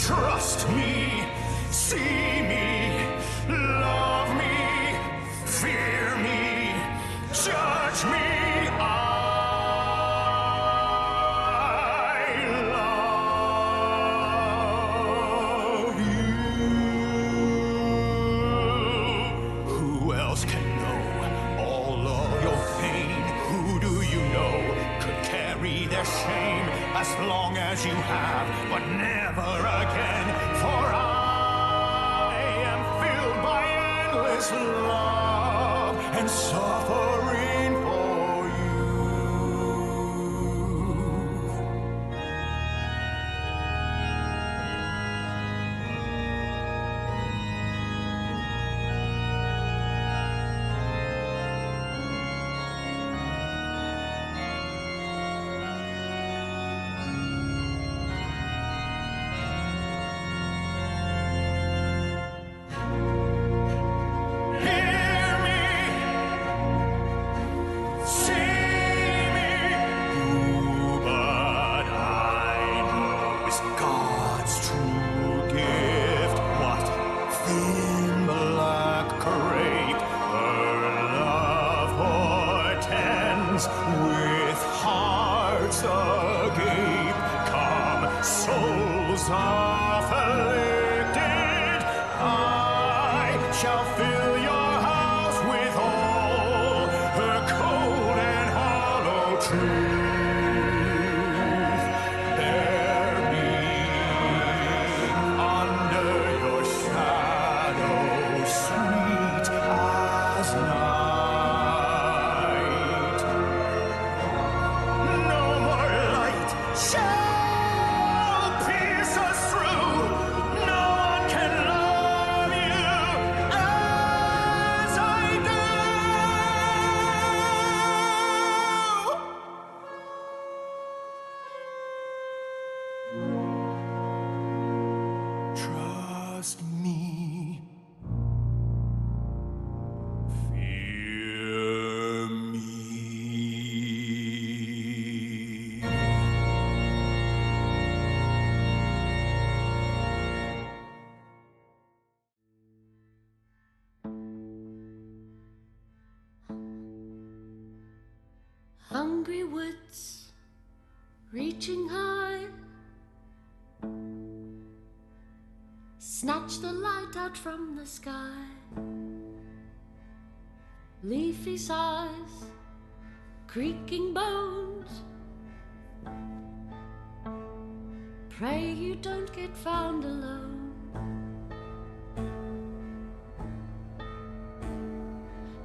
Trust me, see me, love me, fear me, judge me. I love you. Who else can know all of your pain? Who do you know could carry their shame as long as you have, but never again? For I am filled by endless love and suffering for you. Hear me, see me, who but I know is God's true gift. What thin black crape her love portends, with hearts agape. Come, souls afflicted, I shall fill your house with all her cold and hollow truth. Bear me under your shadow, sweet as night. No more light shall pierce us through. No one can love you as I do. Trust me. Fear me. Hungry woods, reaching high, snatch the light out from the sky. Leafy sighs, creaking bones, pray you don't get found alone.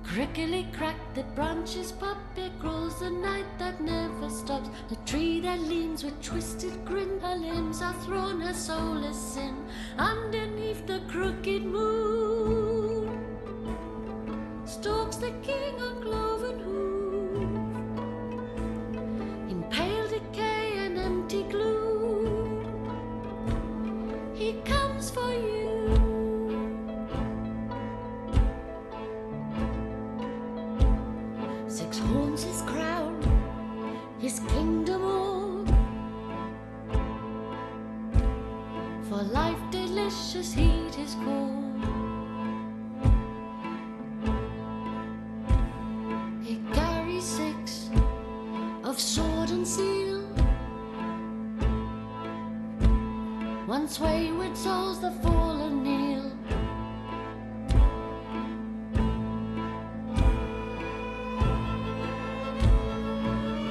Crickly crack, the branches pop, it grows the night that never stops. The tree that leans with twisted grin, her limbs are thrown, her soul is sin. Underneath the crooked moon stalks the king on cloven hoof, in pale decay and empty gloom. He comes for you. Six horns his crown, his kingdom all, for life delicious heed his call. He carries six of sword and seal, once wayward souls the fallen kneel.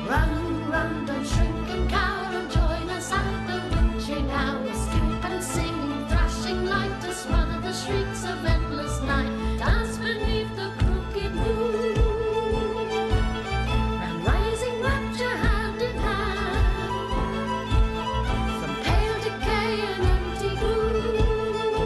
Run, run, don't shrink and cower, and join us at the witching hour. Skip and sing, thrashing light to smother the shrieks of endless night. Dance beneath the crooked moon, and rising rapture hand in hand, from pale decay and empty gloom.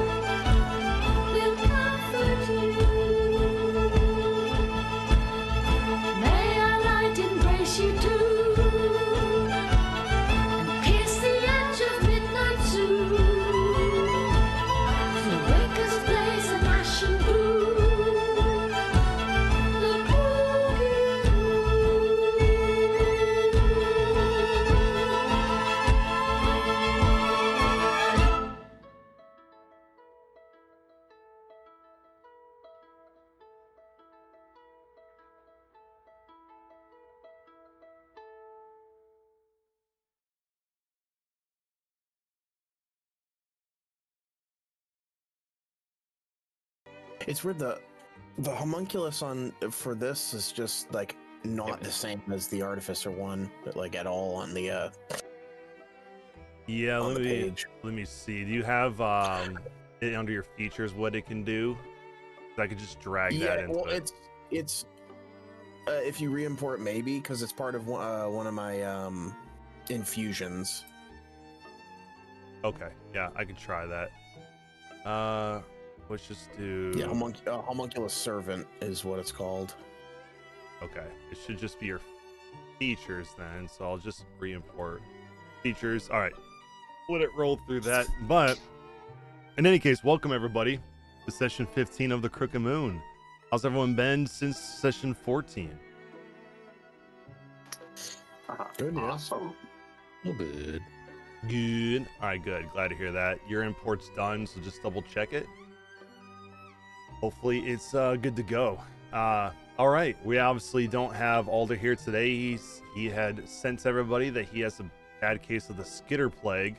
It's weird. The homunculus for this is just like not the same as the artificer one, but like at all on the Yeah, on the page. let me see. Do you have it under your features what it can do? 'Cause I could just drag that Yeah, into well, it. it's if you re-import maybe because it's part of one of my infusions. Okay, yeah, I could try that. Let's just do. Yeah, homunculus servant is what it's called. Okay, it should just be your features then. So I'll just re-import features. All right, let it roll through that. But in any case, welcome everybody to session 15 of the Crooked Moon. How's everyone been since session 14? Good, yeah. Awesome. Good. Good. All right, good. Glad to hear that. Your import's done, so just double check it. Hopefully it's good to go. All right, we obviously don't have Alder here today. He had sent to everybody that he has a bad case of the skitter plague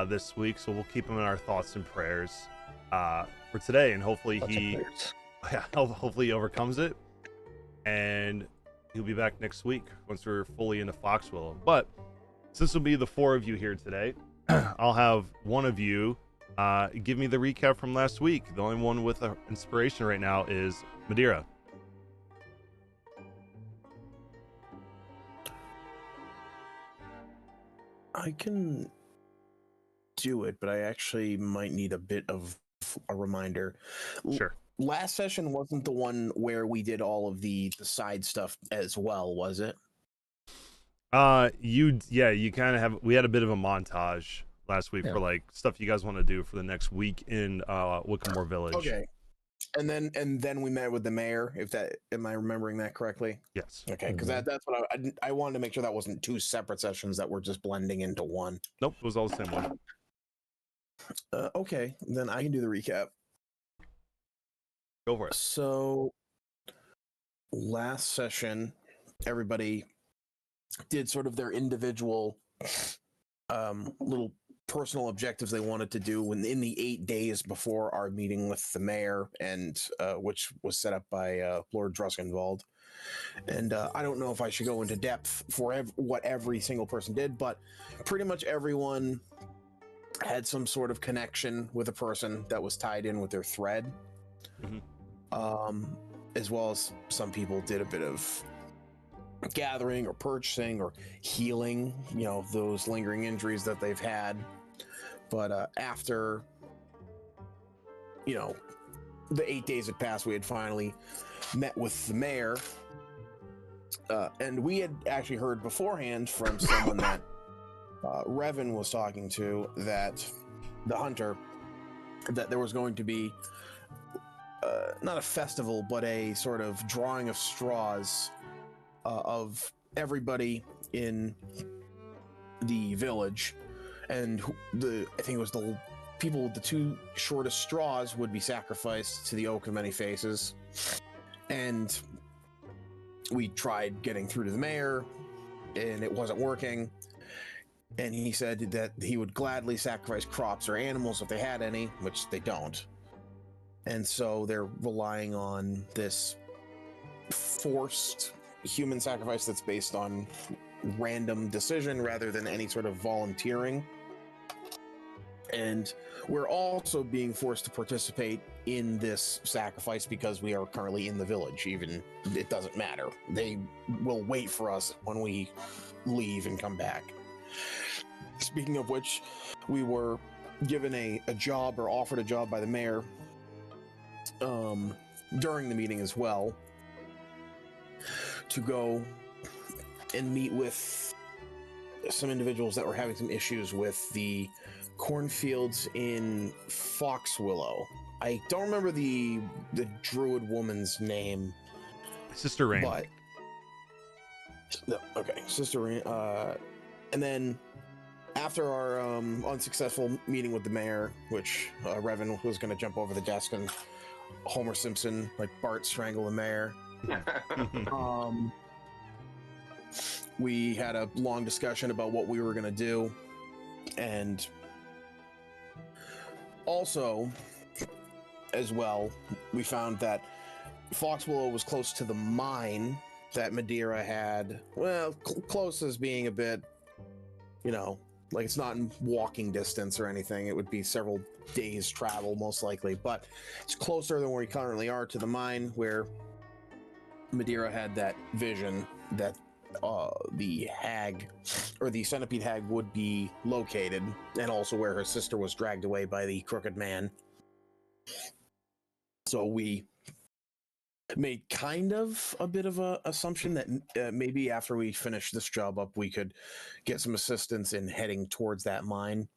this week, so we'll keep him in our thoughts and prayers for today, and hopefully hopefully he overcomes it, and he'll be back next week once we're fully into Foxwillow. But since will be the four of you here today, I'll have one of you give me the recap from last week. The only one with inspiration right now is Madeira. I can do it, but I actually might need a bit of a reminder. Sure. Last session wasn't the one where we did all of the side stuff as well, was it? You kind of have. We had a bit of a montage last week Yeah. for like stuff you guys want to do for the next week in Wickamore Village. Okay. And then we met with the mayor. Am I remembering that correctly? Yes. Okay, because that's what I wanted to make sure that wasn't two separate sessions that were just blending into one. Nope. It was all the same one. Okay, then I can do the recap. Go for it. So last session, everybody did sort of their individual little personal objectives they wanted to do in the 8 days before our meeting with the mayor, and which was set up by Lord Druskenwald. And I don't know if I should go into depth for what every single person did, but pretty much everyone had some sort of connection with a person that was tied in with their thread. As well as some people did a bit of gathering or purchasing or healing, those lingering injuries that they've had. But after, the 8 days had passed, we had finally met with the mayor. And we had actually heard beforehand from someone that Revan was talking to, that the hunter, that there was going to be not a festival, but a sort of drawing of straws of everybody in the village. And I think it was the people with the two shortest straws would be sacrificed to the Oak of Many Faces. And we tried getting through to the mayor, and it wasn't working. And he said that he would gladly sacrifice crops or animals if they had any, which they don't. And so they're relying on this forced human sacrifice that's based on random decision rather than any sort of volunteering. And we're also being forced to participate in this sacrifice because we are currently in the village. Even it doesn't matter. They will wait for us when we leave and come back. Speaking of which, we were given a job, or offered a job by the mayor during the meeting as well, to go and meet with some individuals that were having some issues with the cornfields in Foxwillow. I don't remember the druid woman's name. Sister Rain. But okay, Sister Rain. And then after our unsuccessful meeting with the mayor, which Revan was going to jump over the desk and Homer Simpson, like Bart, strangle the mayor. We had a long discussion about what we were going to do, and also as well, we found that Fox Willow was close to the mine that Madeira had. Well, close as being a bit, like it's not in walking distance or anything. It would be several days travel most likely, but it's closer than where we currently are to the mine where Madeira had that vision that the hag or the centipede hag would be located, and also where her sister was dragged away by the crooked man. So we made kind of a bit of a assumption that maybe after we finish this job up, we could get some assistance in heading towards that mine.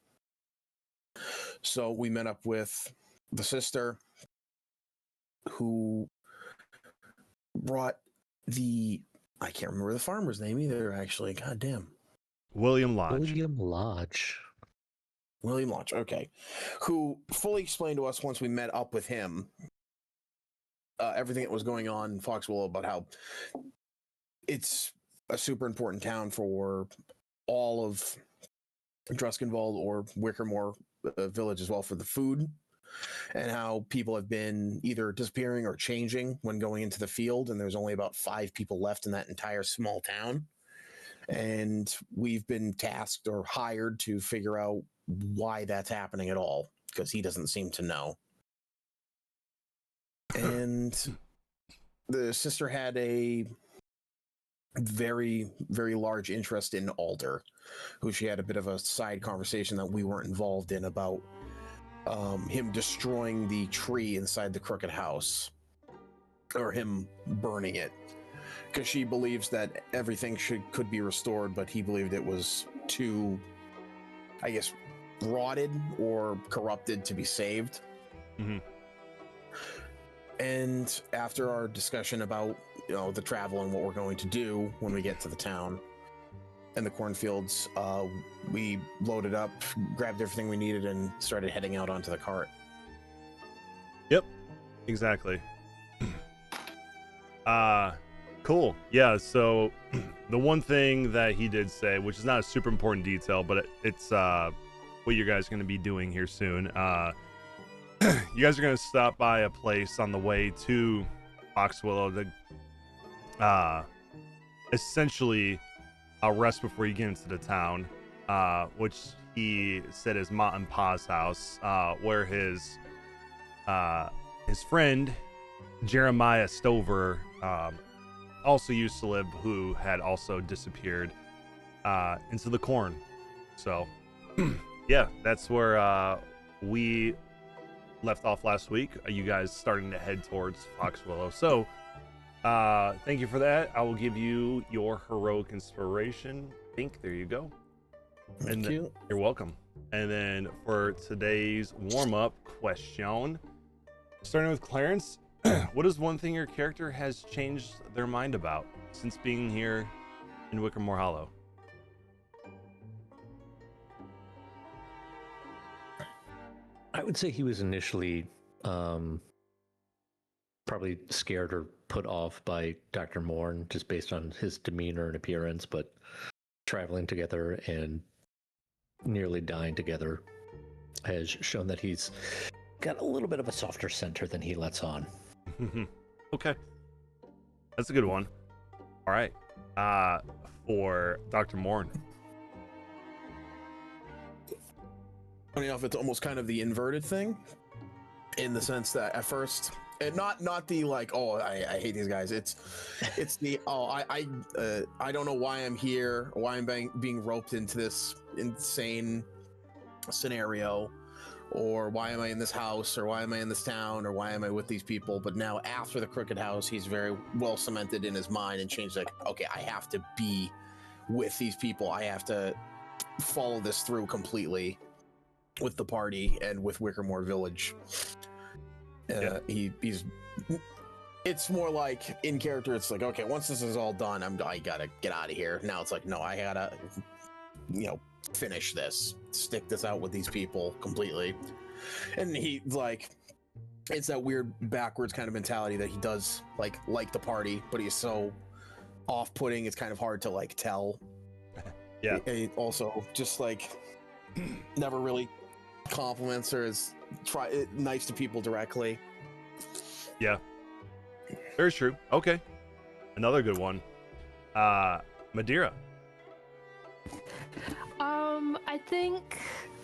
So we met up with the sister who brought I can't remember the farmer's name either, actually. God damn. William Lodge. William Lodge, okay. Who fully explained to us once we met up with him everything that was going on in Fox Willow about how it's a super important town for all of Druskenwald or Wickermore village as well for the food, and how people have been either disappearing or changing when going into the field, and there's only about 5 people left in that entire small town. And we've been tasked or hired to figure out why that's happening at all, because he doesn't seem to know. And the sister had a very, very large interest in Alder, who she had a bit of a side conversation that we weren't involved in about him destroying the tree inside the crooked house, or him burning it, because she believes that everything could be restored, but he believed it was too, I guess, rotted or corrupted to be saved. Mm-hmm. And after our discussion about the travel and what we're going to do when we get to the town and the cornfields, we loaded up, grabbed everything we needed, and started heading out onto the cart. Yep, exactly. Cool. Yeah, so the one thing that he did say, which is not a super important detail, but it's what you guys are going to be doing here soon. You guys are going to stop by a place on the way to Fox Willow to essentially rest before you get into the town, which he said is Ma and Pa's house, where his friend Jeremiah Stover also used to live, who had also disappeared into the corn. So yeah, that's where we left off last week. You guys starting to head towards Fox Willow. So thank you for that. I will give you your heroic inspiration. Think, there you go. Thank you. You're welcome. And then for today's warm-up question, starting with Clarence, what is one thing your character has changed their mind about since being here in Wickermore Hollow? I would say he was initially probably scared or put off by Dr. Morn just based on his demeanor and appearance, but traveling together and nearly dying together has shown that he's got a little bit of a softer center than he lets on. Okay. That's a good one. All right. For Dr. Morn. Funny enough, it's almost kind of the inverted thing, in the sense that at first, and not the like, oh, I hate these guys. It's the I don't know why I'm here, or why I'm being roped into this insane scenario, or why am I in this house, or why am I in this town, or why am I with these people? But now after the Crooked House, he's very well cemented in his mind and changed, like, okay, I have to be with these people. I have to follow this through completely with the party and with Wickermore Village. He's it's more like in character, it's like, okay, once this is all done, I gotta get out of here. Now it's like, no, I gotta finish this, stick this out with these people completely. And he like, it's that weird backwards kind of mentality that he does like the party, but he's so off-putting, it's kind of hard to like tell. Yeah. It also just like never really compliments or is nice to people directly. Yeah, very true. Okay, another good one. Madeira. I think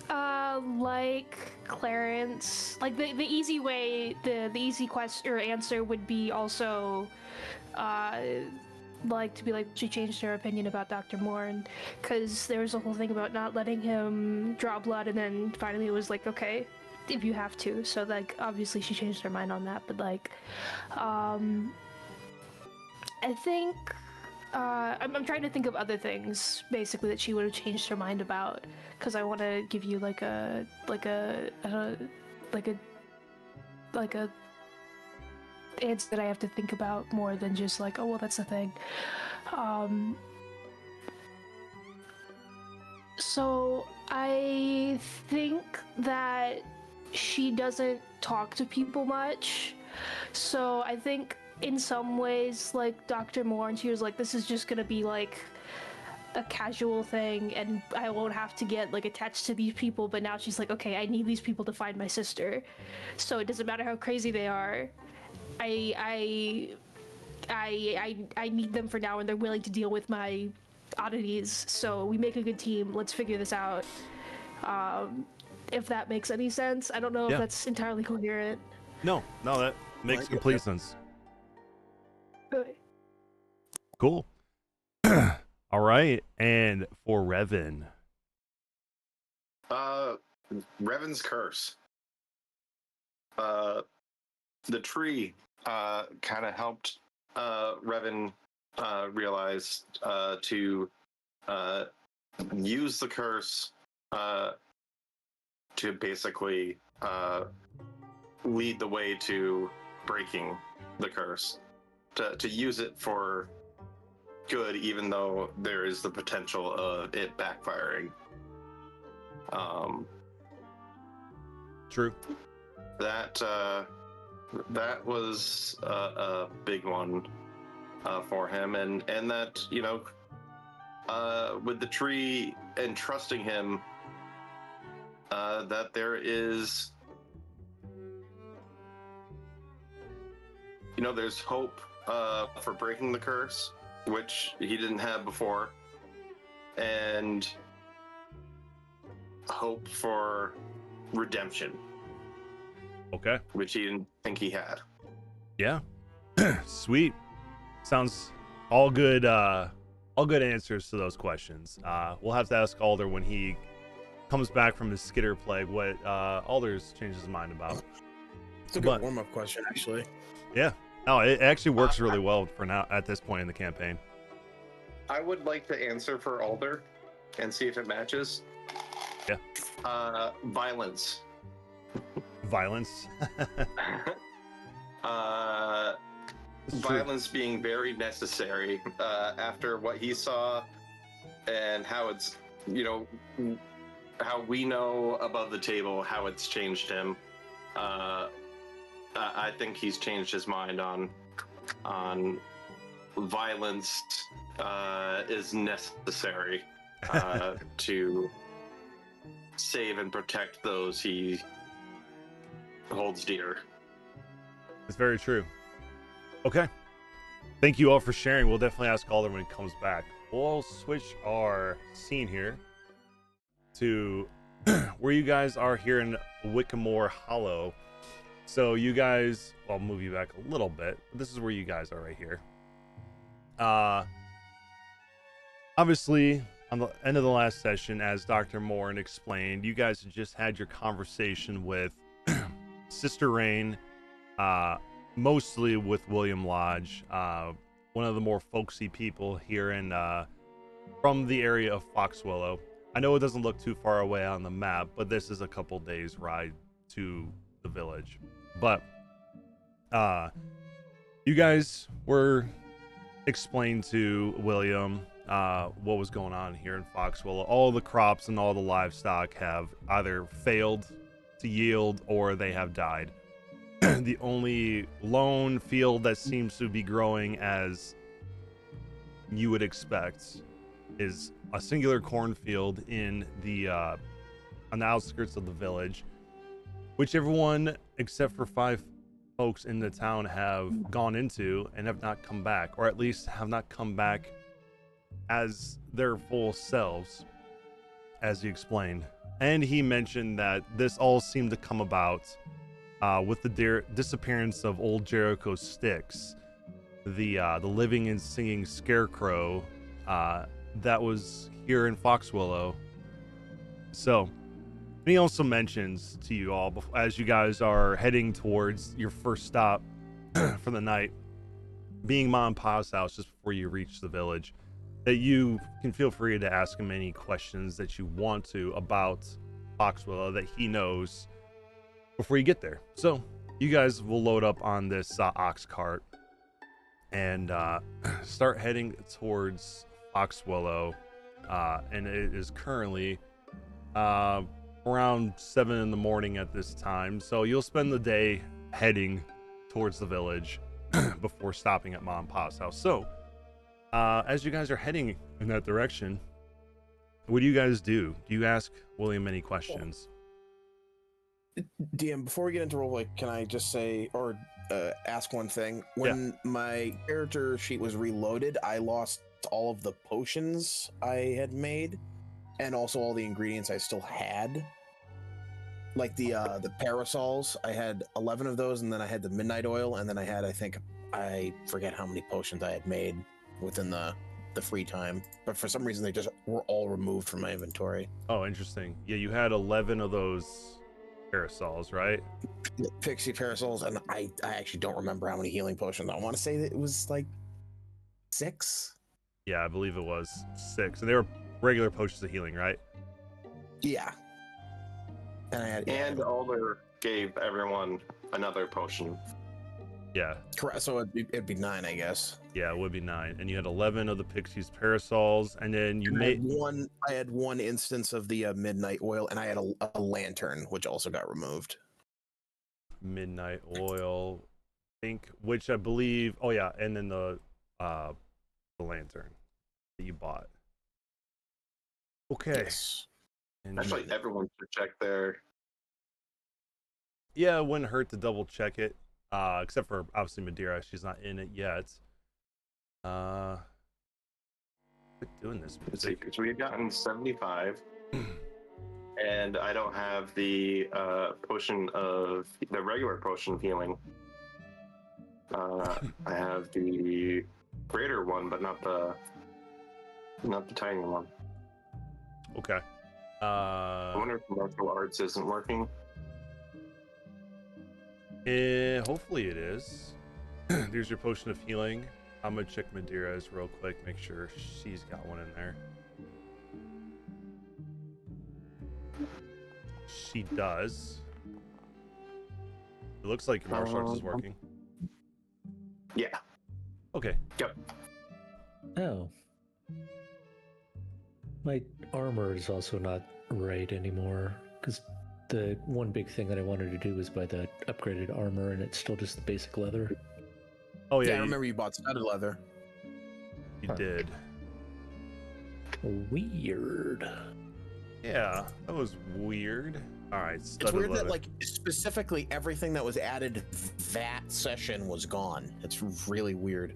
like Clarence, like the easy way, the easy question or answer would be also like to be like she changed her opinion about Dr. Morn, because there was a whole thing about not letting him draw blood, and then finally it was like, okay, if you have to. So like obviously she changed her mind on that, but like I think I'm trying to think of other things basically that she would have changed her mind about, because I want to give you like a answer that I have to think about more than just like, oh well, that's the thing. So I think that she doesn't talk to people much. So I think in some ways, like Dr. Moore, she was like, this is just gonna be like a casual thing and I won't have to get like attached to these people. But now she's like, okay, I need these people to find my sister. So it doesn't matter how crazy they are. I need them for now, and they're willing to deal with my oddities. So we make a good team. Let's figure this out. If that makes any sense. I don't know if that's entirely coherent. No, that makes complete sense. Okay. Cool. All right, and for Revan. Revan's curse. The tree kind of helped Revan realize to use the curse to basically lead the way to breaking the curse, to use it for good, even though there is the potential of it backfiring. True. That was a big one for him, and that, you know, with the tree entrusting him, that there is, you know, there's hope for breaking the curse, which he didn't have before, and hope for redemption. Okay. Which he didn't think he had. Yeah. Sweet. Sounds all good answers to those questions. We'll have to ask Alder when he comes back from his skitter plague what Alder's changed his mind about. It's a good warm-up question, actually. Yeah. No, it actually works really well for now at this point in the campaign. I would like to answer for Alder and see if it matches. Yeah. Violence. Violence. Violence being very necessary after what he saw and how it's, you know, how we know above the table how it's changed him. I think he's changed his mind on violence is necessary to save and protect those he holds dear. It's very true. Okay. Thank you all for sharing. We'll definitely ask Alder when he comes back. We'll switch our scene here to where you guys are here in Wickamore Hollow. So you guys, I'll move you back a little bit. This is where you guys are right here. Obviously, on the end of the last session, as Dr. Morin explained, you guys had just had your conversation with Sister Rain, mostly with William Lodge, one of the more folksy people here in from the area of Foxwillow. I know it doesn't look too far away on the map, but this is a couple days ride to the village. But you guys were explained to William what was going on here in Foxwillow. All the crops and all the livestock have either failed to yield or they have died. The only lone field that seems to be growing as you would expect is a singular cornfield in the on the outskirts of the village, which everyone except for 5 folks in the town have gone into and have not come back, or at least have not come back as their full selves, as he explained. And he mentioned that this all seemed to come about with the disappearance of old Jericho's sticks, the living and singing scarecrow that was here in Foxwillow. So he also mentions to you all, as you guys are heading towards your first stop for the night, being Mom and Pa's house just before you reach the village, that you can feel free to ask him any questions that you want to about Foxwillow that he knows before you get there. So you guys will load up on this ox cart and start heading towards Foxwillow, and it is currently around 7 in the morning at this time, so you'll spend the day heading towards the village before stopping at Mom and Pa's house. So as you guys are heading in that direction, what do you guys do? Do you ask William any questions? DM, before we get into roleplay, can I just say, or ask one thing? When my character sheet was reloaded, I lost all of the potions I had made, and also all the ingredients I still had. Like the parasols, I had 11 of those, and then I had the midnight oil, and then I had, I forget how many potions I had made within the free time. But for some reason, they just were all removed from my inventory. Oh, interesting. Yeah, you had 11 of those parasols, right? Pixie parasols, and I actually don't remember how many healing potions. I want to say that it was like 6. Yeah, I believe it was 6, and they were regular potions of healing, right? Yeah. And I had, And Alder gave everyone another potion. Yeah. Correct. So it'd be 9, I guess. Yeah, it would be 9. And you had 11 of the Pixies parasols, and then you made I had one instance of the midnight oil, and I had a lantern, which also got removed. midnight oil, which I believe. Oh yeah, and then the lantern that you bought. Okay. Yes. And Actually, everyone should check their. yeah, it wouldn't hurt to double check it. Except for obviously Madeira, she's not in it yet. Quit doing this music. So we've gotten 75, and I don't have the potion of the regular potion of healing. I have the greater one, but not the tiny one. Okay. I wonder if martial arts isn't working. Hopefully it is. There's your potion of healing. I'm gonna check Madeira's real quick, make sure she's got one in there. She does. It looks like your martial arts is working. Yeah. Okay. Yep. Oh. My armor is also not right anymore, because the one big thing that I wanted to do was buy the upgraded armor, and it's still just the basic leather. Oh yeah, I remember you bought studded leather. you did. Weird. Yeah, that was weird. All right, It's studded weird leather. that like specifically everything that was added that session was gone. It's really weird.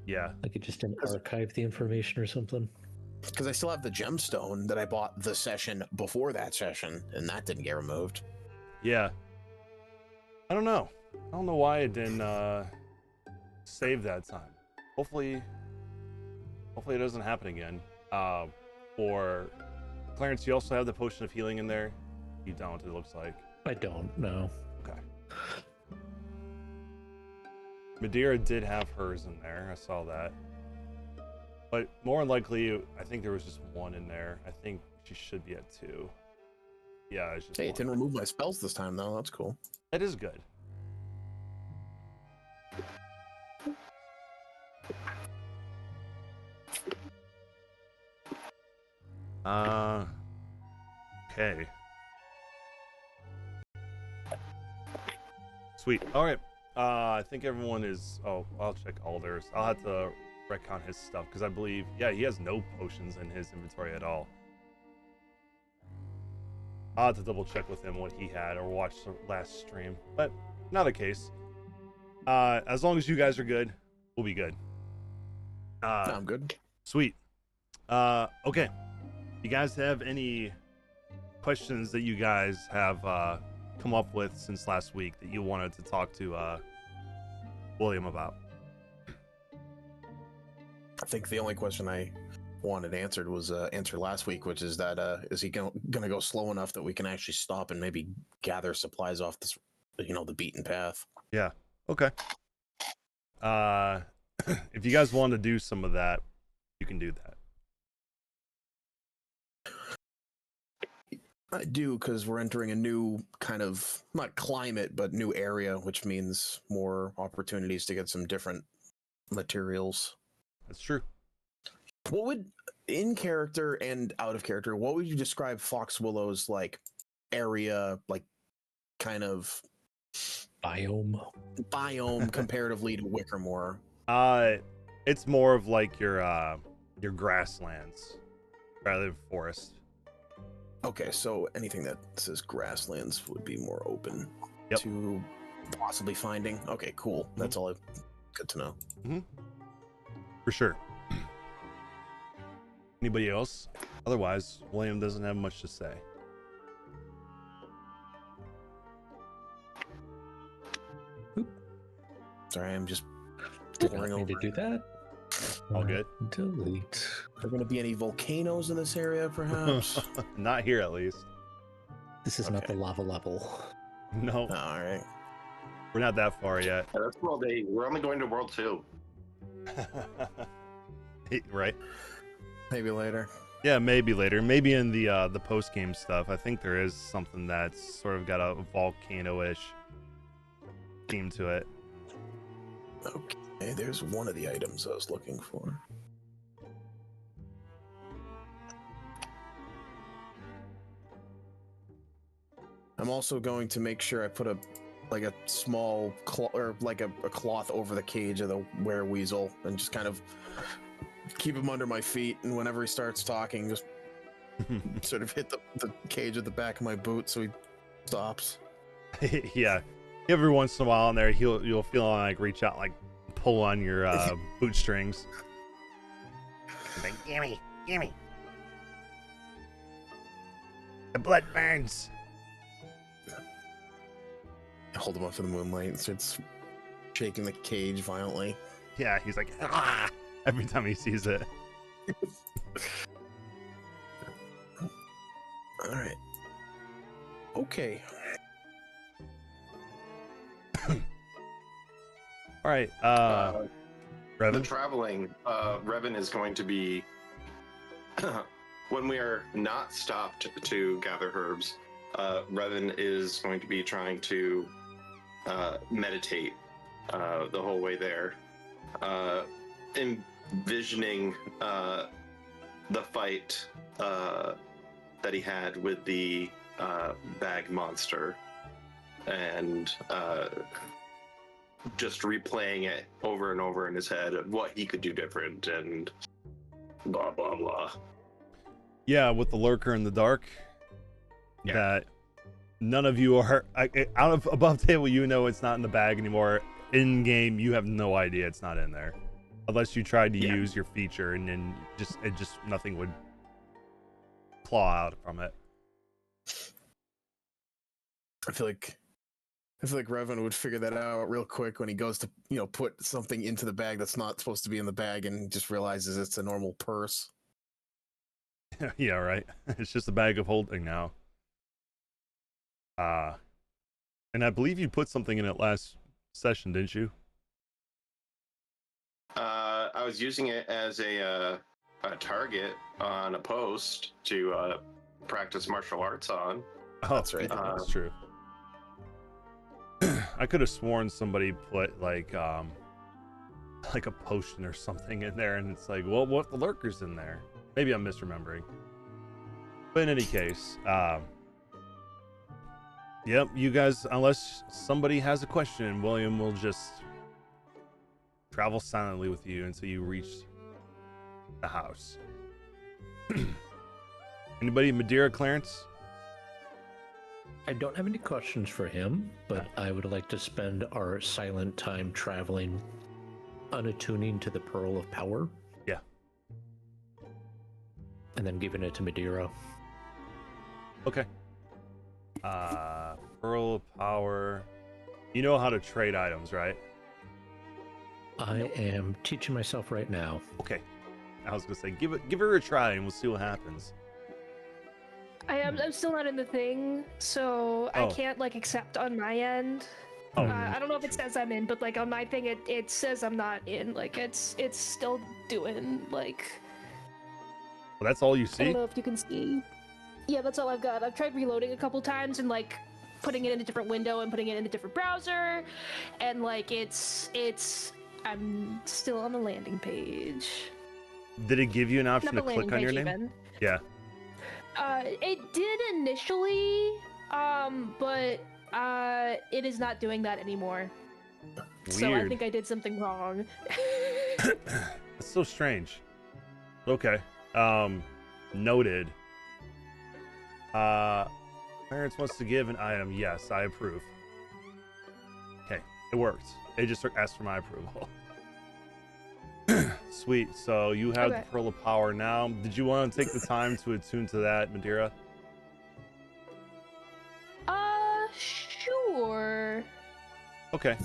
Yeah, Like it just didn't archive the information or something. Because I still have the gemstone that I bought the session before that session, and that didn't get removed. yeah. I don't know. I don't know why it didn't save that time. Hopefully it doesn't happen again. Or Clarence, you also have the potion of healing in there? You don't, it looks like. I don't know. Okay. Madeira did have hers in there. I saw that. But more than likely, I think there was just one in there. I think she should be at 2. Yeah, it's just Hey, one. it didn't remove my spells this time, though. That's cool. That is good. Okay. Sweet. All right. I think everyone is. Oh, I'll check Alder's. I'll have to recount his stuff because I believe, yeah, he has no potions in his inventory at all. I'll have to double check with him what he had or watch the last stream, but not the case. As long as you guys are good, we'll be good. I'm good. Sweet. Okay. You guys have any questions that you guys have come up with since last week that you wanted to talk to William about? I think the only question I wanted answered was answered last week, which is that is he going to go slow enough that we can actually stop and maybe gather supplies off this, the beaten path? Yeah. Okay. If you guys want to do some of that, you can do that. I do, because we're entering a new kind of, not climate, but new area, which means more opportunities to get some different materials. That's true. What would, in character and out of character, what would you describe Fox Willow's like area, like kind of biome comparatively to Wickermore? It's more of like your grasslands rather than forest. Okay, so anything that says grasslands would be more open to possibly finding. Okay, cool. That's all. Good to know. For sure. Anybody else? Otherwise, William doesn't have much to say. Sorry, I'm just Did pouring not over. mean to do that. All good. Delete. Are there going to be any volcanoes in this area, perhaps? Not here, at least. This is not the lava level. No, All right. we're not that far yet. Yeah, that's World 8. We're only going to World 2. Right? Maybe later. Yeah, maybe later. Maybe in the post game stuff. I think there is something that's sort of got a volcano-ish theme to it. Okay, there's one of the items I was looking for. I'm also going to make sure I put a small or like a cloth over the cage of the wereweasel and just kind of keep him under my feet, and whenever he starts talking, just sort of hit the cage at the back of my boot so he stops. Yeah. Every once in a while in there, you'll feel like reach out, like pull on your boot strings. Like, gimme. The blood burns. I hold him up in the moonlight and starts shaking the cage violently. Yeah, he's like, ah, every time he sees it. All right. Okay. All right. The Revan? traveling, Revan is going to be when we are not stopped to gather herbs. Revan is going to be trying to meditate the whole way there, envisioning the fight that he had with the bag monster, and just replaying it over and over in his head of what he could do different and blah blah blah. Yeah, with the lurker in the dark. Yeah. That none of you are out of above table. You know it's not in the bag anymore. In game, you have no idea it's not in there, unless you tried to use your feature, and then just nothing would claw out from it. I feel like Revan would figure that out real quick when he goes to, put something into the bag that's not supposed to be in the bag and just realizes it's a normal purse. Yeah, right. It's just a bag of holding now. And I believe you put something in it last session, didn't you? I was using it as a target on a post to practice martial arts on. Oh, That's right. That's true. I could have sworn somebody put like a potion or something in there, and it's like, well, what the lurker's in there? Maybe I'm misremembering. But in any case, yep, you guys, unless somebody has a question, William will just travel silently with you until you reach the house. Anybody Madeira, Clarence? I don't have any questions for him, but I would like to spend our silent time traveling, unattuning to the Pearl of Power. Yeah. And then giving it to Madeira. Okay. Pearl of Power. You know how to trade items, right? I am teaching myself right now. Okay. I was gonna say give her a try and we'll see what happens. I'm still not in the thing, so I Oh. can't like accept on my end. Oh, I don't know if it says I'm in, but like on my thing, it says I'm not in. Like it's still doing like. well, that's all you I see? don't know if you can see. Yeah, that's all I've got. I've tried reloading a couple times and like putting it in a different window and putting it in a different browser, and like it's. I'm still on the landing page. Did it give you an option Not to the click landing on your page name? even. Yeah. It did initially, but it is not doing that anymore. So I Weird. think I did something wrong. It's so strange. Okay. Noted. Clarence wants to give an item. Yes, I approve. Okay, it worked. It just asked for my approval. Sweet. So you have Okay. the Pearl of Power now. Did you want to take the time to attune to that, Madeira? Sure. Okay.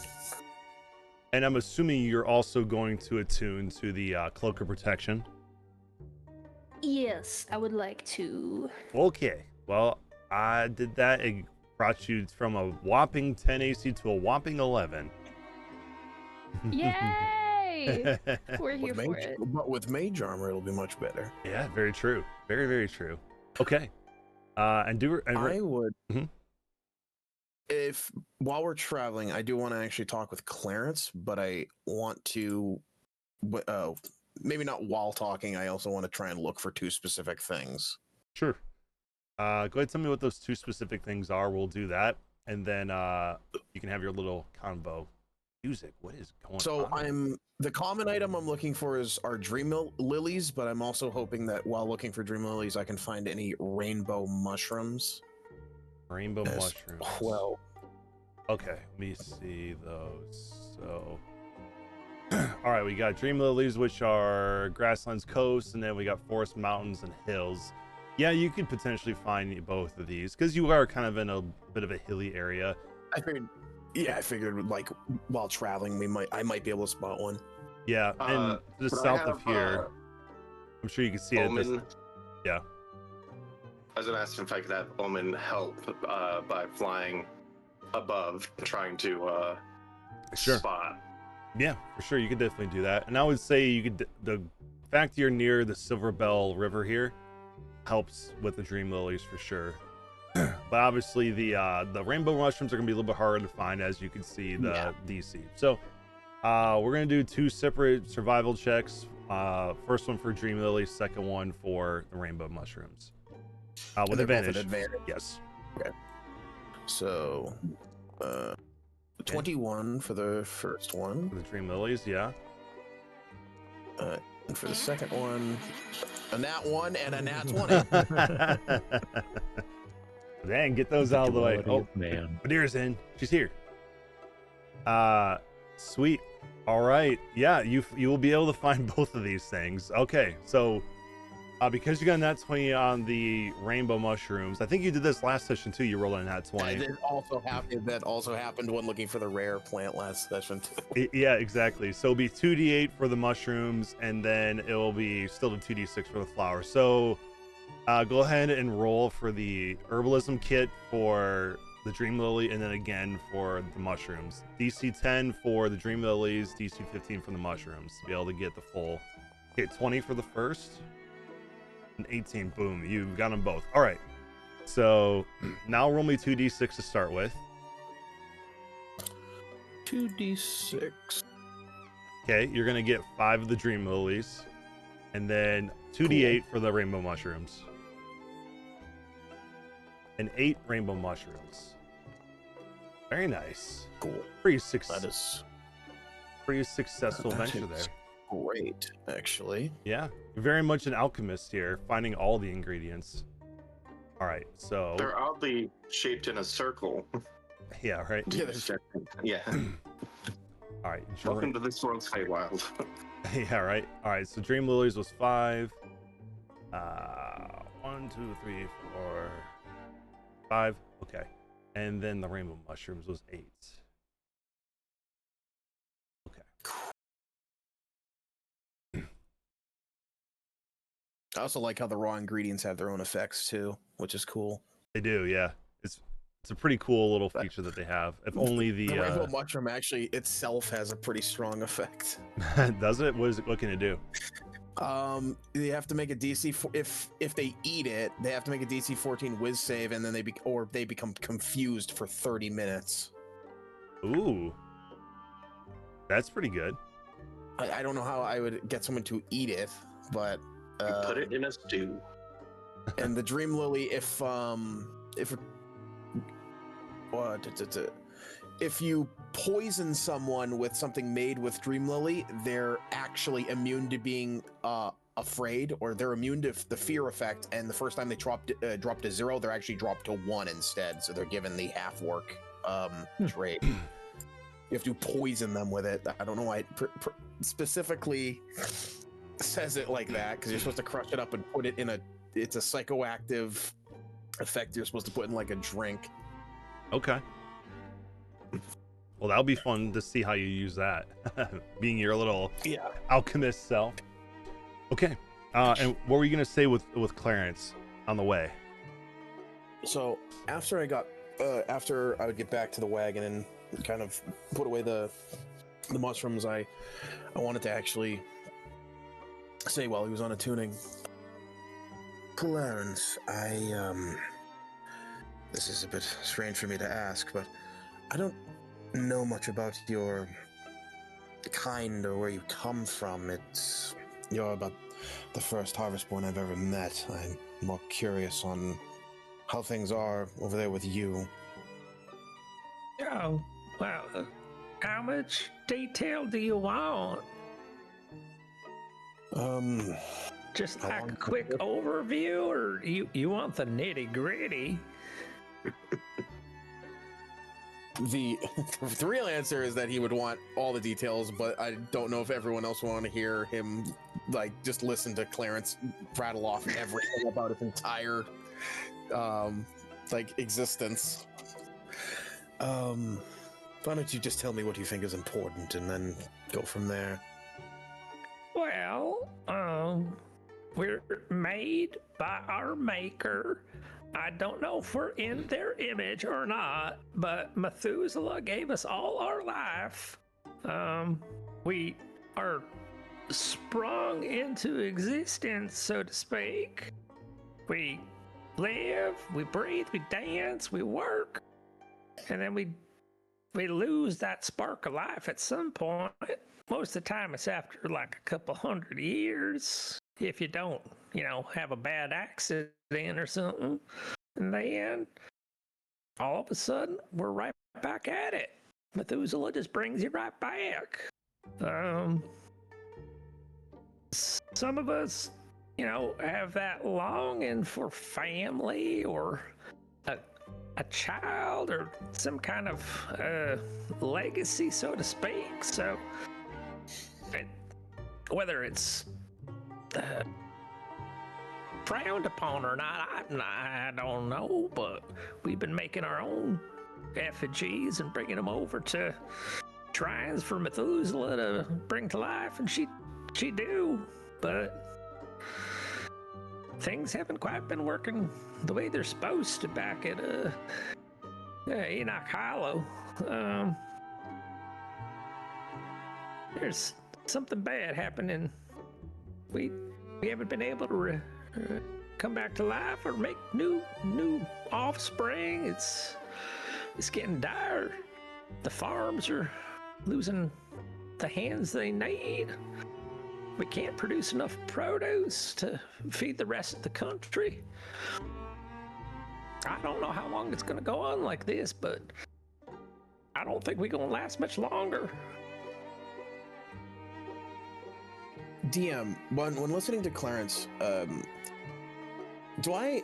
And I'm assuming you're also going to attune to the Cloak of Protection. Yes, I would like to. Okay. Well, I did that. It brought you from a whopping 10 AC to a whopping 11. Yay! We're here With for mage, it. but with mage armor, it'll be much better. Yeah, very true. Very, very true. Okay. And I would, Mhm. if while we're traveling, I do want to actually talk with Clarence, but I want to, maybe not while talking. I also want to try and look for two specific things. Sure. Go ahead and tell me what those two specific things are. We'll do that. And then you can have your little convo. Music. What is going So on? the common item I'm looking for is our dream lilies, but I'm also hoping that while looking for dream lilies, I can find any rainbow mushrooms. Rainbow as mushrooms. Well, Okay, let me see those. So, all right, we got dream lilies, which are grasslands, coast, and then we got forest, mountains, and hills. Yeah, you could potentially find both of these because you are kind of in a bit of a hilly area. I figured like while traveling, I might be able to spot one. Yeah, and to the But I south of have, here, I'm sure you can see it. Omen. Yeah. I was gonna ask if I could have Omen help by flying above, trying to Sure. spot. Yeah, for sure. You could definitely do that. And I would say you could. The fact you're near the Silver Bell River here helps with the dream lilies for sure. But obviously the rainbow mushrooms are gonna be a little bit harder to find, as you can see the DC. So we're gonna do two separate survival checks. First one for dream lilies, second one for the rainbow mushrooms. With They're both at advantage. advantage. Yes. So, 21 for the first one. For the dream lilies, yeah. And for the second one, a nat 1 and a nat 20. Dang, get those out of the way. Duality Oh, of man. Madeira's in. She's here. Sweet. All right. Yeah, you will be able to find both of these things. Okay, so because you got a nat 20 on the rainbow mushrooms, I think you did this last session too. You rolled a nat 20. That also happened when looking for the rare plant last session too. Yeah, exactly. So it'll be 2d8 for the mushrooms, and then it will be still the 2d6 for the flowers. So go ahead and roll for the herbalism kit for the dream lily, and then again for the mushrooms. DC 10 for the dream lilies, DC 15 for the mushrooms to be able to get the full. Okay, 20 for the first, and 18. Boom, you've got them both. All right. So now roll me 2d6 to start with. 2d6. Okay, you're gonna get 5 of the dream lilies, and then 2d8 for the rainbow mushrooms, and 8 rainbow mushrooms. Very nice. Cool. Pretty That is successful that venture is there. great, actually. Yeah, you're very much an alchemist here, finding all the ingredients. All right, so They're oddly shaped in a circle. yeah, right. Yeah. All right, Welcome to this world's Feywild. yeah, right. All right, so Dream Lilies was 5. 1, 2, 3, 4, 5. Okay, and then the Rainbow Mushrooms was 8. Okay. I also like how the raw ingredients have their own effects too, which is cool. They do, yeah. It's a pretty cool little feature that they have. If only The rainbow mushroom actually itself has a pretty strong effect. does it? What can it do? They have to make a DC if they eat it, they have to make a DC 14 whiz save, and then they become confused for 30 minutes. Ooh, that's pretty good. I don't know how I would get someone to eat it, but You put it in a stew. and the Dream Lily, if you poison someone with something made with Dream Lily, they're actually immune to being afraid, or they're immune to the fear effect. And the first time they drop to 0, they're actually dropped to 1 instead. So they're given the half work trait. You have to poison them with it. I don't know why it specifically says it like that, because you're supposed to crush it up and put it in it's a psychoactive effect you're supposed to put in like a drink. Okay. Well, that'll be fun to see how you use that. Being your little alchemist self. Okay. And what were you gonna say with Clarence on the way? So after I would get back to the wagon and kind of put away the mushrooms, I wanted to actually say while he was on a tuning, Clarence, this is a bit strange for me to ask, but I don't know much about your kind or where you come from. You're about the first Harvestborn I've ever met. I'm more curious on how things are over there with you. Oh, well, how much detail do you want? Just like a quick overview, or you want the nitty gritty? The real answer is that he would want all the details, but I don't know if everyone else would want to hear him just listen to Clarence rattle off everything about his entire existence. Why don't you just tell me what you think is important and then go from there? Well, we're made by our maker. I don't know if we're in their image or not, but Methuselah gave us all our life. We are sprung into existence, so to speak. We live, we breathe, we dance, we work, and then we lose that spark of life at some point. Most of the time it's after like a couple 100 years, if you don't, have a bad accident or something. And then all of a sudden we're right back at it. Methuselah just brings you right back. Some of us, have that longing for family or a child or some kind of legacy, so to speak. So whether it's frowned upon or not, I don't know, but we've been making our own effigies and bringing them over to shrines for Methuselah to bring to life, and she do, but things haven't quite been working the way they're supposed to back at Enoch Hollow. There's something bad happening. We haven't been able to come back to life or make new offspring. It's getting dire. The farms are losing the hands they need. We can't produce enough produce to feed the rest of the country. I don't know how long it's going to go on like this, but I don't think we're going to last much longer. DM, when listening to Clarence, do I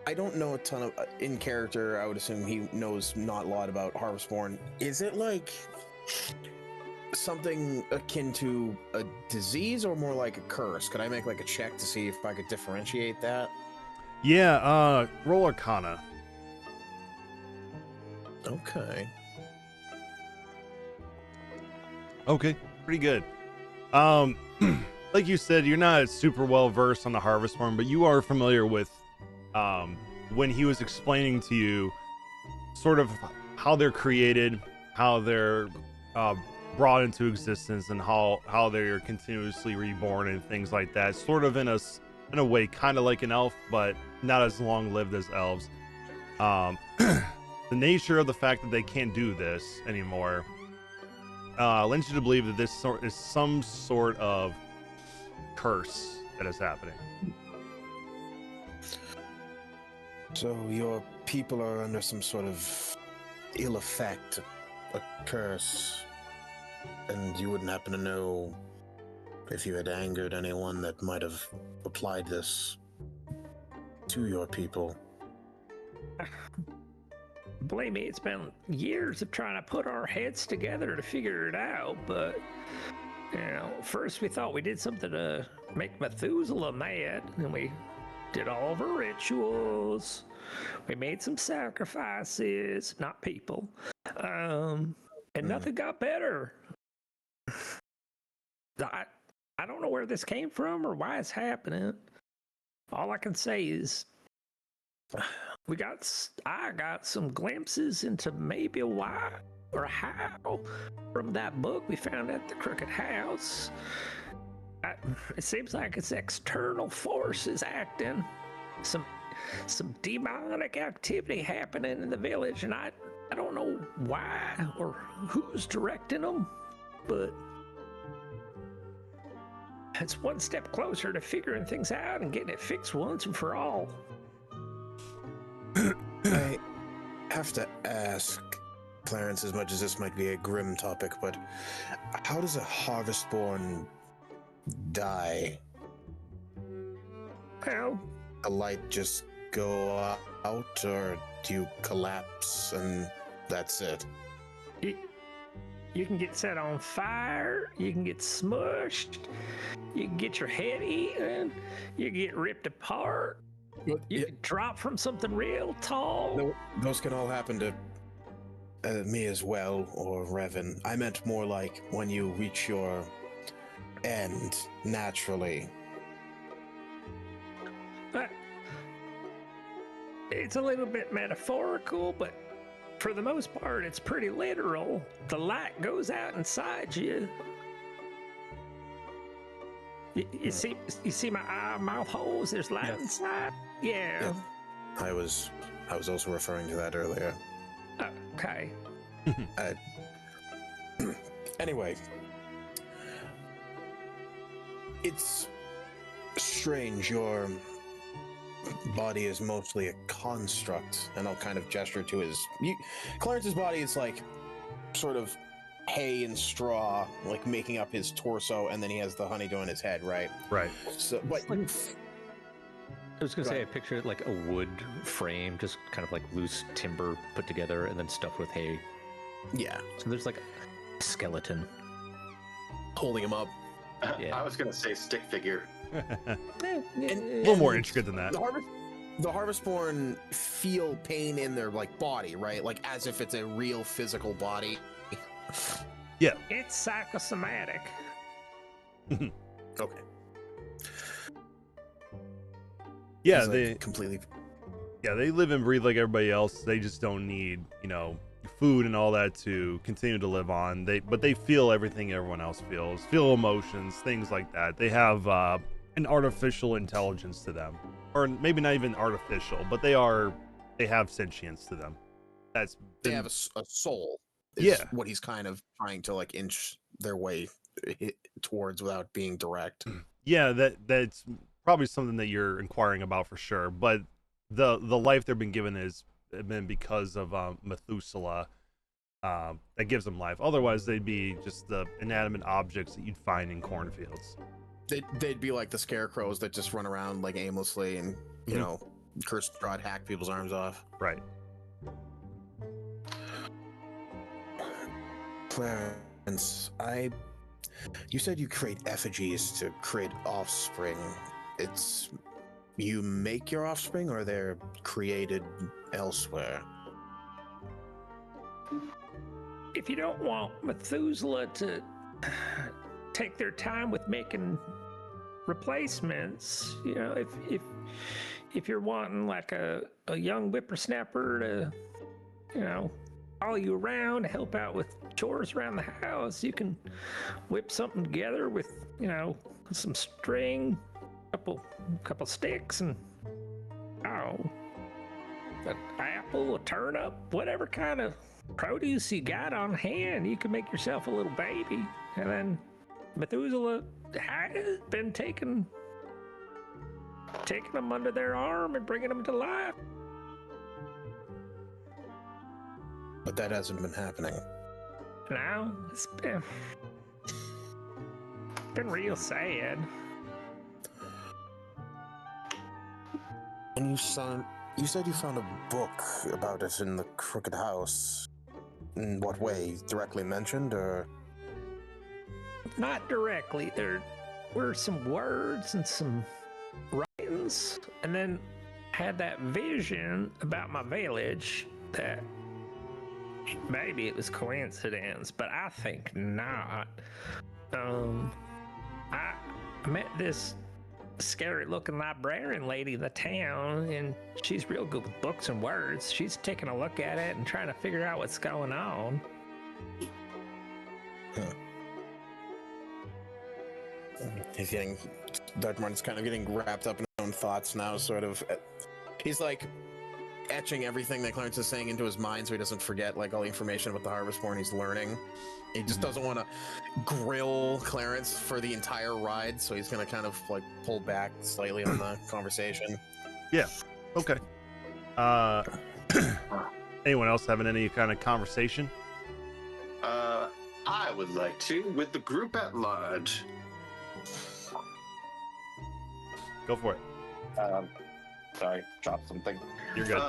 I don't know a ton of in character. I would assume he knows not a lot about Harvestborn. Is it like something akin to a disease or more like a curse? Could I make like a check to see if I could differentiate that? Yeah, roll Arcana. Okay. Okay, pretty good. Like you said, you're not super well versed on the Harvestborn, but you are familiar with when he was explaining to you sort of how they're created, how they're brought into existence, and how they're continuously reborn and things like that. Sort of in a way, kind of like an elf, but not as long lived as elves. The nature of the fact that they can't do this anymore lends you to believe that this is some sort of curse that is happening. So your people are under some sort of ill effect, a curse, and you wouldn't happen to know if you had angered anyone that might have applied this to your people. Believe me, it's been years of trying to put our heads together to figure it out, but first we thought we did something to make Methuselah mad, and we did all of our rituals. We made some sacrifices, not people, and nothing got better. I don't know where this came from or why it's happening. All I can say is I got some glimpses into maybe a why or how from that book we found at the Crooked House. It seems like it's external forces acting. Some demonic activity happening in the village, and I don't know why or who's directing them, but it's one step closer to figuring things out and getting it fixed once and for all. I have to ask, Clarence, as much as this might be a grim topic, but how does a Harvestborn die? Well, A light just go out, or do you collapse and that's it? you can get set on fire, you can get smushed, you can get your head eaten, you get ripped apart, you can drop from something real tall. No, those can all happen to me as well, or Revan. I meant more like when you reach your end naturally. It's a little bit metaphorical, but for the most part, it's pretty literal. The light goes out inside you. You see my eye, mouth holes. There's light inside. Yeah. I was also referring to that earlier. Okay. Anyway, it's strange. Your body is mostly a construct, and I'll kind of gesture to Clarence's body is like sort of hay and straw, like making up his torso, and then he has the honeydew in his head, right? Right. So, but I was gonna say, I picture it like a wood frame, just kind of like loose timber put together and then stuffed with hay. yeah, So there's like a skeleton. holding him up. Yeah. I was gonna say stick figure. A little more intricate than that. The Harvestborn feel pain in their like body, right? Like as if it's a real physical body. Yeah. It's psychosomatic. Okay. Yeah, He's, like, they completely. yeah, they live and breathe like everybody else. They just don't need, food and all that to continue to live on. But they feel everything everyone else feels, feel emotions, things like that. They have an artificial intelligence to them, or maybe not even artificial, but they have sentience to them. They have a soul. Yeah. What he's kind of trying to like inch their way towards without being direct. Yeah, that's probably something that you're inquiring about for sure. But the life they've been given has been because of Methuselah. That gives them life. Otherwise, they'd be just the inanimate objects that you'd find in cornfields. They'd be like the scarecrows that just run around like aimlessly and cursed rod hack people's arms off. Right. Clarence, you said you create effigies to create offspring. It's you make your offspring, or they're created elsewhere? If you don't want Methuselah to take their time with making replacements, you know, if you're wanting like a young whippersnapper to, you know, follow you around, help out with chores around the house, you can whip something together with, you know, some string, couple sticks, and an apple, a turnip, whatever kind of produce you got on hand, you can make yourself a little baby. And then Methuselah has been taking them under their arm and bringing them to life. But that hasn't been happening. Now it's been real sad. And you said you found a book about it in the Crooked House. In what way? Directly mentioned, or? Not directly. There were some words and some writings, and then had that vision about my village that maybe it was coincidence, but I think not. I met this scary looking librarian lady in the town, and she's real good with books and words. She's taking a look at it and trying to figure out what's going on. Dr. Martin's kind of getting wrapped up in his own thoughts now, sort of. He's like etching everything that Clarence is saying into his mind so he doesn't forget like all the information about the Harvestborn he's learning. He just doesn't want to grill Clarence for the entire ride, so he's going to kind of like pull back slightly on the conversation. Yeah. Okay. Anyone else having any kind of conversation? I would like to, with the group at large. Go for it. Sorry, dropped something. You're good.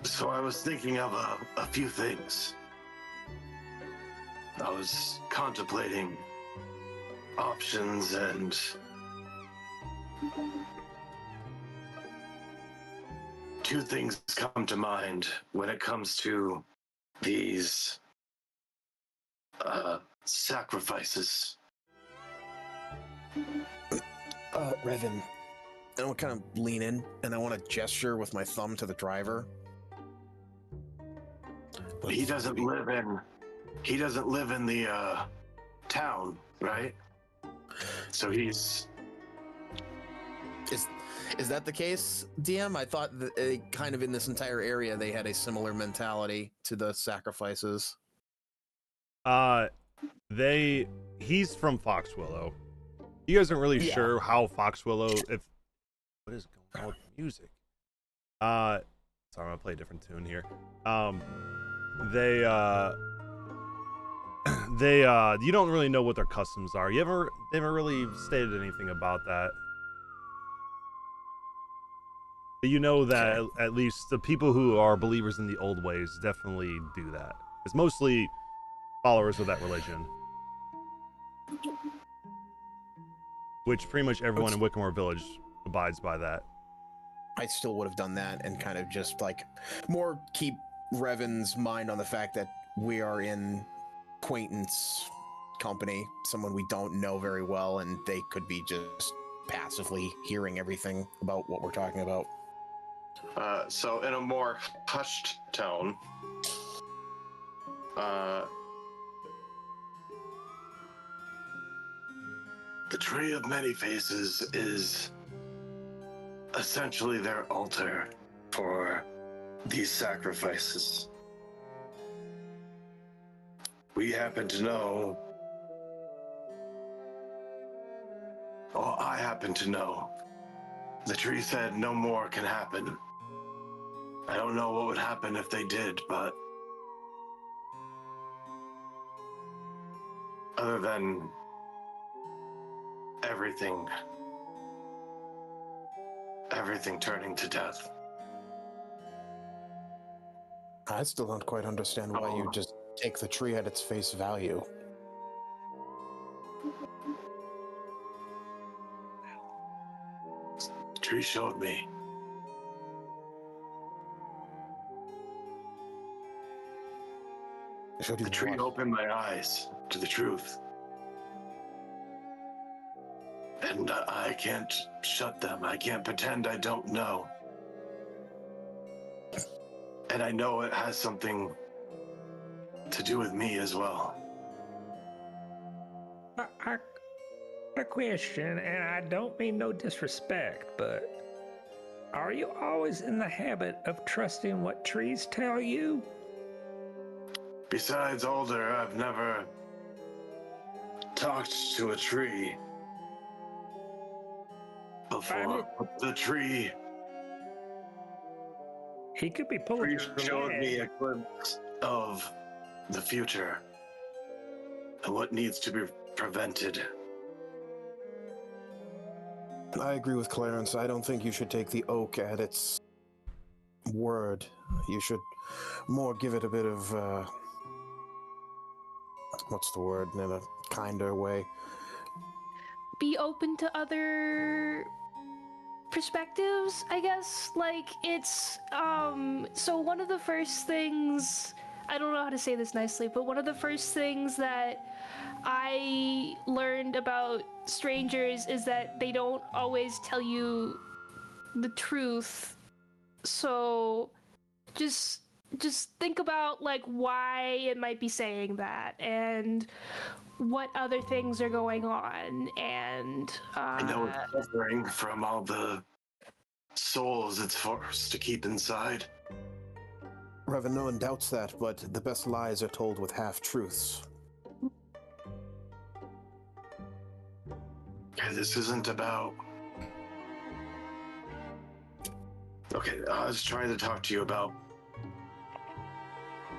So I was thinking of a few things. I was contemplating options, and two things come to mind when it comes to these sacrifices. Revan, I want to kind of lean in, and I want to gesture with my thumb to the driver. He doesn't live in the town, right? So he's... Is that the case, DM? I thought that kind of in this entire area they had a similar mentality to the sacrifices. He's from Foxwillow. You guys aren't really sure how Foxwillow, what is going on with music? Sorry, I'm gonna play a different tune here. You don't really know what their customs are. They haven't really stated anything about that. But you know that at least the people who are believers in the old ways definitely do that. It's mostly followers of that religion. Which pretty much everyone in Wickamore Village abides by that. I still would have done that and kind of just like more keep Revan's mind on the fact that we are in acquaintance company, someone we don't know very well, and they could be just passively hearing everything about what we're talking about. So in a more hushed tone, the Tree of Many Faces is essentially their altar for these sacrifices. We happen to know, or I happen to know, the tree said no more can happen. I don't know what would happen if they did, but other than everything turning to death. I still don't quite understand why you just take the tree at its face value. The tree showed me. Showed you The tree what? opened my eyes to the truth. And I can't shut them. I can't pretend I don't know. And I know it has something to do with me as well. A question, and I don't mean no disrespect, but are you always in the habit of trusting what trees tell you? Besides Alder, I've never talked to a tree before. The tree He could be pulling your showed me leg. a glimpse of the future and what needs to be prevented. I agree with Clarence. I don't think you should take the oak at its word. You should more give it a bit of, what's the word, in a kinder way. Be open to other perspectives, I guess. Like, it's so one of the first things, I don't know how to say this nicely, but one of the first things that I learned about strangers is that they don't always tell you the truth. So just think about like why it might be saying that and what other things are going on, and I know it's suffering from all the souls it's forced to keep inside. Revan, no one doubts that, but the best lies are told with half-truths. Okay, this isn't about... Okay, I was trying to talk to you about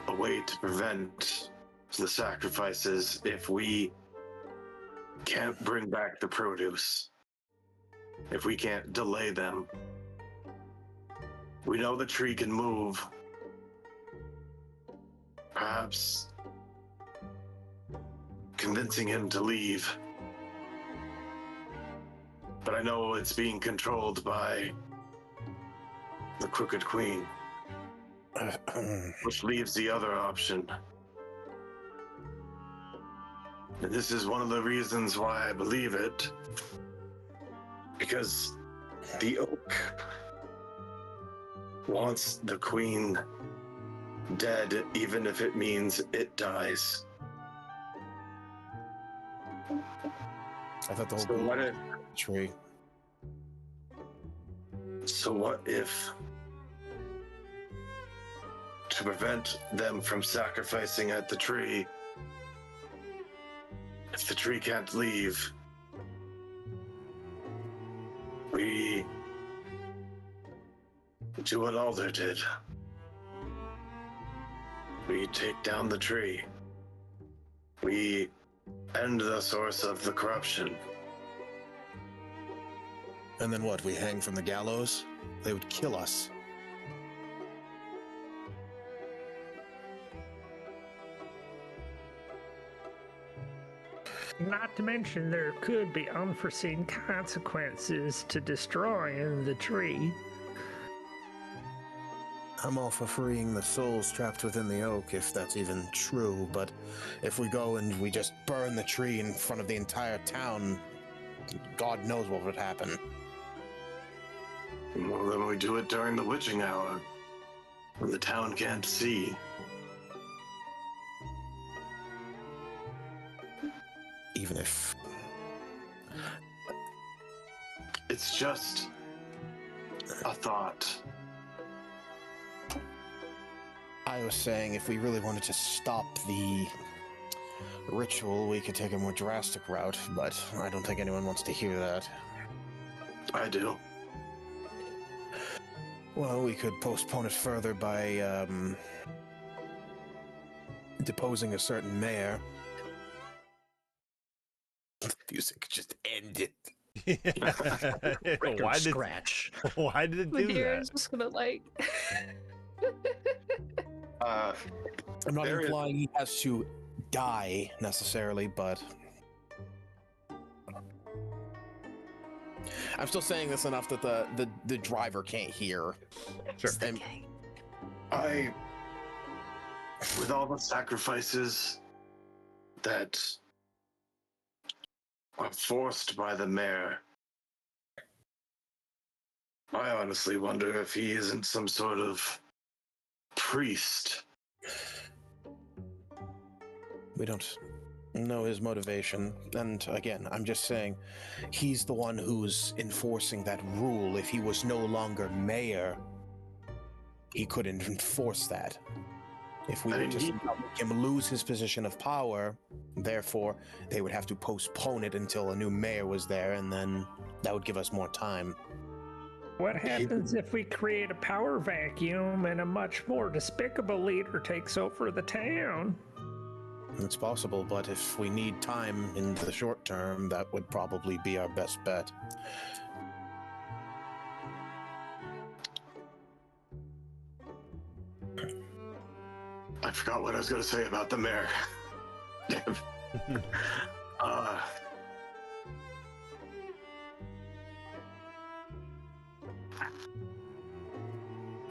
a way to prevent the sacrifices if we can't bring back the produce. If we can't delay them. We know the tree can move. Perhaps convincing him to leave. But I know it's being controlled by the Crooked Queen, which leaves the other option. And this is one of the reasons why I believe it. Because the oak wants the queen dead, even if it means it dies. I thought the whole So what if, tree. so what if, to prevent them from sacrificing at the tree, if the tree can't leave, we do what Alder did. We take down the tree. We end the source of the corruption. And then what, we hang from the gallows? They would kill us. Not to mention there could be unforeseen consequences to destroying the tree. I'm all for freeing the souls trapped within the oak, if that's even true, but if we go and we just burn the tree in front of the entire town, God knows what would happen. Well, then we do it during the witching hour, when the town can't see. Even if... It's just a thought. I was saying if we really wanted to stop the ritual, we could take a more drastic route, but I don't think anyone wants to hear that. I do. Well, we could postpone it further by, deposing a certain mayor. music. Just end it. Record why did scratch. why did it do Madeira's that? just gonna like. I'm not There is- implying he has to die necessarily, but I'm still saying this enough that the driver can't hear. Sure. And with all the sacrifices that were forced by the mayor, I honestly wonder if he isn't some sort of priest. we don't know his motivation. And again, I'm just saying he's the one who's enforcing that rule. If he was no longer mayor, he couldn't enforce that. If we I were mean, to somehow make him lose his position of power, therefore they would have to postpone it until a new mayor was there, and then that would give us more time. What happens if we create a power vacuum and a much more despicable leader takes over the town? It's possible, but if we need time in the short term, that would probably be our best bet. I forgot what I was going to say about the mayor.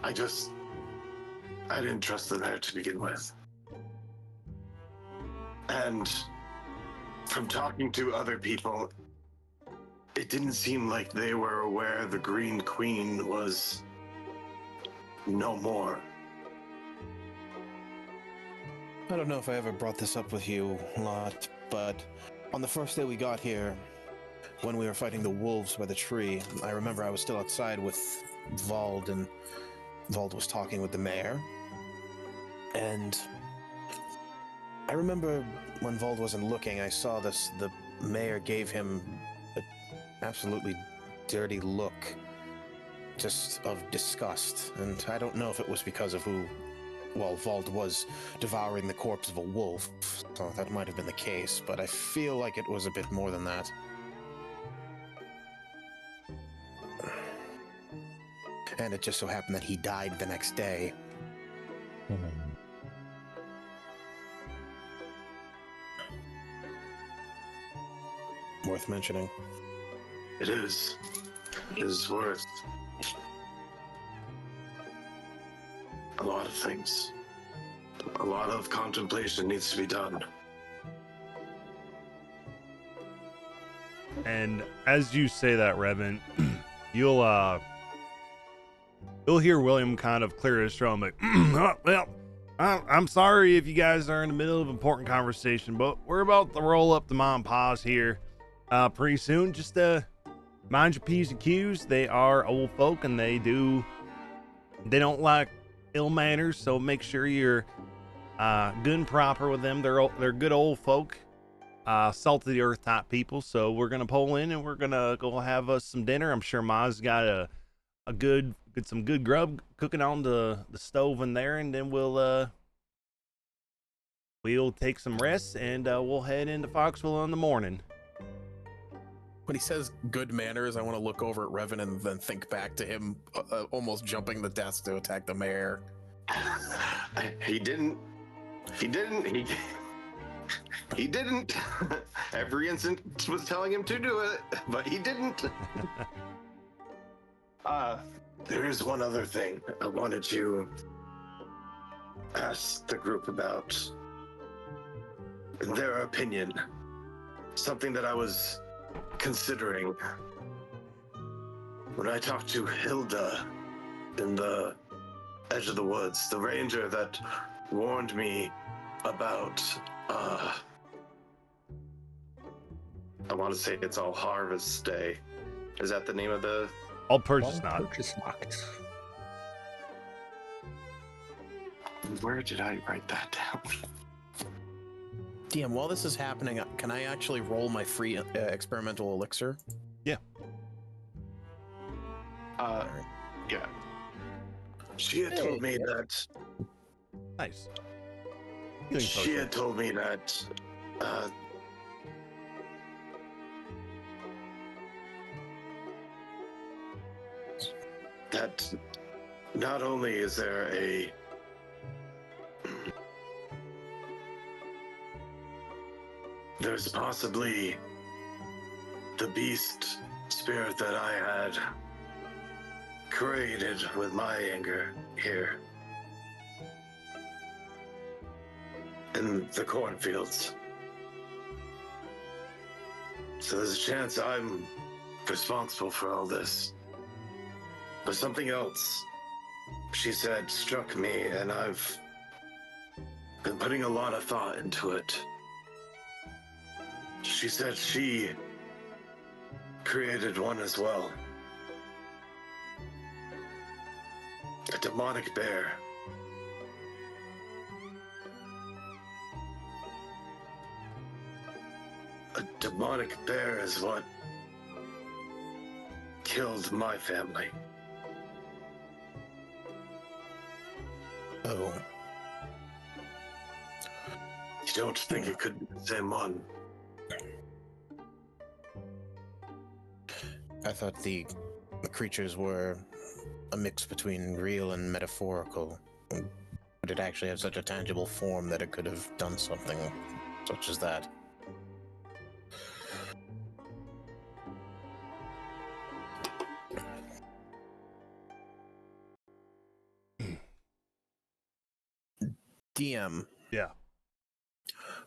I didn't trust the mayor to begin with. And from talking to other people, it didn't seem like they were aware the Green Queen was no more. I don't know if I ever brought this up with you a lot, but on the first day we got here, when we were fighting the wolves by the tree, I remember I was still outside with Vald, and Vald was talking with the mayor. And I remember when Vald wasn't looking, I saw this, the mayor gave him an absolutely dirty look, just of disgust. And I don't know if it was because of Vald was devouring the corpse of a wolf, so that might have been the case, but I feel like it was a bit more than that. And it just so happened that he died the next day. Worth mentioning. It is. It is worth a lot of things. A lot of contemplation needs to be done. And as you say that, Revan, you'll hear William kind of clear his throat, like, well, I'm sorry if you guys are in the middle of an important conversation, but we're about to roll up the mom and pa's here pretty soon. Just mind your P's and Q's. They are old folk, and they don't like ill manners, so make sure you're good and proper with them. They're good old folk, salt of the earth type people. So we're gonna pull in and we're gonna go have us some dinner. I'm sure Ma's got some good grub cooking on the stove in there, and then we'll take some rest, and we'll head into Foxville in the morning. When he says good manners, I want to look over at Revan and then think back to him almost jumping the desk to attack the mayor. He didn't. Every instant was telling him to do it, but he didn't. There is one other thing I wanted to ask the group about. Their opinion. Something that I was considering. When I talked to Hilda in the edge of the woods, the ranger that warned me about, I want to say it's All Harvest Day. Is that the name of the... I'll purchase not. Purchase not. Where did I write that down? DM, while this is happening, can I actually roll my free experimental elixir? Yeah. Yeah. She had told me that... Nice. She had told me that that not only is there there's possibly the beast spirit that I had created with my anger here in the cornfields. So there's a chance I'm responsible for all this. But something else, she said, struck me, and I've been putting a lot of thought into it. She said she created one as well. A demonic bear. A demonic bear is what killed my family. Oh, You don't think it could be the same one? I thought the creatures were a mix between real and metaphorical. But it actually have such a tangible form that it could have done something such as that. DM. Yeah.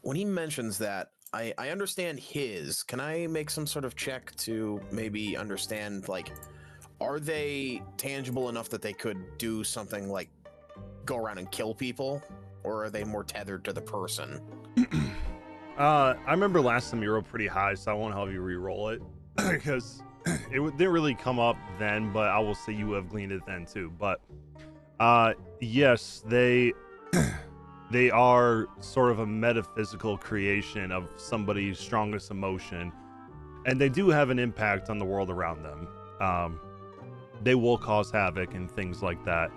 When he mentions that, I understand his. Can I make some sort of check to maybe understand, like, are they tangible enough that they could do something like go around and kill people? Or are they more tethered to the person? I remember last time you rolled pretty high, so I won't have you re-roll it because it didn't really come up then, but I will say you have gleaned it then too. But yes, they are sort of a metaphysical creation of somebody's strongest emotion, and they do have an impact on the world around them. They will cause havoc and things like that.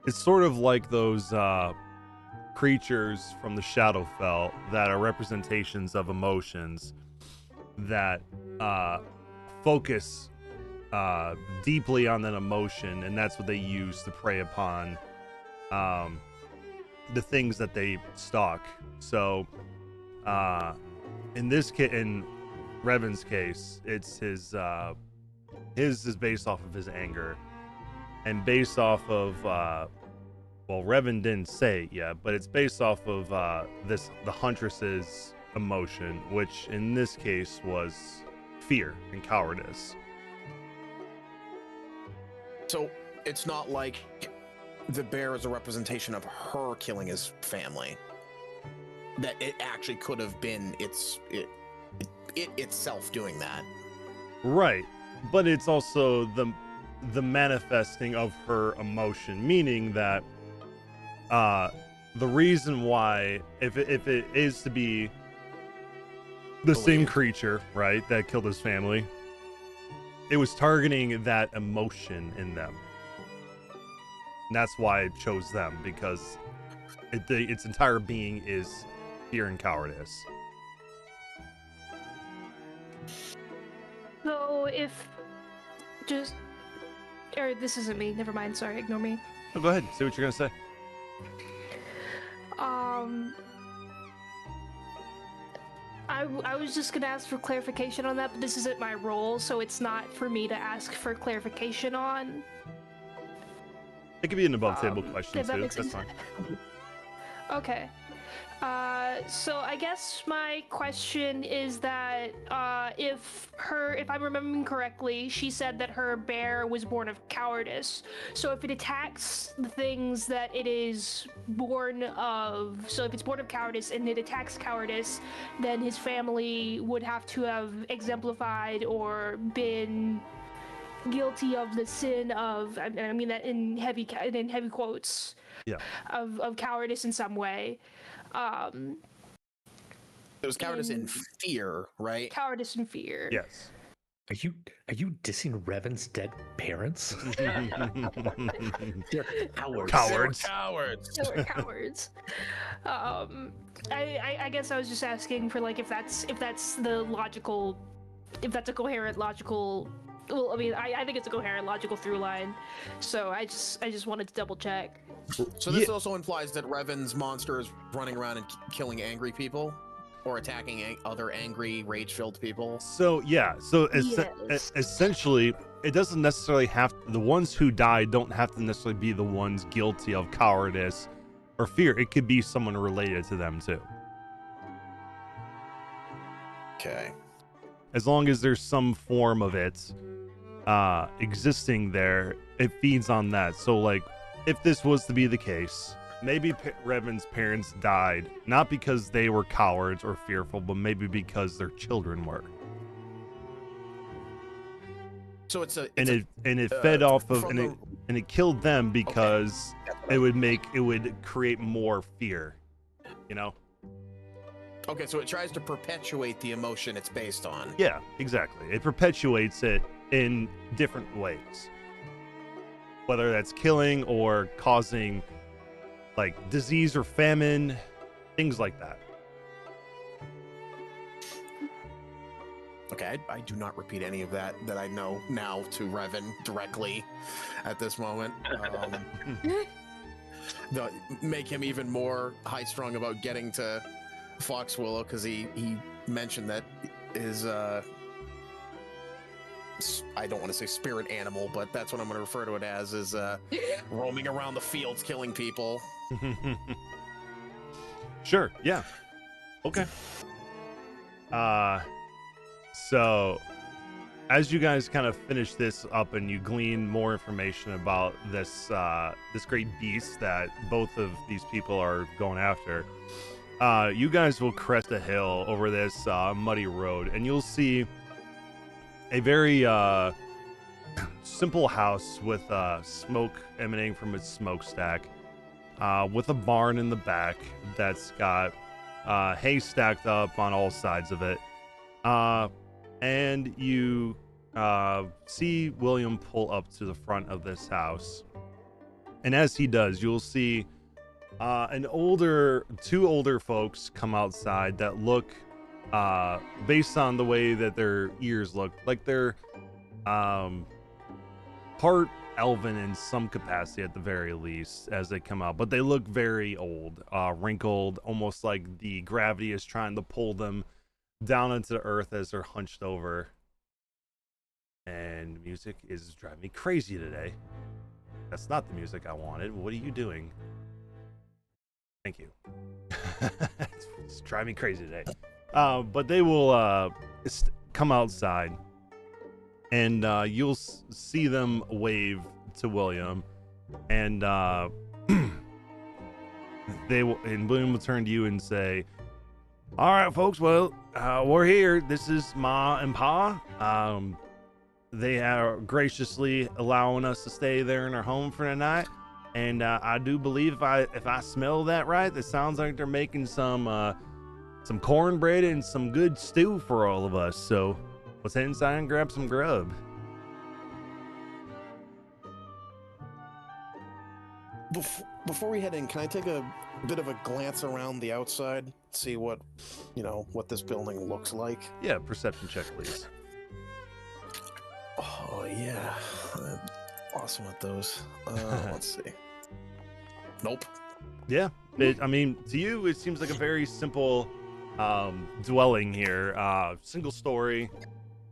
It's sort of like those creatures from the Shadowfell that are representations of emotions that focus deeply on that emotion, and that's what they use to prey upon the things that they stalk. So in Revan's case, it's his is based off of his anger, and based off of well, Revan didn't say it yet, but it's based off of the Huntress's emotion, which in this case was fear and cowardice. So it's not like the bear is a representation of her killing his family. That it actually could have been it itself doing that. Right, but it's also the manifesting of her emotion, meaning that the reason why, if it is to be the same creature, right, that killed his family, it was targeting that emotion in them. And that's why it chose them, because its entire being is fear and cowardice. So if just, or this isn't me. Never mind. Sorry, ignore me. Oh, go ahead. Say what you're gonna say. I was just gonna ask for clarification on that, but this isn't my role, so it's not for me to ask for clarification on. It could be an above table question if that too. makes That's sense. fine. Okay. So I guess my question is that if I'm remembering correctly, she said that her bear was born of cowardice. So if it attacks the things that it is born of, so if it's born of cowardice and it attacks cowardice, then his family would have to have exemplified or been guilty of the sin of, I mean that in heavy quotes, Yeah. of cowardice in some way. It was cowardice in fear, right? Cowardice and fear. Yes. Are you dissing Revan's dead parents? They're cowards. Cowards. Cowards. They were cowards. I guess I was just asking for, like, if that's a coherent logical Well, I mean, I think it's a coherent, logical through line. So I just wanted to double check. So this also implies that Revan's monster is running around and killing angry people, or attacking other angry, rage-filled people. So yeah, so Yes. essentially, it doesn't necessarily have the ones who died don't have to necessarily be the ones guilty of cowardice or fear. It could be someone related to them too. Okay. As long as there's some form of it existing there, it feeds on that. So like, if this was to be the case, maybe Revan's parents died not because they were cowards or fearful, but maybe because their children were. So it fed off of and it killed them because it would create more fear, you know. Okay, so it tries to perpetuate the emotion it's based on. Yeah, exactly. It perpetuates it in different ways, whether that's killing or causing like disease or famine, things like that. Okay, I do not repeat any of that I know now to Revan directly at this moment. Make him even more high-strung about getting to Foxwillow, because he mentioned that his I don't want to say spirit animal, but that's what I'm going to refer to it as, is roaming around the fields killing people. Sure, yeah. Okay. So as you guys kind of finish this up and you glean more information about this this great beast that both of these people are going after, you guys will crest a hill over this muddy road, and you'll see a very simple house with smoke emanating from its smokestack, with a barn in the back that's got hay stacked up on all sides of it. And you see William pull up to the front of this house. And as he does, you'll see two older folks come outside that look, based on the way that their ears look, like they're part elven in some capacity at the very least as they come out. But they look very old, wrinkled, almost like the gravity is trying to pull them down into the earth as they're hunched over. And music is driving me crazy today. That's not the music I wanted. What are you doing? Thank you. It's driving me crazy today. But they will come outside, and you'll see them wave to William, and William will turn to you and say, "All right, folks. Well, we're here. This is Ma and Pa. They are graciously allowing us to stay there in their home for the night. And I do believe if I smell that right, it sounds like they're making some cornbread and some good stew for all of us. So let's head inside and grab some grub." Before we head in, can I take a bit of a glance around the outside, see what this building looks like? Yeah, perception check, please. Oh yeah, I'm awesome at those. Let's see. Nope. Yeah, I mean, to you, it seems like a very simple dwelling here. Single story,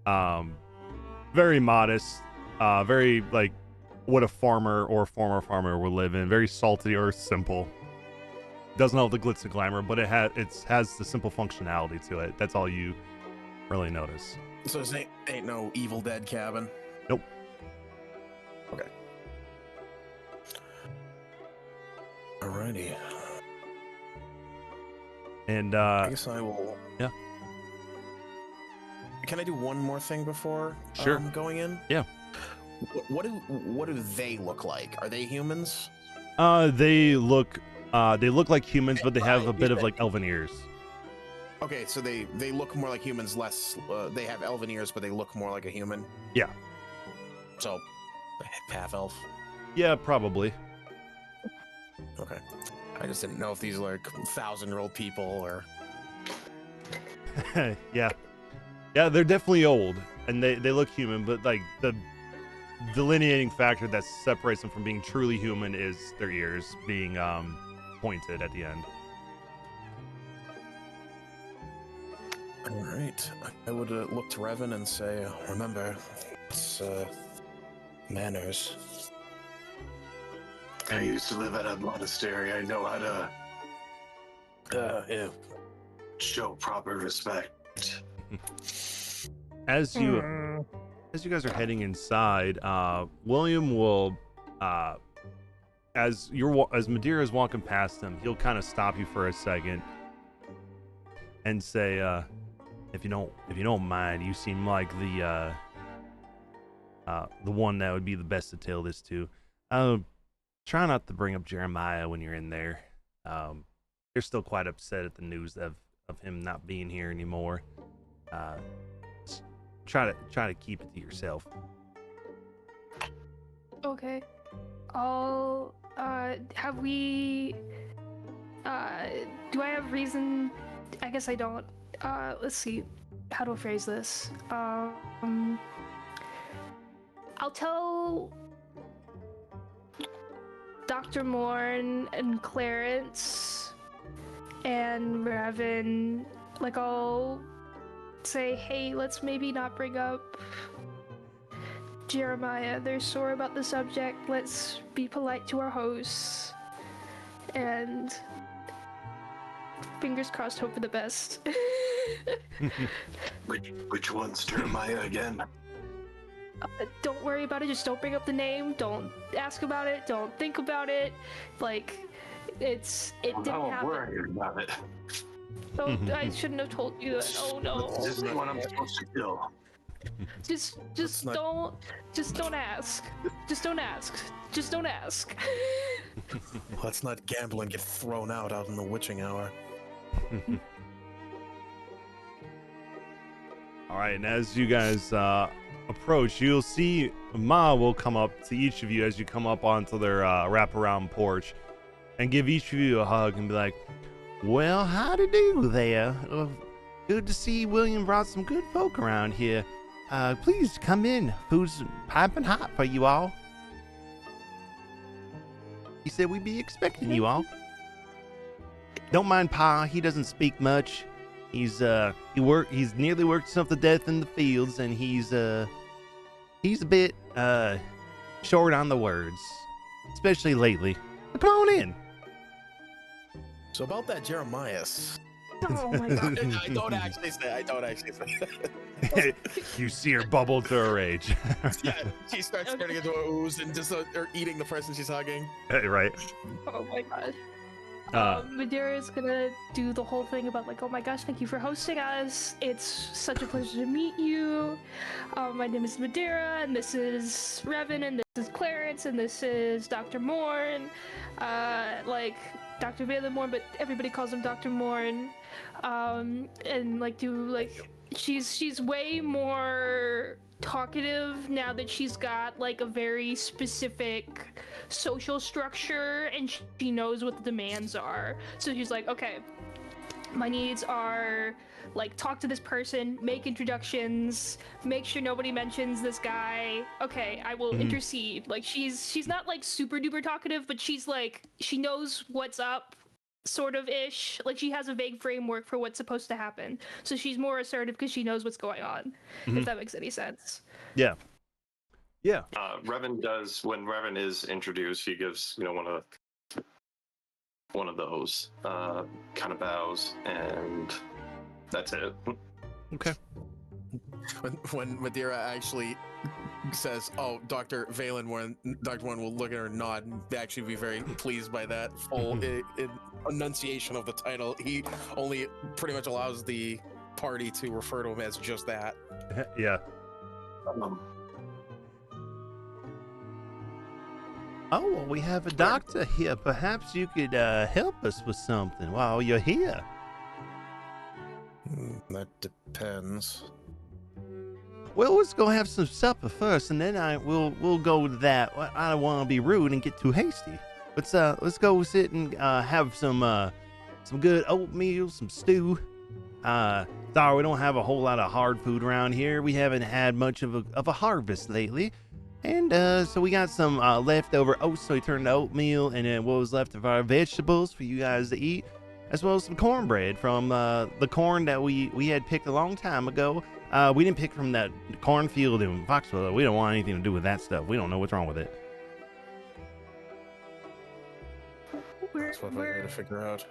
very modest, very like what a farmer or former farmer would live in. Very salty or simple. Doesn't have the glitz and glamour, but it has the simple functionality to it. That's all you really notice. So this ain't no Evil Dead cabin? Nope. Okay. Alrighty. And I guess I will. Yeah. Can I do one more thing before Sure. Going in? Yeah. What do they look like? Are they humans? They look like humans, but they have a bit of like elven ears. Okay, so they look more like humans, less. They have elven ears, but they look more like a human. Yeah. So, half elf. Yeah, probably. Okay. I just didn't know if these are like 1,000-year-old people or. Yeah. Yeah, they're definitely old, and they look human, but like the delineating factor that separates them from being truly human is their ears being pointed at the end. All right. I would look to Revan and say, remember, it's manners. I used to live at a monastery. I know how to Yeah. show proper respect. As you guys are heading inside, William will, as Madeira is walking past him, he'll kind of stop you for a second and say, if you don't mind, you seem like the one that would be the best to tell this to. Try not to bring up Jeremiah when you're in there. They're still quite upset at the news of him not being here anymore. Try to keep it to yourself. Okay. I'll have we do I have reason? I guess I don't. Let's see how to phrase this. I'll tell Dr. Morn and Clarence and Raven, like, I'll say, hey, let's maybe not bring up Jeremiah. They're sore about the subject. Let's be polite to our hosts. And fingers crossed, hope for the best. Which one's Jeremiah again? Don't worry about it. Just don't bring up the name. Don't ask about it. Don't think about it. Like, it didn't happen. I'm worried about it. Oh, I shouldn't have told you that. Oh no. This is the one I'm supposed to kill. Just don't ask. Just don't ask. Just don't ask. Let's not gamble and get thrown out in the witching hour. All right, and as you guys approach, you'll see Ma will come up to each of you as you come up onto their wraparound porch and give each of you a hug and be like, well, howdy do there. Good to see William brought some good folk around here. Please come in. Food's piping hot for you all. He said we'd be expecting you all. Don't mind Pa, he doesn't speak much. He's nearly worked himself to death in the fields, and he's a bit short on the words, especially lately. Come on in. So about that Jeremiah. Oh my god. I don't actually say. You see her bubble to her rage. Yeah, she starts turning into a ooze and just or eating the person she's hugging. Right. Oh my god. Madeira is gonna do the whole thing about like, oh my gosh, thank you for hosting us. It's such a pleasure to meet you. My name is Madeira, and this is Revan, and this is Clarence, and this is Dr. Morn. Like Dr. Valen Morn, but everybody calls him Dr. Morn. And like she's way more talkative now that she's got like a very specific social structure and she knows what the demands are. So she's like, okay, my needs are like talk to this person, make introductions, make sure nobody mentions this guy. Okay, I will intercede. Like she's not like super duper talkative, but she's like, she knows what's up, sort of ish. Like she has a vague framework for what's supposed to happen. So she's more assertive because she knows what's going on. If that makes any sense. Yeah. Yeah. Revan does, when Revan is introduced, he gives one of those kind of bows, and that's it. Okay. When Madeira actually says, "Oh, Dr. Valen Warren," Dr. Warren will look at her and nod and actually be very pleased by that full enunciation of the title. He only pretty much allows the party to refer to him as just that. Yeah. Oh, well, we have a doctor here. Perhaps you could help us with something while you're here. That depends. Well, let's go have some supper first, and then we'll go to that. I don't want to be rude and get too hasty. Let's go sit and have some good oatmeal, some stew. Sorry, we don't have a whole lot of hard food around here. We haven't had much of a harvest lately. And so we got some leftover oats, so we turned to oatmeal, and then what was left of our vegetables for you guys to eat, as well as some cornbread from the corn that we had picked a long time ago. We didn't pick from that cornfield in Foxville. We don't want anything to do with that stuff. We don't know what's wrong with it. That's what we're here to figure out.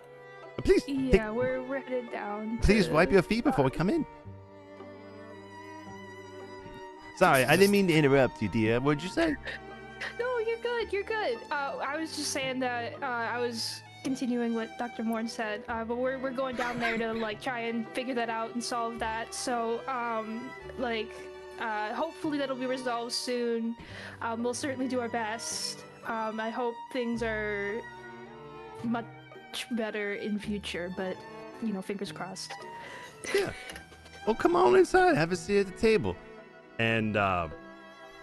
Please, Yeah, we're headed down. please to- wipe your feet before we come in. Sorry, I didn't mean to interrupt you, dear. What'd you say? No, you're good. You're good. I was just saying that I was continuing what Dr. Morn said, but we're going down there to like try and figure that out and solve that. So hopefully that'll be resolved soon. We'll certainly do our best. I hope things are much better in future, but fingers crossed. Yeah. Well, come on inside. Have a seat at the table. And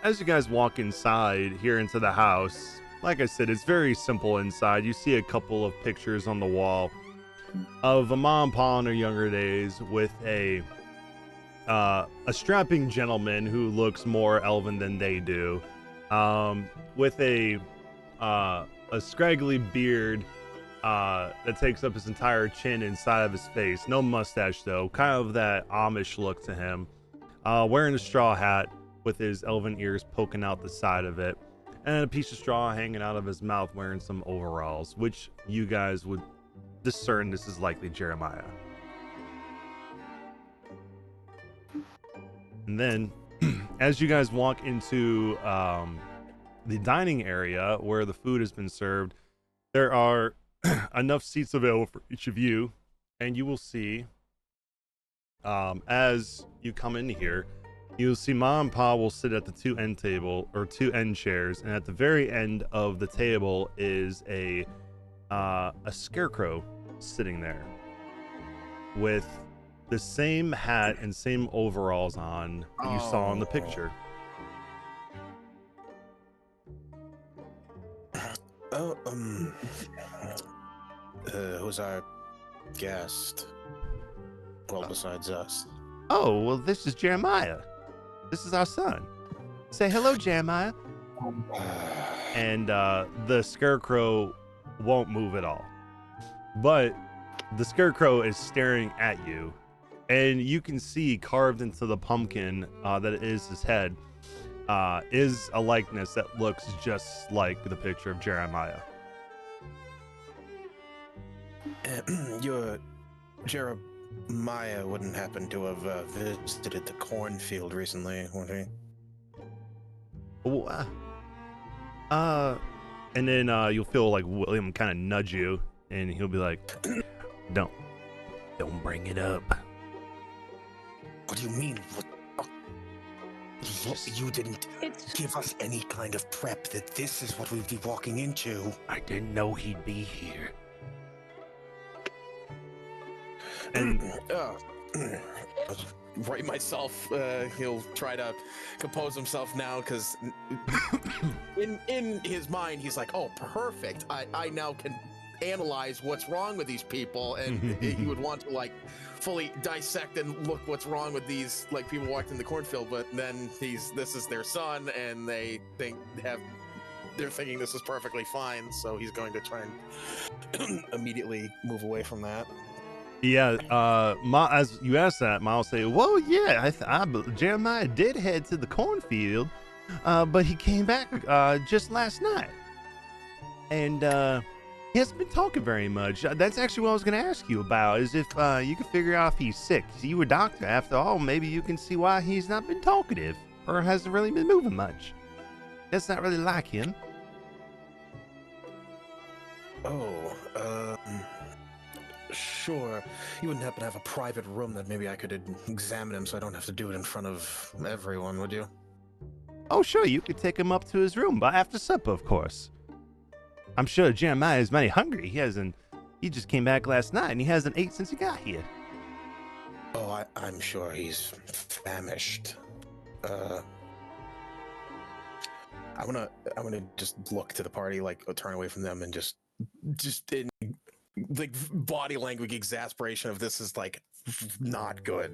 as you guys walk inside here into the house, like I said, it's very simple inside. You see a couple of pictures on the wall of a mom and pa in their younger days with a strapping gentleman who looks more elven than they do, with a scraggly beard that takes up his entire chin inside of his face. No mustache though, kind of that Amish look to him. Wearing a straw hat with his elven ears poking out the side of it, and a piece of straw hanging out of his mouth, wearing some overalls, which you guys would discern this is likely Jeremiah. And then as you guys walk into the dining area where the food has been served, there are enough seats available for each of you, and you will see as you come in here, you'll see Mom and Pa will sit at the two end chairs, and at the very end of the table is a scarecrow sitting there with the same hat and same overalls on that you saw in the picture. Who's our guest? Well, besides us. Oh, well, this is Jeremiah. This is our son. Say hello, Jeremiah. And the scarecrow won't move at all. But the scarecrow is staring at you, and you can see carved into the pumpkin that is his head is a likeness that looks just like the picture of Jeremiah. Your Jeremiah wouldn't happen to have visited the cornfield recently, would he? And then you'll feel like William kind of nudge you, and he'll be like, don't bring it up. What do you mean? You didn't give us any kind of prep that this is what we'd be walking into. I didn't know he'd be here. And right myself, he'll try to compose himself now, because in his mind he's like, oh, perfect, I now can analyze what's wrong with these people, and he would want to like fully dissect and look what's wrong with these like people walked in the cornfield, but then this is their son, and they're thinking this is perfectly fine, so he's going to try and immediately move away from that. Yeah, as you asked that, Ma will say, well, yeah, Jeremiah did head to the cornfield, but he came back just last night. And he hasn't been talking very much. That's actually what I was going to ask you about, is if you could figure out if he's sick. You were a doctor, after all. Maybe you can see why he's not been talkative, or hasn't really been moving much. That's not really like him. Sure. You wouldn't happen to have a private room that maybe I could examine him so I don't have to do it in front of everyone, would you? Oh, sure, you could take him up to his room, but after supper, of course. I'm sure Jeremiah is mighty hungry. He just came back last night, and he hasn't ate since he got here. Oh, I'm sure he's famished. I wanna just look to the party, like turn away from them, and just in like body language exasperation of this is like not good.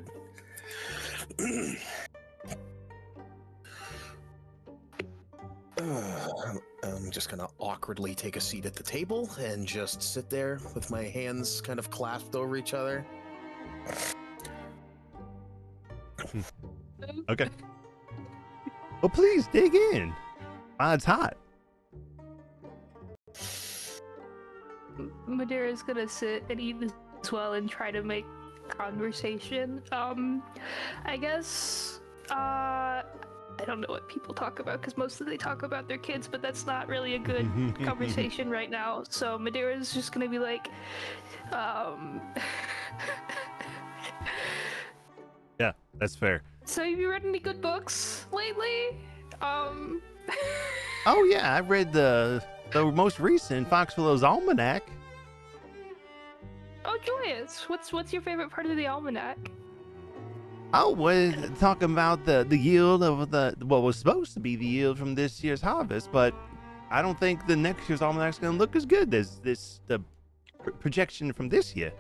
I'm just gonna awkwardly take a seat at the table and just sit there with my hands kind of clasped over each other. Okay. Well, please dig in. It's hot. Madeira's gonna sit and eat as well and try to make conversation. I guess, I don't know what people talk about because mostly they talk about their kids, but that's not really a good conversation right now. So Madeira's just gonna be like, Yeah, that's fair. so have you read any good books lately? Oh yeah, I read the most recent Foxwillow's Almanac. Oh, joyous! What's your favorite part of the almanac? Oh, we're talking about the yield of what was supposed to be the yield from this year's harvest, but I don't think the next year's almanac's gonna look as good as the projection from this year.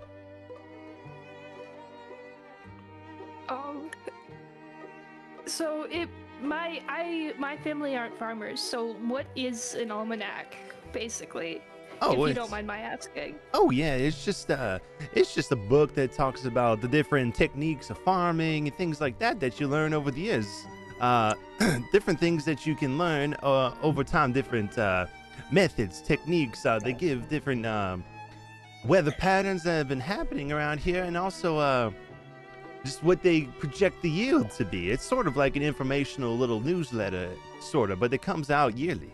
So my family aren't farmers. So what is an almanac, basically? Oh, if you don't mind my asking. Oh yeah, it's just a book that talks about the different techniques of farming and things like that you learn over the years. Different things that you can learn over time, different methods, techniques. They give different weather patterns that have been happening around here, and also just what they project the yield to be. It's sort of like an informational little newsletter, sort of, but it comes out yearly.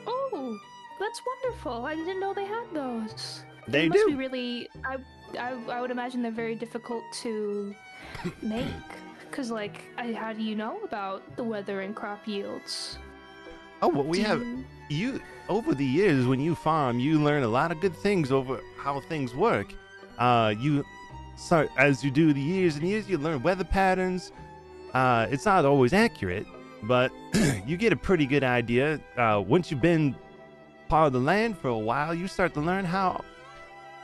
Oh, that's wonderful. I didn't know they had those. They must do. Be really, I would imagine they're very difficult to make. Because, like, how do you know about the weather and crop yields? Oh, well, you over the years when you farm, you learn a lot of good things over how things work. So as you do the years and years, you learn weather patterns. It's not always accurate, but you get a pretty good idea. Once you've been part of the land for a while, you start to learn how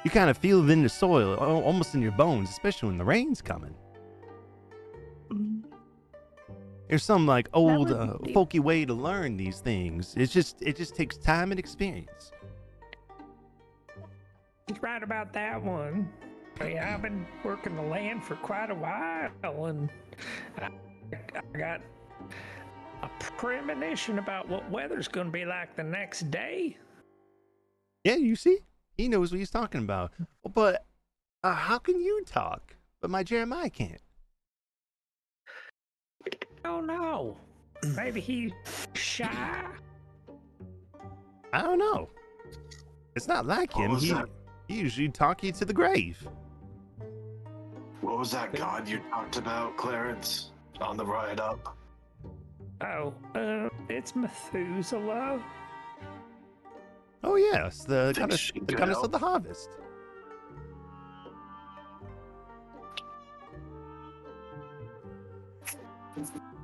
you kind of feel it in the soil, almost in your bones, especially when the rain's coming. There's some like old folky way to learn these things. It just takes time and experience. He's right about that one. Yeah, I've been working the land for quite a while, and I got a premonition about what weather's going to be like the next day. Yeah, you see? He knows what he's talking about. But how can you talk, but my Jeremiah can't? Oh, no. Maybe he's shy. I don't know. It's not like him. He usually talk you to the grave. What was that god you talked about, Clarence, on the ride up? Oh, it's Methuselah. Oh yes, the Think goddess, she the could goddess help? of the harvest.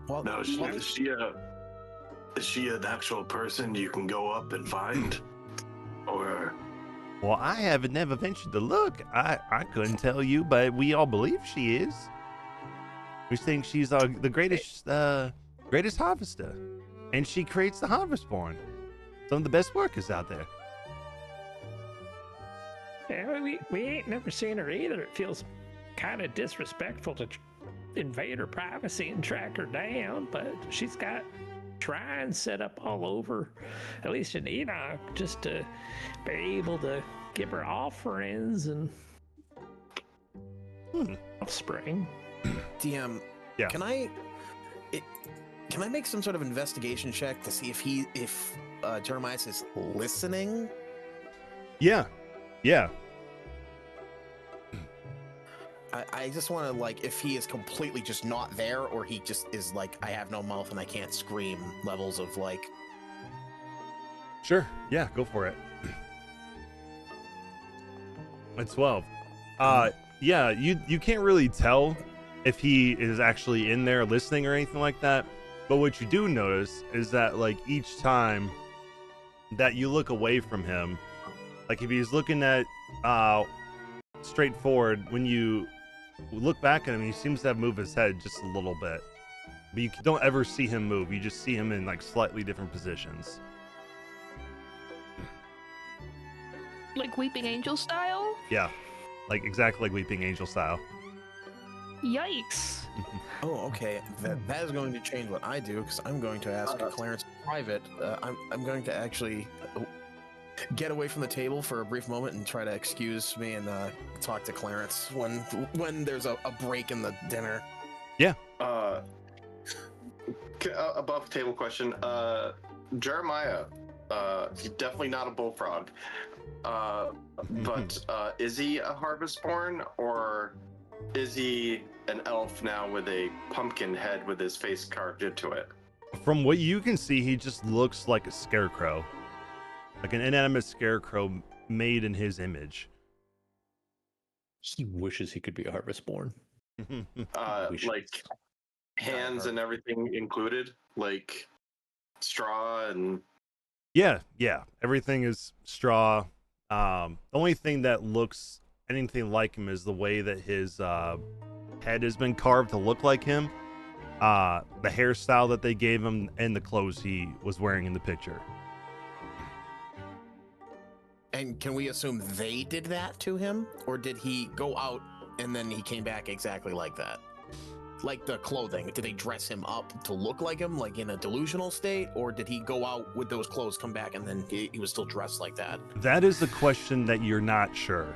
Well, No, is she an actual person you can go up and find? Or Well, I haven't never ventured to look. I couldn't tell you, but we all believe she is. We think she's the greatest harvester, and she creates the harvest born. Some of the best workers out there. Yeah, we ain't never seen her either. It feels kind of disrespectful to invade her privacy and track her down, but she's got shrines set up all over, at least in Enoch, just to be able to give her offerings and offspring. DM, Yeah. Can I make some sort of investigation check to see if Jeremiah is listening? Yeah. I just want to, like, if he is completely just not there, or he just is like, I have no mouth and I can't scream levels of, like... Sure. Yeah, go for it. It's 12. Yeah, you can't really tell if he is actually in there listening or anything like that. But what you do notice is that, like, each time that you look away from him, Like if he's looking at straight forward, when you look back at him, he seems to have moved his head just a little bit. But you don't ever see him move. You just see him in like slightly different positions. Like Weeping Angel style? Yeah, like exactly like Weeping Angel style. Yikes. Oh, okay. That is going to change what I do because I'm going to ask Clarence in private. I'm going to actually get away from the table for a brief moment and try to excuse me and talk to Clarence when there's a break in the dinner. Yeah. Above table question. Jeremiah. He's definitely not a bullfrog. But is he a harvestborn, or is he an elf now with a pumpkin head with his face carved into it? From what you can see, he just looks like a scarecrow. Like an inanimate scarecrow made in his image. He wishes he could be a harvestborn. Like hands and everything included, like straw and... Yeah. Everything is straw. The only thing that looks anything like him is the way that his head has been carved to look like him. The hairstyle that they gave him and the clothes he was wearing in the picture. And can we assume they did that to him? Or did he go out and then he came back exactly like that? Like the clothing, did they dress him up to look like him, like in a delusional state? Or did he go out with those clothes, come back, and then he was still dressed like that? That is the question that you're not sure.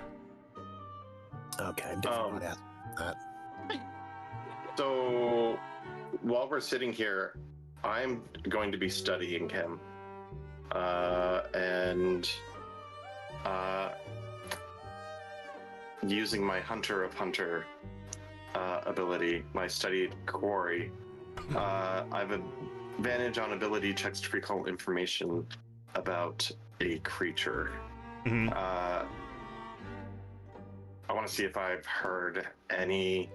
Okay, I'm definitely not asking that. So, while we're sitting here, I'm going to be studying him. And using my Hunter of Hunter ability, my studied quarry. I have an advantage on ability checks to recall information about a creature. Mm-hmm. I want to see if I've heard any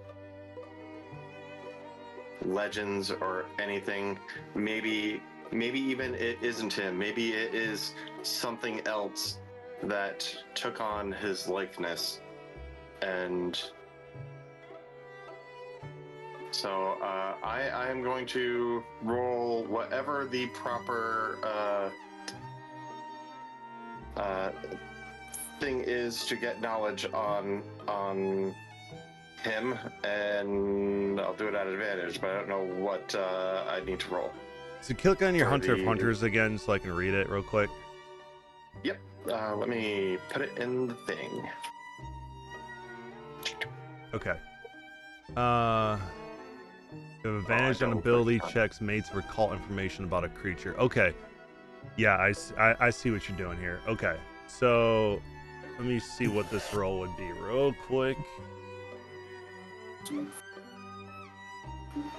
legends or anything. Maybe even it isn't him. Maybe it is something else that took on his likeness. And so I am going to roll whatever the proper thing is to get knowledge on him, and I'll do it at advantage, but I don't know what I need to roll. So click on your For Hunter of the- Hunters again so I can read it real quick. Yep. Let me put it in the thing. Okay. You have advantage on don't ability click on- checks made to recall information about a creature. Okay. Yeah, I see what you're doing here. Okay. So let me see what this roll would be real quick.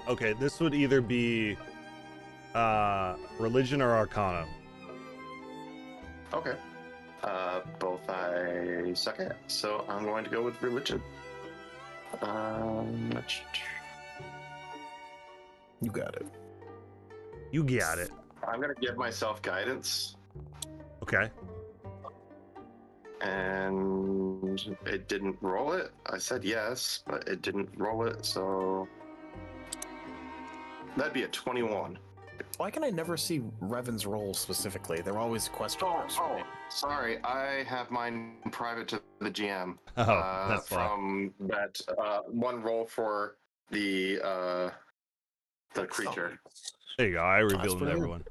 Okay, this would either be religion or arcana. Okay. Both I suck at, so I'm going to go with religion. You got it. You got it. I'm going to give myself guidance, Okay. and it didn't roll it. I said yes, but it didn't roll it, so that'd be a 21. Why can I never see Revan's roll specifically? They're always question marks. for me. Sorry, I have mine private to the GM. Oh, that's why. From that one roll for the creature. There you go. I revealed it to brilliant. everyone.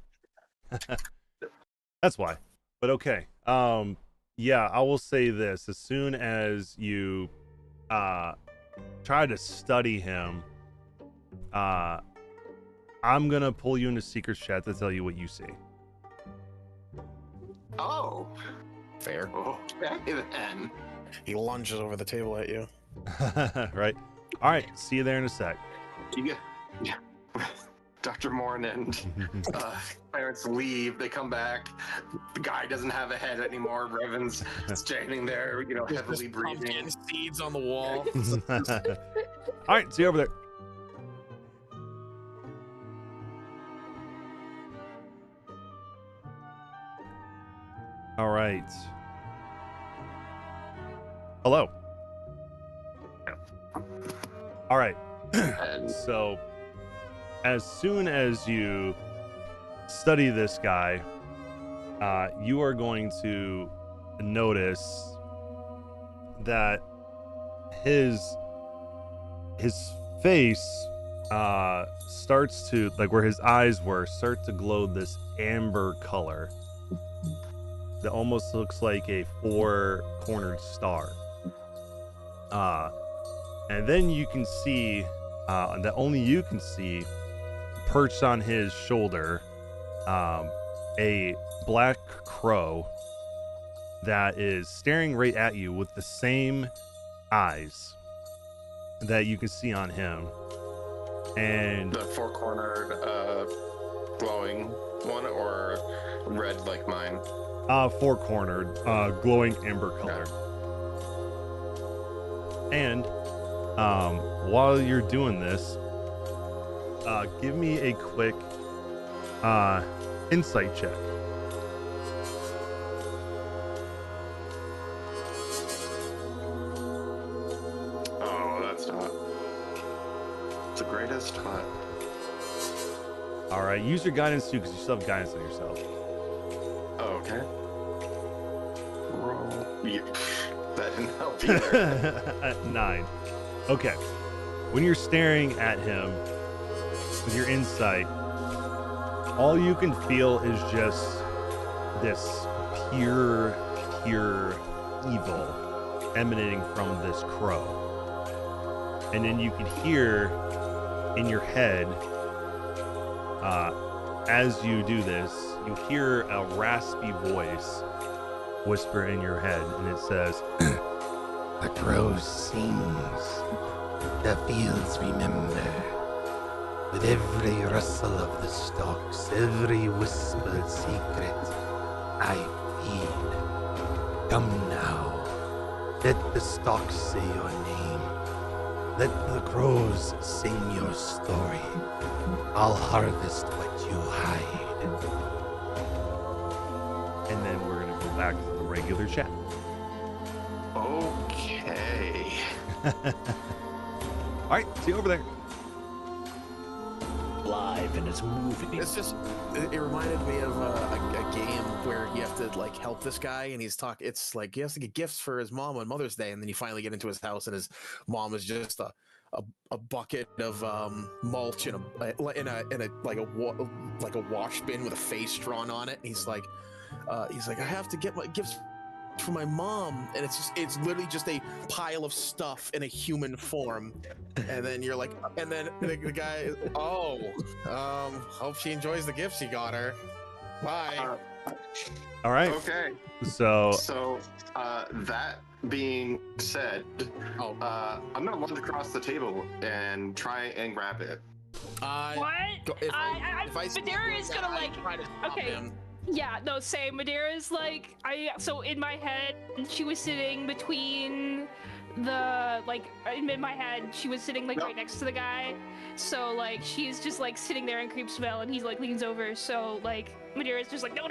That's why. But okay. Yeah, I will say this. As soon as you try to study him, I'm gonna pull you into secret chat to tell you what you see. Oh, Fair. okay then. He lunges over the table at you. Right? All right. See you there in a sec. Yeah. Dr. Morn and parents leave. They come back. The guy doesn't have a head anymore. Revan's standing there, heavily breathing. Pumpkin seeds on the wall. All right. See you over there. All right. Hello. All right. And So, as soon as you study this guy, you are going to notice that his face starts to, like where his eyes were, start to glow this amber color that almost looks like a four-cornered star. And then you can see that only you can see, perched on his shoulder, a black crow that is staring right at you with the same eyes that you can see on him. And the four-cornered, glowing one, or red like mine? four-cornered, glowing amber color. And while you're doing this, give me a quick insight check. Oh, that's not the greatest, but All right, use your guidance too, because you still have guidance on yourself. oh, okay. Roll. Yeah, that didn't help either. At 9. Okay. When you're staring at him with your insight, all you can feel is just this pure evil emanating from this crow. And then you can hear in your head, as you do this, you hear a raspy voice whisper in your head, and it says, The crow sings, the fields remember. With every rustle of the stalks, every whispered secret, I feed. Come now, let the stalks say your name. Let the crows sing your story. I'll harvest what you hide. and then we're gonna go back to the regular chat. Okay. All right, see you over there. Live and it's moving. It's just, it reminded me of a game where you have to like help this guy, and it's like he has to get gifts for his mom on Mother's Day, and then you finally get into his house, and his mom is just a bucket of mulch in a like a wash bin with a face drawn on it. And he's like, I have to get my gifts for my mom, and it's literally just a pile of stuff in a human form. And then you're like, and then the guy, hope she enjoys the gifts you got her. Bye. All right. Okay. So So, that being said, I'm gonna lunge across the table and try and grab it. What? Madeira is gonna like. Okay. Yeah, no, same. Madeira's like, so in my head, she was sitting between the, like, in my head, she was sitting, like, right next to the guy. So, like, she's just, like, sitting there in creep spell, and he's, like, leans over. So, like, Madeira's just like, no.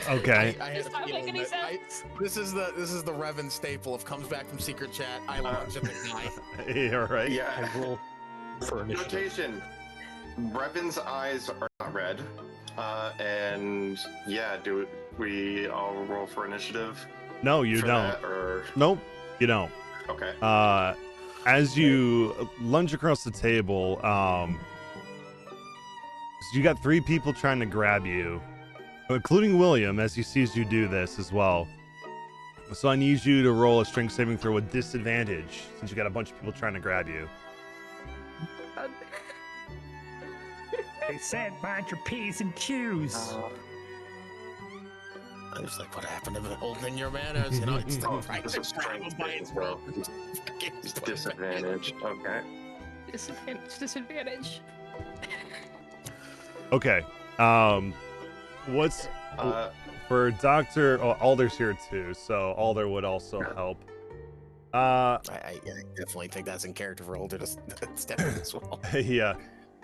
okay. I had Does a that make feeling any that sense? this is the Revan staple of comes back from secret chat. I lunge at the guy. Yeah, right. Yeah. I roll for initiative. Notation. Revan's eyes are not red. And yeah, do we all roll for initiative? No, you for don't. that, or Nope, you don't. okay. As you lunge across the table, so you got 3 people trying to grab you, including William, as he sees you do this as well. So I need you to roll a strength saving throw with disadvantage, since you got a bunch of people trying to grab you. They said mind your P's and Q's. I was like, what happened to holding your manners? You know, it's still trying This to is grab him strength by his as well. robe. Disadvantage. Okay. Disadvantage. Okay. What's Uh, for Dr. Oh, Alder's here too, so Alder would also help. I definitely think that's in character for Holder to step in as well. Yeah.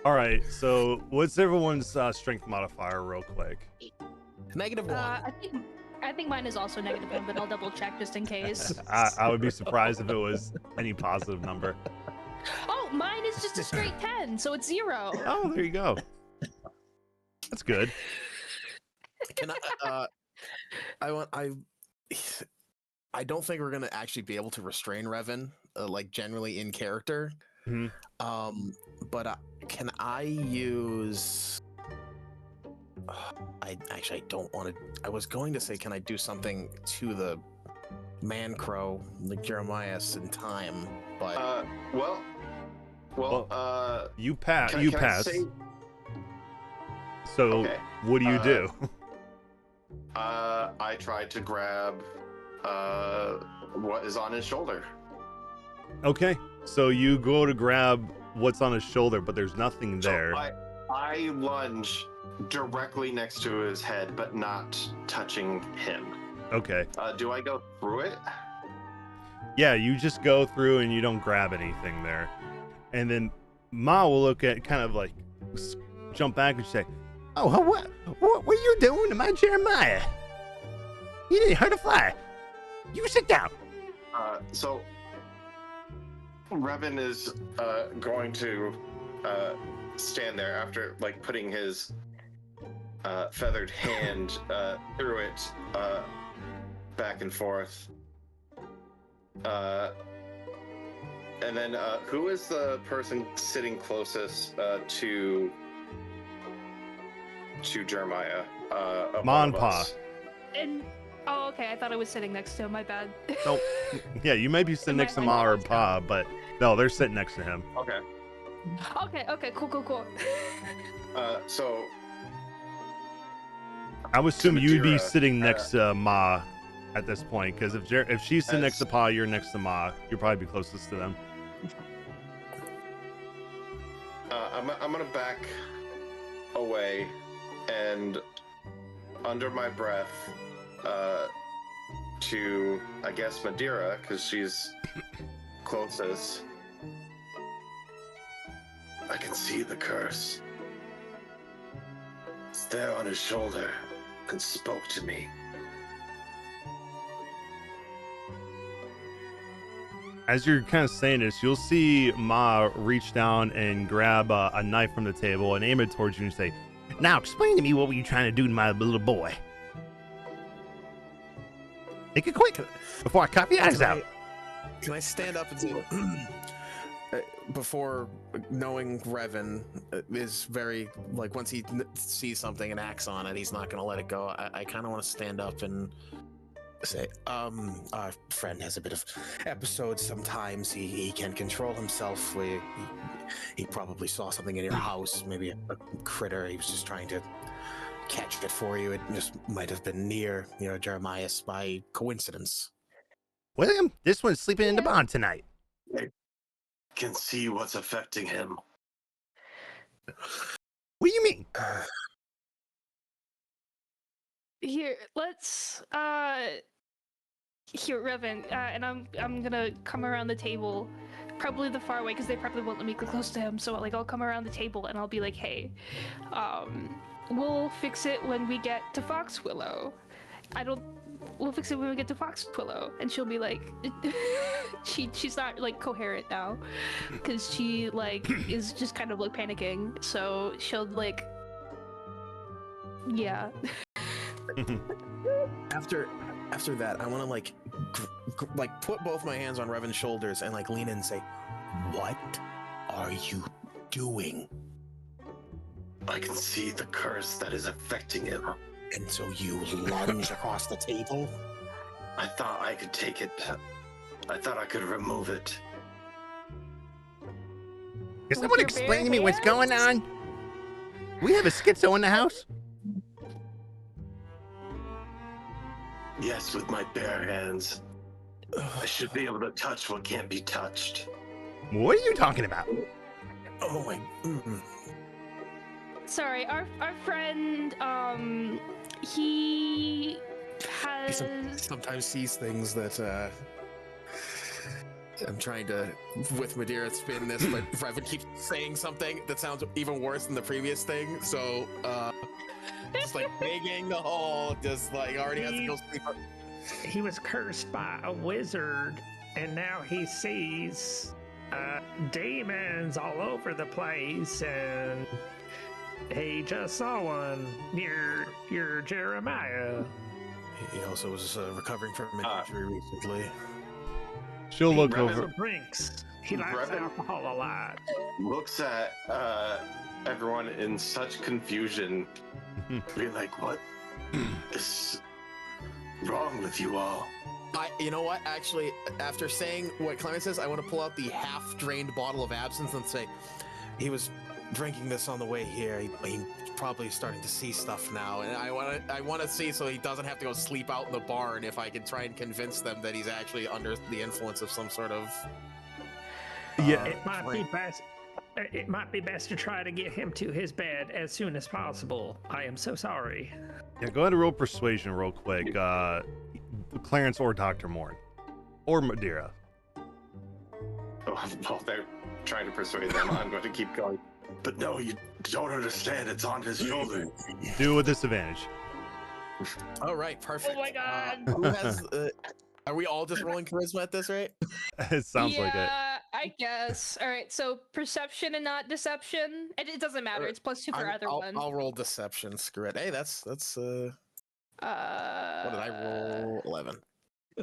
All right. So, what's everyone's strength modifier, real quick? -1. I I think mine is also -1, but I'll double check just in case. I would be surprised if it was any positive number. Oh, mine is just a straight 10, so it's 0. Oh, there you go. That's good. Can I don't think we're gonna actually be able to restrain Revan, like generally in character. Mhm. But can I use? I don't want to. I was going to say, can I do something to the man crow, like Jeremiah, in time? But you pass. can You I pass. say- So Okay. what do you do? I tried to grab what is on his shoulder. Okay, so you go to grab what's on his shoulder, but there's nothing there. So I lunge directly next to his head, but not touching him. Okay. Do I go through it? Yeah, you just go through and you don't grab anything there. And then Ma will look at kind of like jump back and say, "Oh, what are you doing to my Jeremiah? You didn't hurt a fly. You sit down." So Revan is going to stand there after like putting his feathered hand through it back and forth. And then who is the person sitting closest to Jeremiah? of Ma all and of Pa. us? And oh, okay. I thought I was sitting next to him. My bad. Oh, yeah, you may be sitting next to Ma or Pa, but no, they're sitting next to him. Okay. Okay. Cool. So I would assume you'd be Madeira, sitting next to Ma at this point, because if she's sitting next to Pa, you're next to Ma. You'll probably be closest to them. I'm gonna back away and under my breath to, I guess, Madeira, because she's closest. I can see the curse. It's there on his shoulder and spoke to me. As you're kind of saying this, you'll see Ma reach down and grab a knife from the table and aim it towards you and say, "Now explain to me, what were you trying to do to my little boy? Make it quick before I cut your eyes out." Can I stand up and say, before knowing Revan is very, like, once he sees something and acts on it, he's not going to let it go. I kind of want to stand up and say, our friend has a bit of episodes sometimes. He can control himself. He probably saw something in your house, maybe a critter. He was just trying to catch it for you. It just might have been near, Jeremiah by coincidence. William, this one's sleeping in the barn tonight. I can see what's affecting him. What do you mean? Here, let's here, Revan, and I'm gonna come around the table, probably the far way, because they probably won't let me go close to him. So like, I'll come around the table and I'll be like, "Hey, we'll fix it when we get to Foxwillow. We'll fix it when we get to Foxwillow." And she'll be like, she's not like coherent now, because she like is just kind of like panicking. So she'll like, yeah. After that, I want to like put both my hands on Revan's shoulders and like lean in and say, "What are you doing?" I can see the curse that is affecting him. And so you lunge across the table? I thought I could take it. I thought I could remove it. Can someone explain to me what's going on? We have a schizo in the house? Yes, with my bare hands. I should be able to touch what can't be touched. What are you talking about? Oh my... Sorry, our friend, he has... He sometimes sees things that, I'm trying to, with Madeira, spin this, but Revan keeps saying something that sounds even worse than the previous thing, so, just like digging the hole, just like already has to go sleep. He was cursed by a wizard, and now he sees demons all over the place, and he just saw one near your Jeremiah. He also was recovering from an injury recently. She'll look He over. drinks. He likes Revan alcohol a lot. looks at everyone in such confusion, being like, "What is wrong with you all?" You know what? Actually, after saying what Clement says, I want to pull out the half-drained bottle of absinthe and say, he was drinking this on the way here. He's probably starting to see stuff now, and I want to see so he doesn't have to go sleep out in the barn. If I can try and convince them that he's actually under the influence of some sort of Yeah. It might be best. It might be best to try to get him to his bed as soon as possible. I am so sorry. Yeah, go ahead and roll persuasion real quick. Clarence or Dr. Morn. Or Madeira. Oh, well, they're trying to persuade them. I'm going to keep going. But no, you don't understand. It's on his shoulder. Do it with disadvantage. All right, perfect. Oh my god. Who has? Are we all just rolling charisma at this, right? It sounds like it. Yeah, I guess. All right, so perception and not deception. It doesn't matter. It's +2 for either one. I'll roll deception. Screw it. Hey, that's what did I roll? 11.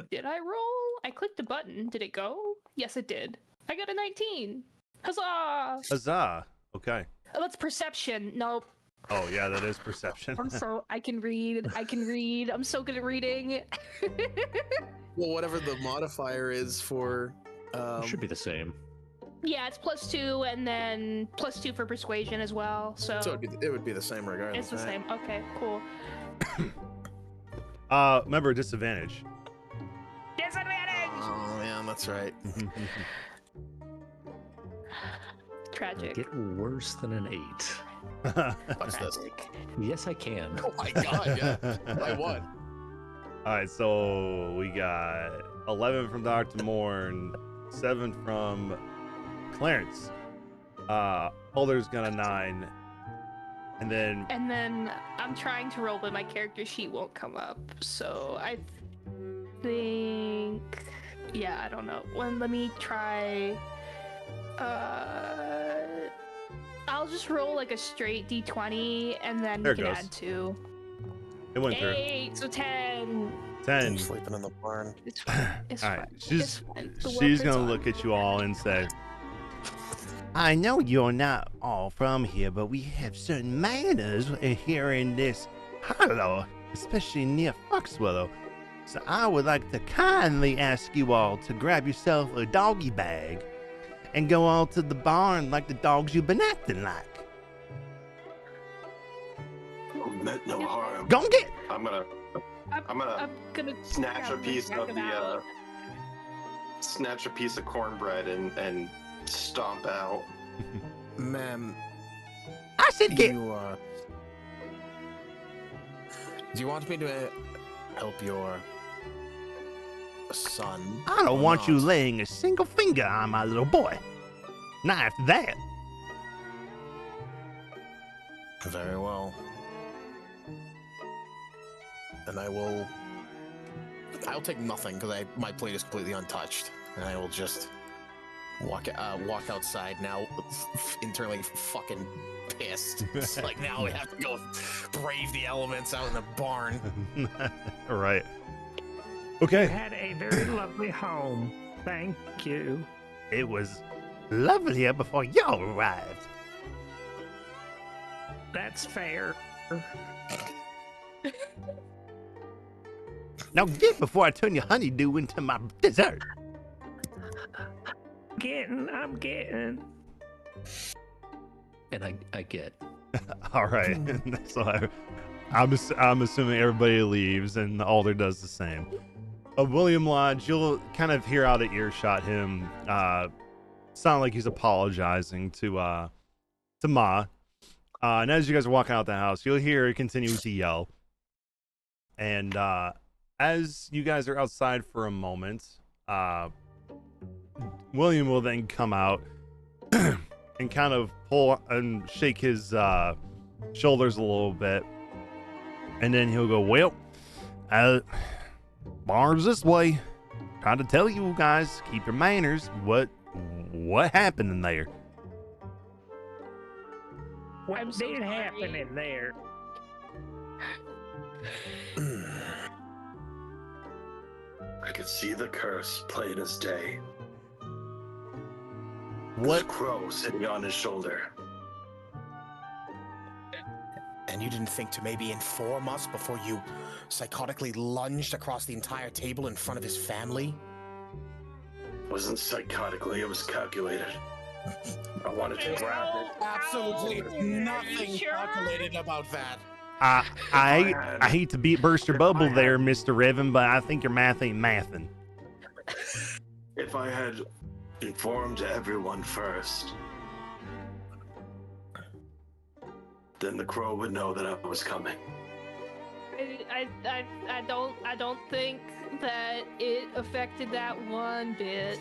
Did I roll? I clicked the button. Did it go? Yes, it did. I got a 19. Huzzah! Huzzah. Okay. Oh, that's perception. Nope. Oh, yeah, that is perception. I can read. I'm so good at reading. Well, whatever the modifier is for. It should be the same. Yeah, it's +2 and then +2 for persuasion as well. So it would be the same regardless. it's the right? same. Okay, cool. Remember disadvantage. Disadvantage! Oh man, that's right. Tragic. Get worse than an 8. Watch this. Yes, I can. Oh my god, yeah. I won. All right, so we got 11 from Dr. Morn, 7 from Clarence. Alder's got a 9. And then I'm trying to roll, but my character sheet won't come up. So I think, yeah, I don't know. Let me try. I'll just roll like a straight d20, and then There we it can goes. add 2. it went through. 8, so 10. 10. Sleeping in the barn. It's fine. It's All fine. right, It's she's fine. The she's welfare's gonna on. look at you all and say, I know you're not all from here, but we have certain manners here in this hollow, especially near Foxwillow. So I would like to kindly ask you all to grab yourself a doggy bag and go all to the barn like the dogs you've been acting like. Meant no harm. Go get it. I'm gonna snatch a piece of the snatch a piece of cornbread and stomp out. Ma'am, I said get. you do you want me to help your son? I don't or want you not? laying a single finger on my little boy. Not after that. Very well. And I'll take nothing because my plate is completely untouched, and I will just walk outside now, internally fucking pissed. It's like now we have to go brave the elements out in the barn. all right. You Okay. had a very lovely home. Thank you. It was lovely here before y'all arrived. That's fair. Now get before I turn your honeydew into my dessert. I'm getting. And I get. All right. So I'm assuming everybody leaves and the alder does the same. William Lodge, you'll kind of hear out of earshot him sound like he's apologizing to Ma. And as you guys are walking out the house, you'll hear her continue to yell. And as you guys are outside for a moment, William will then come out and kind of pull and shake his shoulders a little bit And then he'll go, well, bar's this way. Trying to tell you guys, keep your manners. What happened in there? What I'm so did happen sorry. in there? I could see the curse plain as day. What? This crow sitting on his shoulder. And you didn't think to maybe inform us before you psychotically lunged across the entire table in front of his family? Wasn't psychotically, it was calculated. I wanted to grab it. Absolutely Oh, nothing sure? calculated about that. I hate to burst your bubble there, Mr. Revan, but I think your math ain't mathing. If I had informed everyone first, then the crow would know that I was coming. I don't think that it affected that one bit.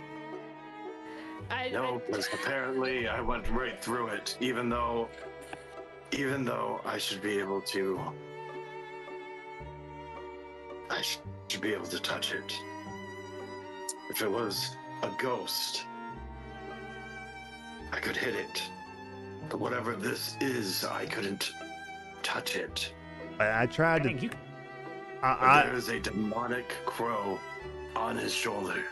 No, because apparently I went right through it, even though I should be able to. I should be able to touch it. If it was a ghost, I could hit it. But whatever this is, I couldn't touch it. I tried Dang, to. you There is a demonic crow on his shoulder.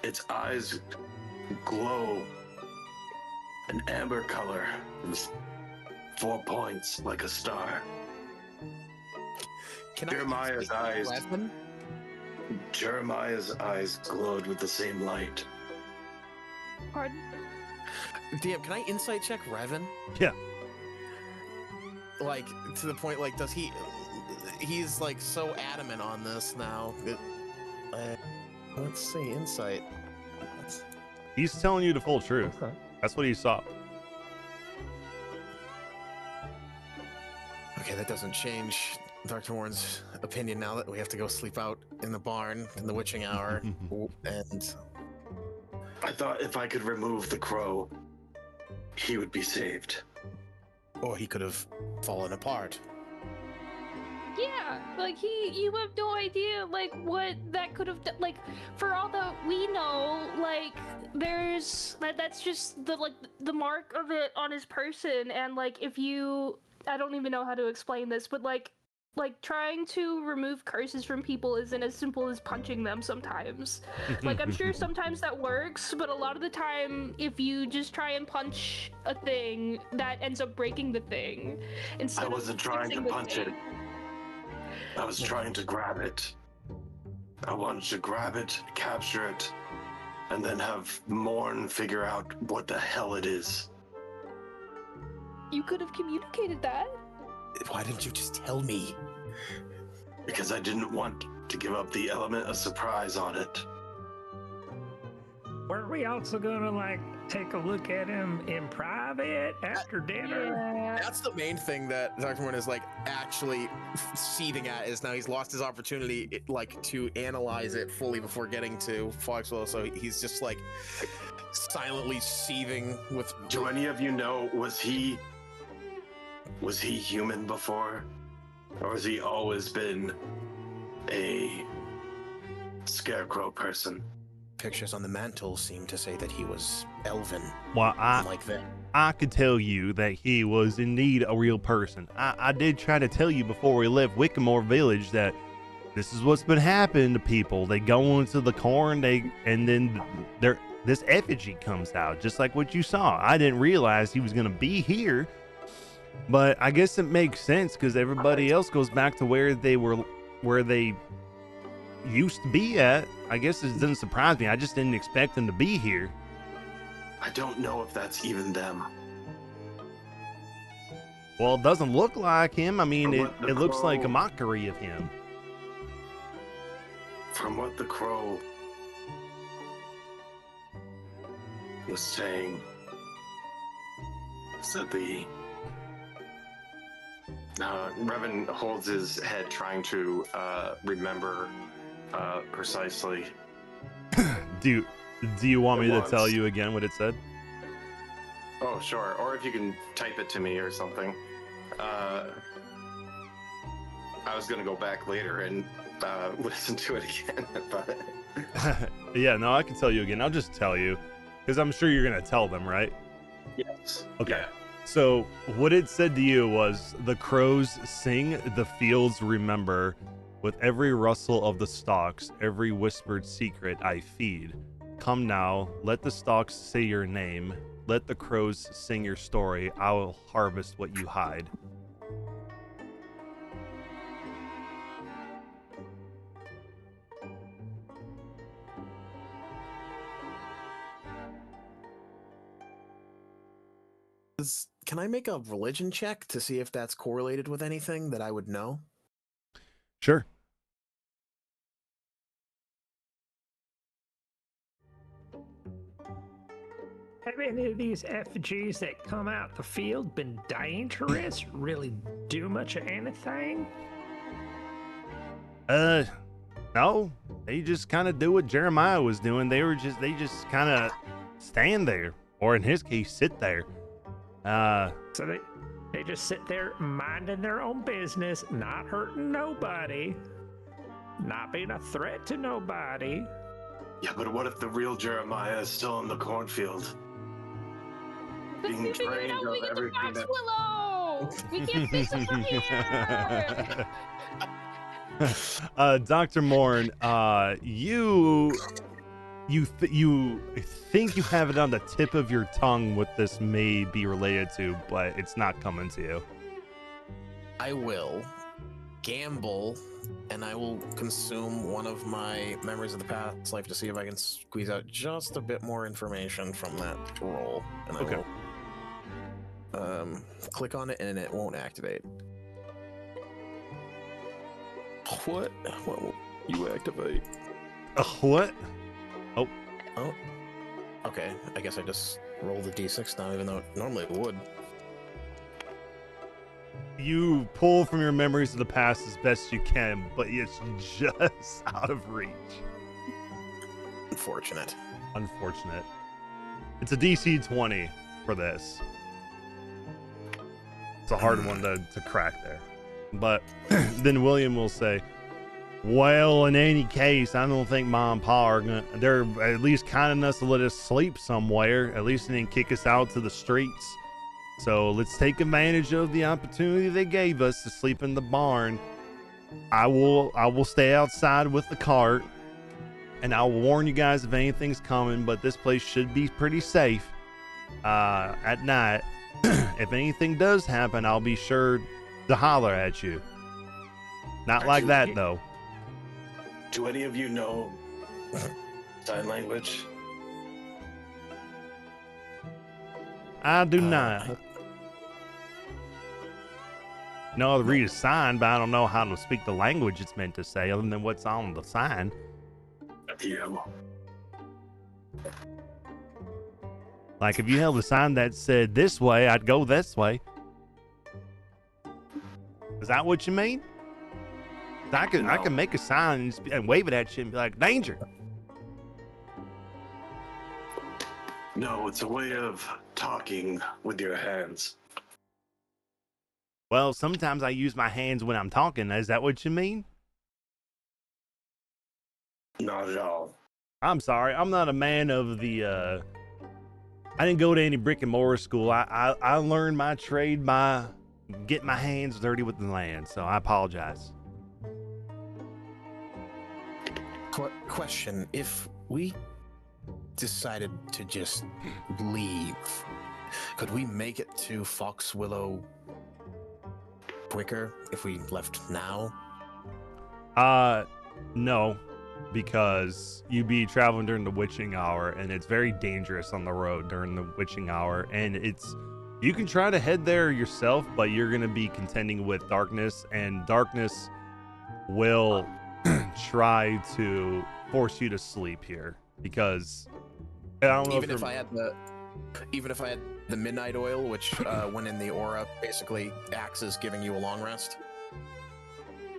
Its eyes glow an amber color with 4 points like a star. Can Jeremiah's I eyes. Revan? Jeremiah's eyes glowed with the same light. Pardon? DM, can I insight check Revan? Yeah. Like, to the point, like, does he's like so adamant on this now. Let's see, insight. He's telling you the full truth. Okay. That's what he saw. Okay, that doesn't change Dr. Warren's opinion now that we have to go sleep out in the barn in the witching hour. And I thought if I could remove the crow, he would be saved. or he could have fallen apart. Yeah, like you have no idea, like what that could have done. Like, for all that we know, like that's just the mark of it on his person, and like I don't even know how to explain this, but like trying to remove curses from people isn't as simple as punching them sometimes. Like, I'm sure sometimes that works, but a lot of the time, if you just try and punch a thing, that ends up breaking the thing. I wasn't trying to punch it. I was trying to grab it. I wanted to grab it, capture it, and then have Morn figure out what the hell it is. You could have communicated that. Why didn't you just tell me? Because I didn't want to give up the element of surprise on it. Were we also gonna like take a look at him in private after dinner? Yeah. That's the main thing that Dr. Warren is like actually seething at, is now he's lost his opportunity like to analyze it fully before getting to Foxwell, so he's just like silently seething with. Do any of you know, was he human before? Or has he always been a scarecrow person? Pictures on the mantle seem to say that he was elven, Well, like that. I could tell you that he was indeed a real person. I did try to tell you before we left Wickamore Village that this is what's been happening to people. They go into the corn, and then this effigy comes out, just like what you saw. I didn't realize he was going to be here, but I guess it makes sense because everybody else goes back to where they used to be at. I guess it doesn't surprise me. I just didn't expect them to be here. I don't know if that's even them. Well, it doesn't look like him. I mean, From it what the looks like a crow- mockery of him. From what the crow was saying, said the Revan holds his head, trying to remember precisely. Do you want me It to was. tell you again what it said? Oh, sure. Or if you can type it to me or something. I was gonna go back later and listen to it again, but Yeah, no, I can tell you again. I'll just tell you because I'm sure you're gonna tell them, right? yes. Okay. Yeah. So what it said to you was, the crows sing, the fields remember. With every rustle of the stalks, every whispered secret I feed. Come now, let the stalks say your name. Let the crows sing your story. I will harvest what you hide. Can I make a religion check to see if that's correlated with anything that I would know? Sure. Have any of these FGs that come out the field been dangerous? Really do much of anything? No. They just kind of do what Jeremiah was doing. They just kind of stand there, or in his case, sit there. So they just sit there minding their own business, not hurting nobody, not being a threat to nobody. Yeah, but what if the real Jeremiah is still in the cornfield? Being drained of everything that... Willow! We can't fix it from here! Dr. Morn, you think you have it on the tip of your tongue what this may be related to, but it's not coming to you. I will gamble, and I will consume one of my memories of the past life to see if I can squeeze out just a bit more information from that roll. And Okay. I will click on it, and it won't activate. What will you activate? What? Oh, okay. I guess I just roll the d6 now, even though it normally would. You pull from your memories of the past as best you can, but it's just out of reach. Unfortunate. It's a DC 20 for this. It's a hard one to crack there. But then William will say, well, in any case, I don't think Mom and Pa are gonna, they're at least kind enough to let us sleep somewhere. At least they didn't kick us out to the streets. So let's take advantage of the opportunity they gave us to sleep in the barn. I will stay outside with the cart, and I'll warn you guys if anything's coming, but this place should be pretty safe at night. If anything does happen, I'll be sure to holler at you. Not like that, though. Do any of you know sign language? I do not. No, I'll read a sign, but I don't know how to speak the language it's meant to say other than what's on the sign. Yeah. Like, if you held a sign that said this way, I'd go this way. Is that what you mean? I could make a sign and wave it at you and be like, danger. No, it's a way of talking with your hands. Well, sometimes I use my hands when I'm talking. Is that what you mean? Not at all. I'm sorry. I'm not a man of the, I didn't go to any brick and mortar school. I learned my trade by getting my hands dirty with the land, so I apologize. Question: if we decided to just leave, could we make it to Fox Willow quicker if we left now? No, because you'd be traveling during the witching hour, and it's very dangerous on the road during the witching hour, and you can try to head there yourself, but you're going to be contending with darkness, and darkness will try to force you to sleep here, because I don't know even if I had the midnight oil, which when in the aura basically acts as giving you a long rest.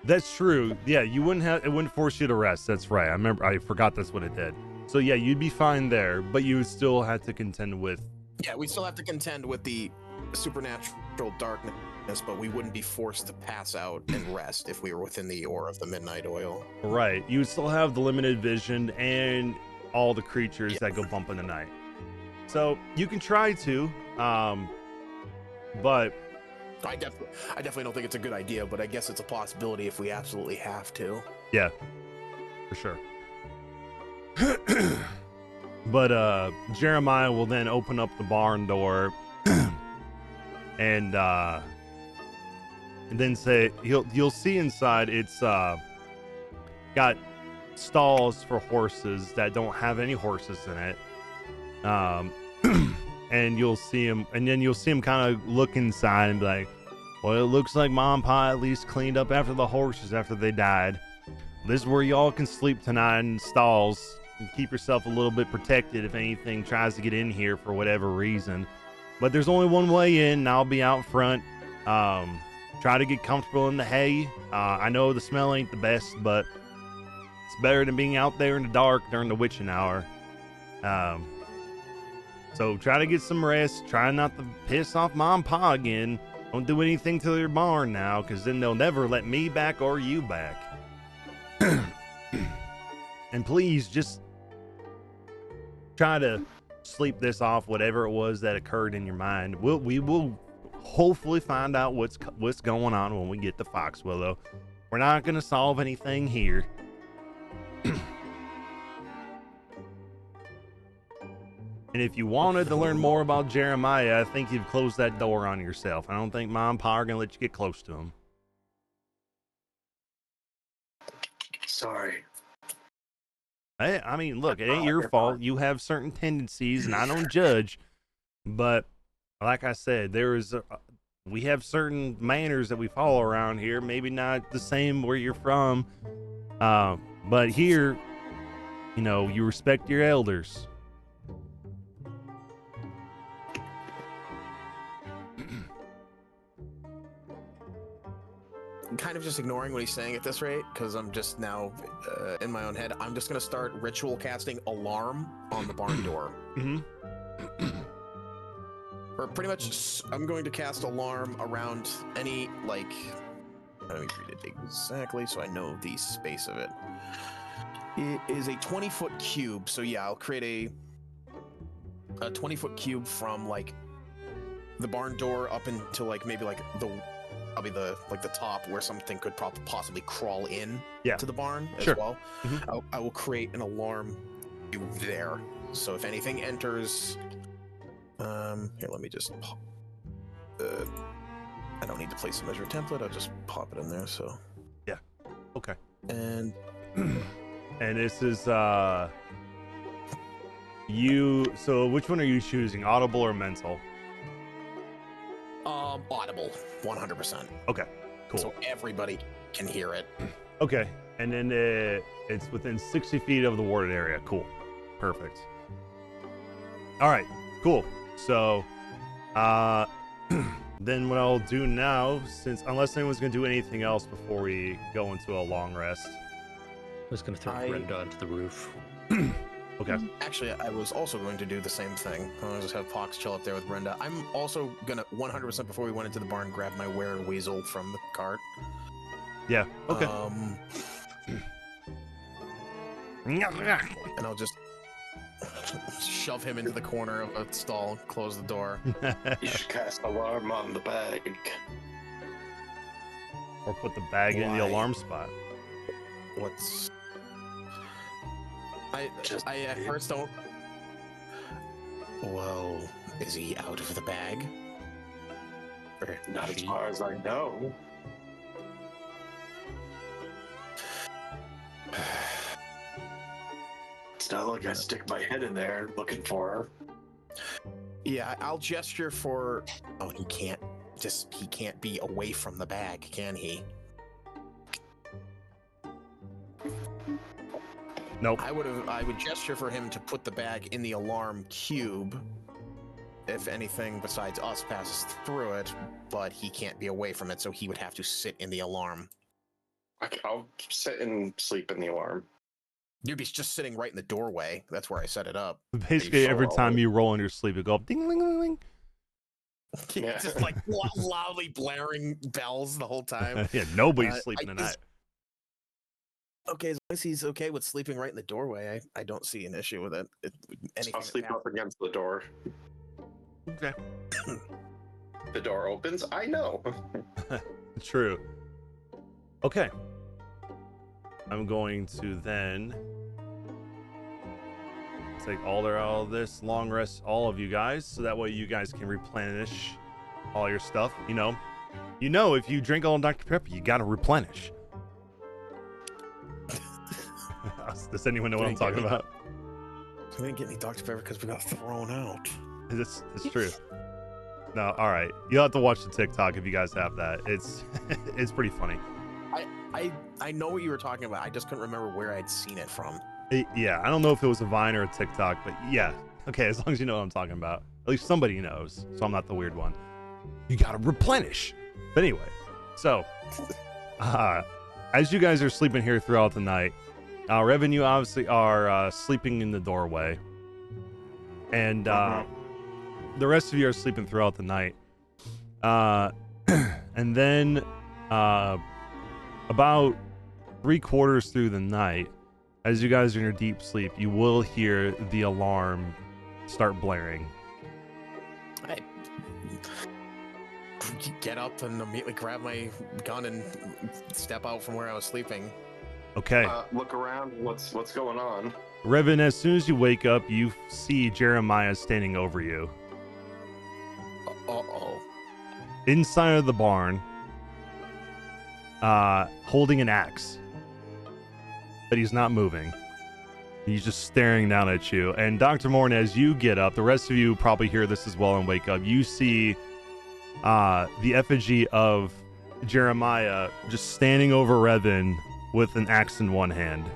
That's true. Yeah, it wouldn't force you to rest. That's right. I forgot that's what it did. So yeah, you'd be fine there, but you would still have to contend with. Yeah, we still have to contend with the supernatural darkness, but we wouldn't be forced to pass out and rest if we were within the aura of the midnight oil. Right. You would still have the limited vision and all the creatures that go bump in the night. So you can try to, but I definitely don't think it's a good idea, but I guess it's a possibility if we absolutely have to. yeah, for sure. But Jeremiah will then open up the barn door and then say you'll see inside it's got stalls for horses that don't have any horses in it. And you'll see him kind of look inside and be like, well, it looks like Mom and Pa at least cleaned up after the horses after they died. This is where y'all can sleep tonight in stalls and keep yourself a little bit protected if anything tries to get in here for whatever reason. But there's only one way in, and I'll be out front. Try to get comfortable in the hay. I know the smell ain't the best, but it's better than being out there in the dark during the witching hour. So try to get some rest. Try not to piss off Mom and Pa again. Don't do anything to their barn now, because then they'll never let me back or you back. And please just try to sleep this off, whatever it was that occurred in your mind. We will hopefully find out what's going on when we get to Foxwillow. We're not going to solve anything here. And if you wanted to learn more about Jeremiah, I think you've closed that door on yourself. I don't think Mom and Pa are going to let you get close to him. Sorry. I mean, look, it ain't your fault. You have certain tendencies, and I don't judge. But like I said, we have certain manners that we follow around here. Maybe not the same where you're from, but here, you respect your elders. I'm kind of just ignoring what he's saying at this rate, because I'm just now in my own head. I'm just going to start ritual casting alarm on the barn door. Mm-hmm. Or pretty much, I'm going to cast alarm around any, like, let me read it exactly so I know the space of it. It is a 20-foot cube, so yeah, I'll create a 20-foot cube from, like, the barn door up into, like, maybe, like, probably the top where something could possibly crawl in to the barn as well. Mm-hmm. I will create an alarm there. So if anything enters, here, let me just pop. I don't need to place a measure template. I'll just pop it in there. So yeah, okay. And and this is you. So which one are you choosing, audible or mental? Audible, 100%. Okay, cool. So everybody can hear it. Okay, and then it's within 60 feet of the warded area. Cool, perfect. All right, cool. So, then what I'll do now, unless anyone's gonna do anything else before we go into a long rest, I was gonna throw Brenda onto the roof. Okay. Actually, I was also going to do the same thing. I'll just have Pox chill up there with Brenda. I'm also gonna 100% before we went into the barn grab my Wereweasel from the cart. Yeah. Okay. And I'll just shove him into the corner of a stall, close the door. You should cast alarm on the bag. Or put the bag in the alarm spot. What's... I at first don't... Well, is he out of the bag? Or not as far as I know. It's not like I stick my head in there looking for her. Yeah, I'll gesture for... Oh, he can't be away from the bag, can he? Nope. I would gesture for him to put the bag in the alarm cube if anything besides us passes through it, but he can't be away from it, so he would have to sit in the alarm. I'll sit and sleep in the alarm. You'd be just sitting right in the doorway. That's where I set it up. Basically, every time you roll in your sleep, you go ding, ling, ling, ling. Yeah. Just like loudly blaring bells the whole time. Yeah, nobody's Uh, sleeping I- tonight. Okay, as long as he's okay with sleeping right in the doorway, I don't see an issue with it. Anything I'll that sleep happens- up against the door. Okay. The door opens. I know. True. Okay. I'm going to then take Alder out of this long rest, all of you guys, so that way you guys can replenish all your stuff. You know, if you drink all Dr. Pepper, you gotta replenish. Does anyone know what I'm talking about? We didn't get any Dr. Pepper because we got thrown out. It's true. No, all right. You'll have to watch the TikTok if you guys have that. It's it's pretty funny. I know what you were talking about. I just couldn't remember where I'd seen it from. Yeah, I don't know if it was a Vine or a TikTok, but yeah. Okay, as long as you know what I'm talking about. At least somebody knows, so I'm not the weird one. You gotta replenish. But anyway, so as you guys are sleeping here throughout the night, Revan, you obviously are sleeping in the doorway. And the rest of you are sleeping throughout the night. And then about 3/4 through the night, as you guys are in your deep sleep, you will hear the alarm start blaring. I get up and immediately grab my gun and step out from where I was sleeping. Okay. Look around. What's going on? Revan, as soon as you wake up, you see Jeremiah standing over you. Uh-oh. Inside of the barn, holding an axe. But he's not moving. He's just staring down at you. And Dr. Morn, as you get up, the rest of you probably hear this as well and wake up. You see the effigy of Jeremiah just standing over Revan with an axe in one hand.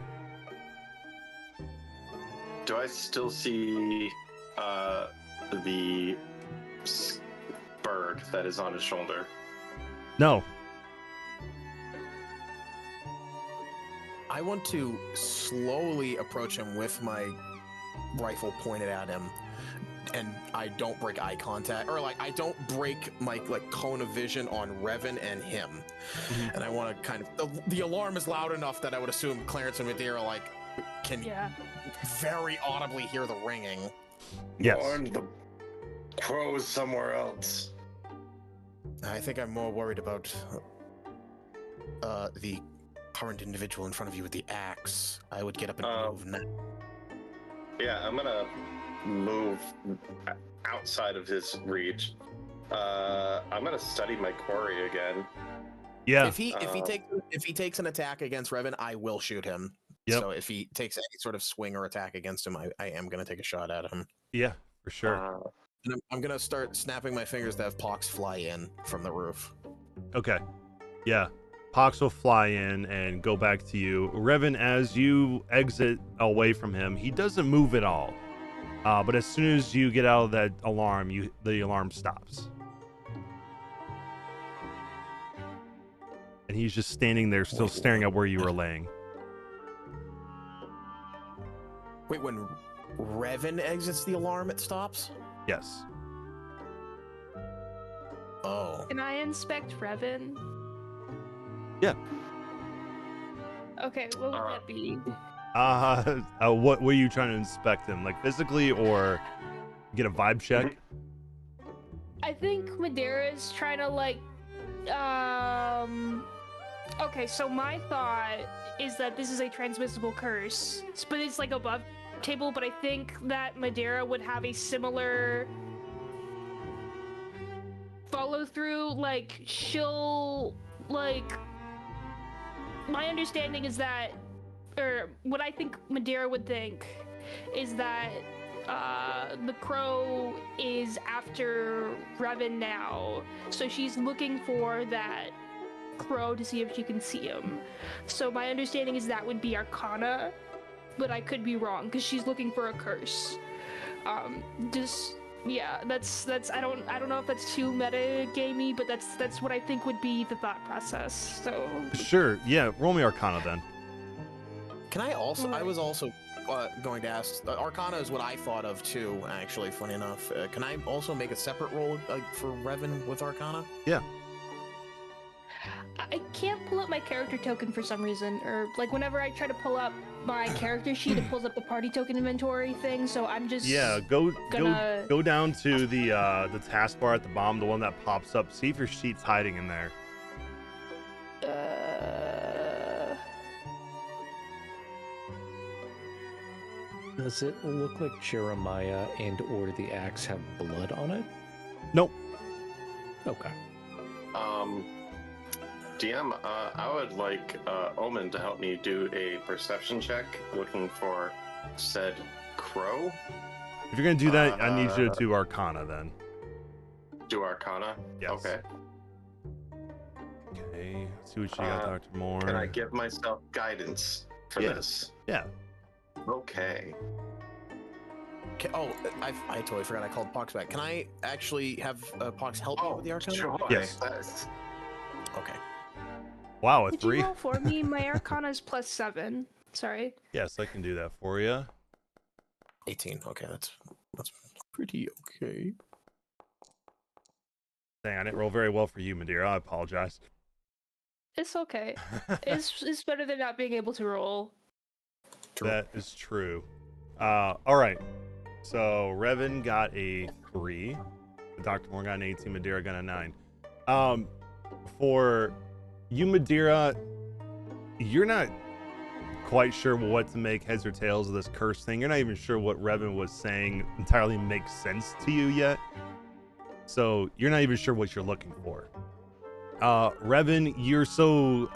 Do I still see the bird that is on his shoulder? No. I want to slowly approach him with my rifle pointed at him, and I don't break eye contact, or like I don't break my cone of vision on Revan and him. And I want to kind of the alarm is loud enough that I would assume Clarence and Madeira can very audibly hear the ringing. Yes. Warn the crows somewhere else. I think I'm more worried about the current individual in front of you with the axe. I would get up and move now. Yeah, I'm gonna move outside of his reach. I'm gonna study my quarry again. Yeah. If he takes an attack against Revan, I will shoot him. Yep. So if he takes any sort of swing or attack against him, I am gonna take a shot at him. Yeah, for sure. And I'm gonna start snapping my fingers to have Pox fly in from the roof. Okay. Yeah. Pox will fly in and go back to you. Revan, as you exit away from him, he doesn't move at all. But as soon as you get out of that alarm, the alarm stops. And he's just standing there, still staring at where you were laying. Wait, when Revan exits the alarm, it stops? Yes. Oh. Can I inspect Revan? Yeah. Okay, what would that be? What were you trying to inspect him? Like physically or get a vibe check? I think Madeira's trying to okay, so my thought is that this is a transmissible curse, but it's above table, but I think that Madeira would have a similar follow through, she'll my understanding is that, or what I think Madeira would think is that the crow is after Revan now, so she's looking for that crow to see if she can see him. So my understanding is that would be Arcana, but I could be wrong because she's looking for a curse. That's I don't know if that's too meta gamey, but that's what I think would be the thought process. So Sure. Yeah. Roll me Arcana then. Can I also? I was also going to ask. Arcana is what I thought of too. Actually, funny enough, can I also make a separate roll for Revan with Arcana? Yeah. I can't pull up my character token for some reason, or like whenever I try to pull up my character sheet, it pulls up the party token inventory thing. So I'm just Go gonna go down to the taskbar at the bottom, the one that pops up. See if your sheet's hiding in there. Does it look like Jeremiah and or the axe have blood on it? Nope. Okay. DM, I would like Omen to help me do a perception check looking for said crow. If you're gonna do that, I need you to do Arcana then. Do Arcana? Yes. Okay. Okay. Let's see what you got, Dr. Moore. Can I give myself guidance for this? Yeah. Okay. Oh, I totally forgot I called Pox back. Can I actually have Pox help me with the Arcana? Sure. Yes. Okay. Wow, a Did 3. you roll for me? My Arcana is +7. Sorry. Yes, I can do that for you. 18. Okay, that's pretty okay. Dang, I didn't roll very well for you, Madeira. I apologize. It's okay. It's better than not being able to roll. That is true. All right. So Revan got a 3. Dr. Moore got an 18. Madeira got a 9. For you, Madeira, you're not quite sure what to make heads or tails of this curse thing. You're not even sure what Revan was saying entirely makes sense to you yet. So you're not even sure what you're looking for. Revan, you're so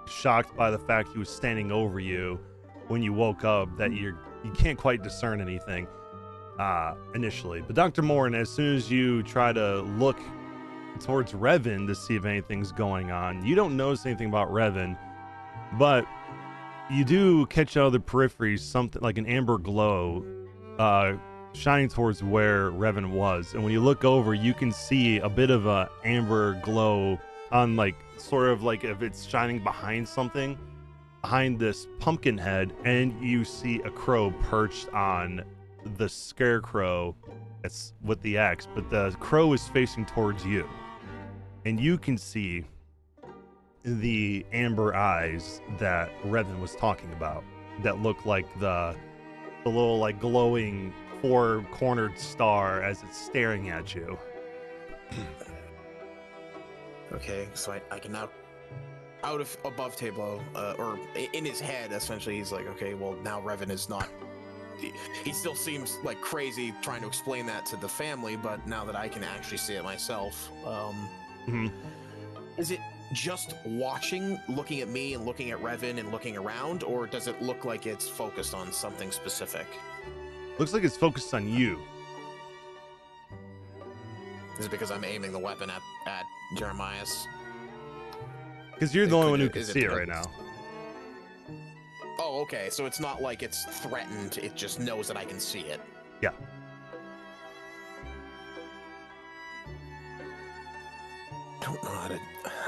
shocked by the fact he was standing over you when you woke up that you can't quite discern anything initially. But Dr. Morin, as soon as you try to look towards Revan to see if anything's going on, you don't notice anything about Revan, but you do catch out of the periphery something like an amber glow shining towards where Revan was. And when you look over, you can see a bit of a amber glow on like sort of like if it's shining behind something, behind this pumpkin head, and you see a crow perched on the scarecrow that's with the axe, but the crow is facing towards you. And you can see the amber eyes that Revan was talking about that look like the little like glowing 4-cornered star as it's staring at you. Okay, so I can now out of above table or in his head essentially he's like, okay, well now Revan is not, he still seems like crazy trying to explain that to the family, but now that I can actually see it myself, is it just watching, looking at me and looking at Revan and looking around, or does it look like it's focused on something specific? Looks like it's focused on you. Is it because I'm aiming the weapon at Jeremiah's? Because you're the only one who can see it right now. Oh, okay. So it's not like it's threatened. It just knows that I can see it. Yeah. Don't know how to...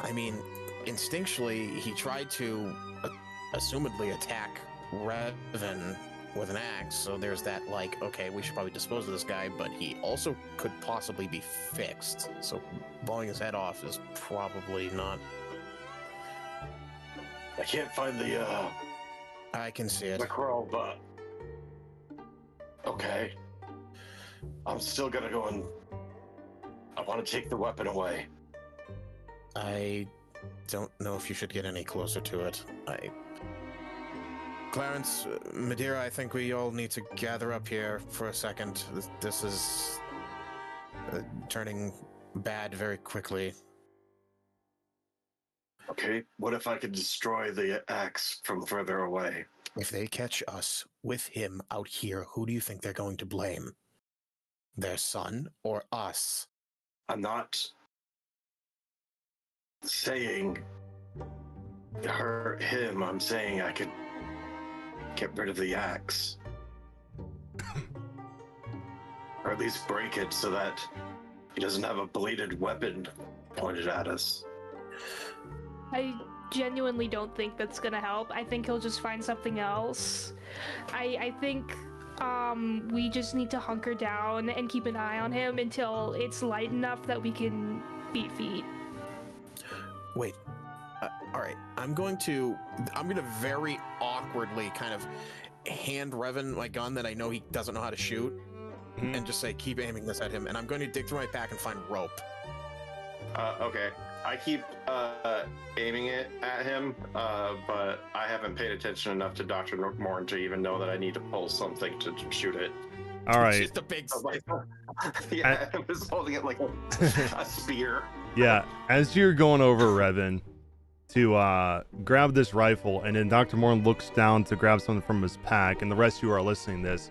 I mean, instinctually, he tried to assumedly attack Revan with an axe, so there's that, like, okay, we should probably dispose of this guy, but he also could possibly be fixed, so blowing his head off is probably not... I can't find the I can see it. the crow, but okay. I'm still gonna go and I want to take the weapon away. I don't know if you should get any closer to it. Clarence, Madeira, I think we all need to gather up here for a second. This is turning bad very quickly. Okay, what if I could destroy the axe from further away? If they catch us with him out here, who do you think they're going to blame? Their son or us? I'm not saying hurt him. I'm saying I could get rid of the axe. Or at least break it so that he doesn't have a bladed weapon pointed at us. genuinely don't think that's gonna help. I think he'll just find something else. I think we just need to hunker down and keep an eye on him until it's light enough that we can beat feet. Wait. All right. I'm gonna very awkwardly kind of hand Revan my gun that I know he doesn't know how to shoot, and just say, keep aiming this at him. And I'm going to dig through my pack and find rope. Okay. I keep aiming it at him, but I haven't paid attention enough to Dr. Morn to even know that I need to pull something to shoot it. All right. It's just a big stick. Yeah, I was holding it like a spear. Yeah, as you're going over, Revan, to grab this rifle, and then Dr. Morn looks down to grab something from his pack, and the rest of you are listening to this,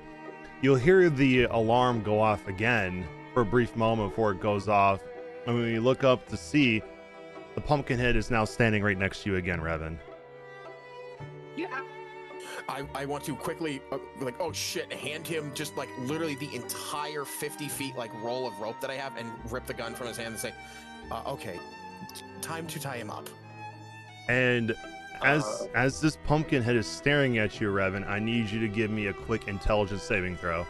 you'll hear the alarm go off again for a brief moment before it goes off. And when you look up to see, the Pumpkinhead is now standing right next to you again, Revan. Yeah. I want to quickly, oh shit, hand him just like literally the entire 50 feet like roll of rope that I have and rip the gun from his hand and say, okay, time to tie him up. And as this Pumpkinhead is staring at you, Revan, I need you to give me a quick intelligence saving throw.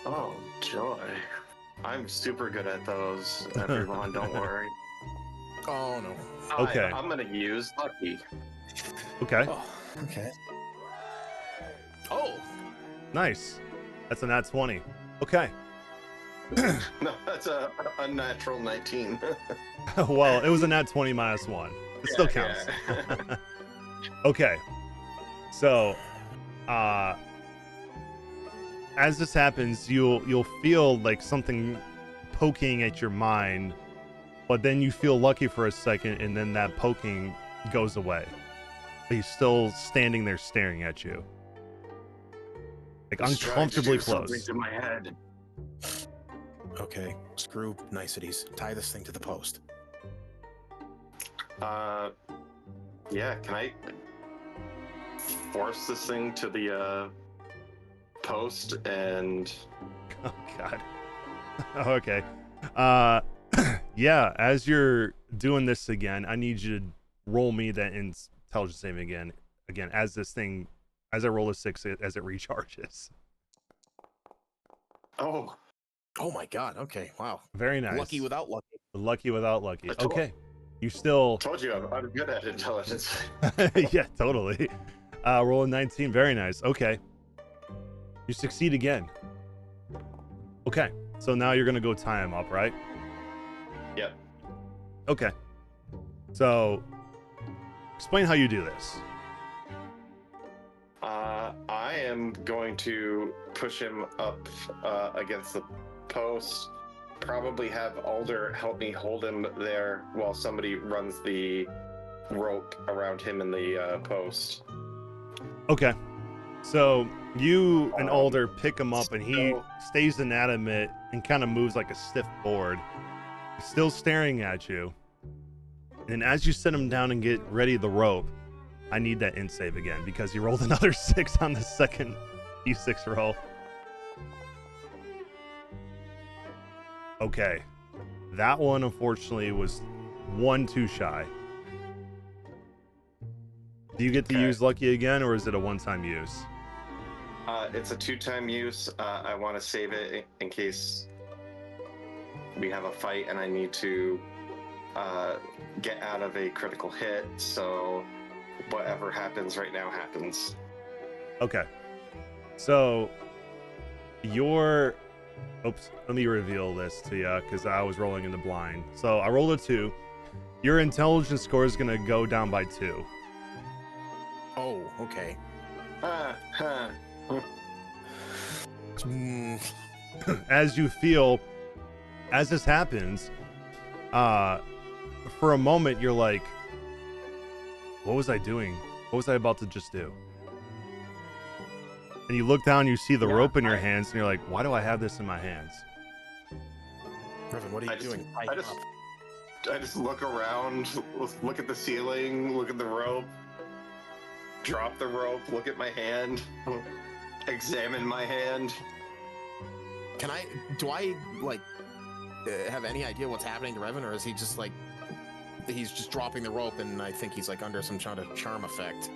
Oh, joy. I'm super good at those, everyone, don't worry. Oh, no. Okay. I'm going to use Lucky. Okay. Oh, okay. Oh! Nice. That's a nat 20. Okay. No, that's a unnatural 19. Well, it was a nat 20 minus 1. It still counts. Yeah. Okay. So, as this happens, you'll feel like something poking at your mind, but then you feel lucky for a second, and then that poking goes away. But he's still standing there staring at you, like uncomfortably close. To my head. Okay, screw niceties. Tie this thing to the post. Yeah, can I force this thing to the post and... Oh, God. Okay. Yeah, as you're doing this again, I need you to roll me that intelligence saving again, as I roll a 6 as it recharges. Oh my God. Okay. Wow. Very nice. Lucky without lucky. Lucky without lucky. Okay. You still... Told you I'm good at intelligence. Yeah, totally. Roll a 19. Very nice. Okay. You succeed again. Okay. So now you're going to go tie him up, right? Yep. Okay. So, explain how you do this. I am going to push him up against the post. Probably have Alder help me hold him there while somebody runs the rope around him in the post. Okay. So you and Alder pick him up, and he stays inanimate and kind of moves like a stiff board. He's still staring at you. And as you set him down and get ready the rope, I need that int save again because you rolled another 6 on the second d6 roll. Okay. That one, unfortunately, was 1 too shy. Do you get to use Lucky again, or is it a one-time use? It's a 2-time use. I want to save it in case we have a fight and I need to get out of a critical hit. So whatever happens right now happens. Okay. So your... Oops, let me reveal this to you because I was rolling in the blind. So I rolled a 2. Your intelligence score is going to go down by 2. Oh, okay. As you feel, as this happens, for a moment you're like, what was I doing? What was I about to just do? And you look down, you see the rope in your hands, and you're like, why do I have this in my hands? Revan, what are you doing? I just look around, look at the ceiling, look at the rope, drop the rope, look at my hand, examine my hand. Do I, like, have any idea what's happening to Revan, or is he just, like, he's just dropping the rope, and I think he's like under some kind of charm effect.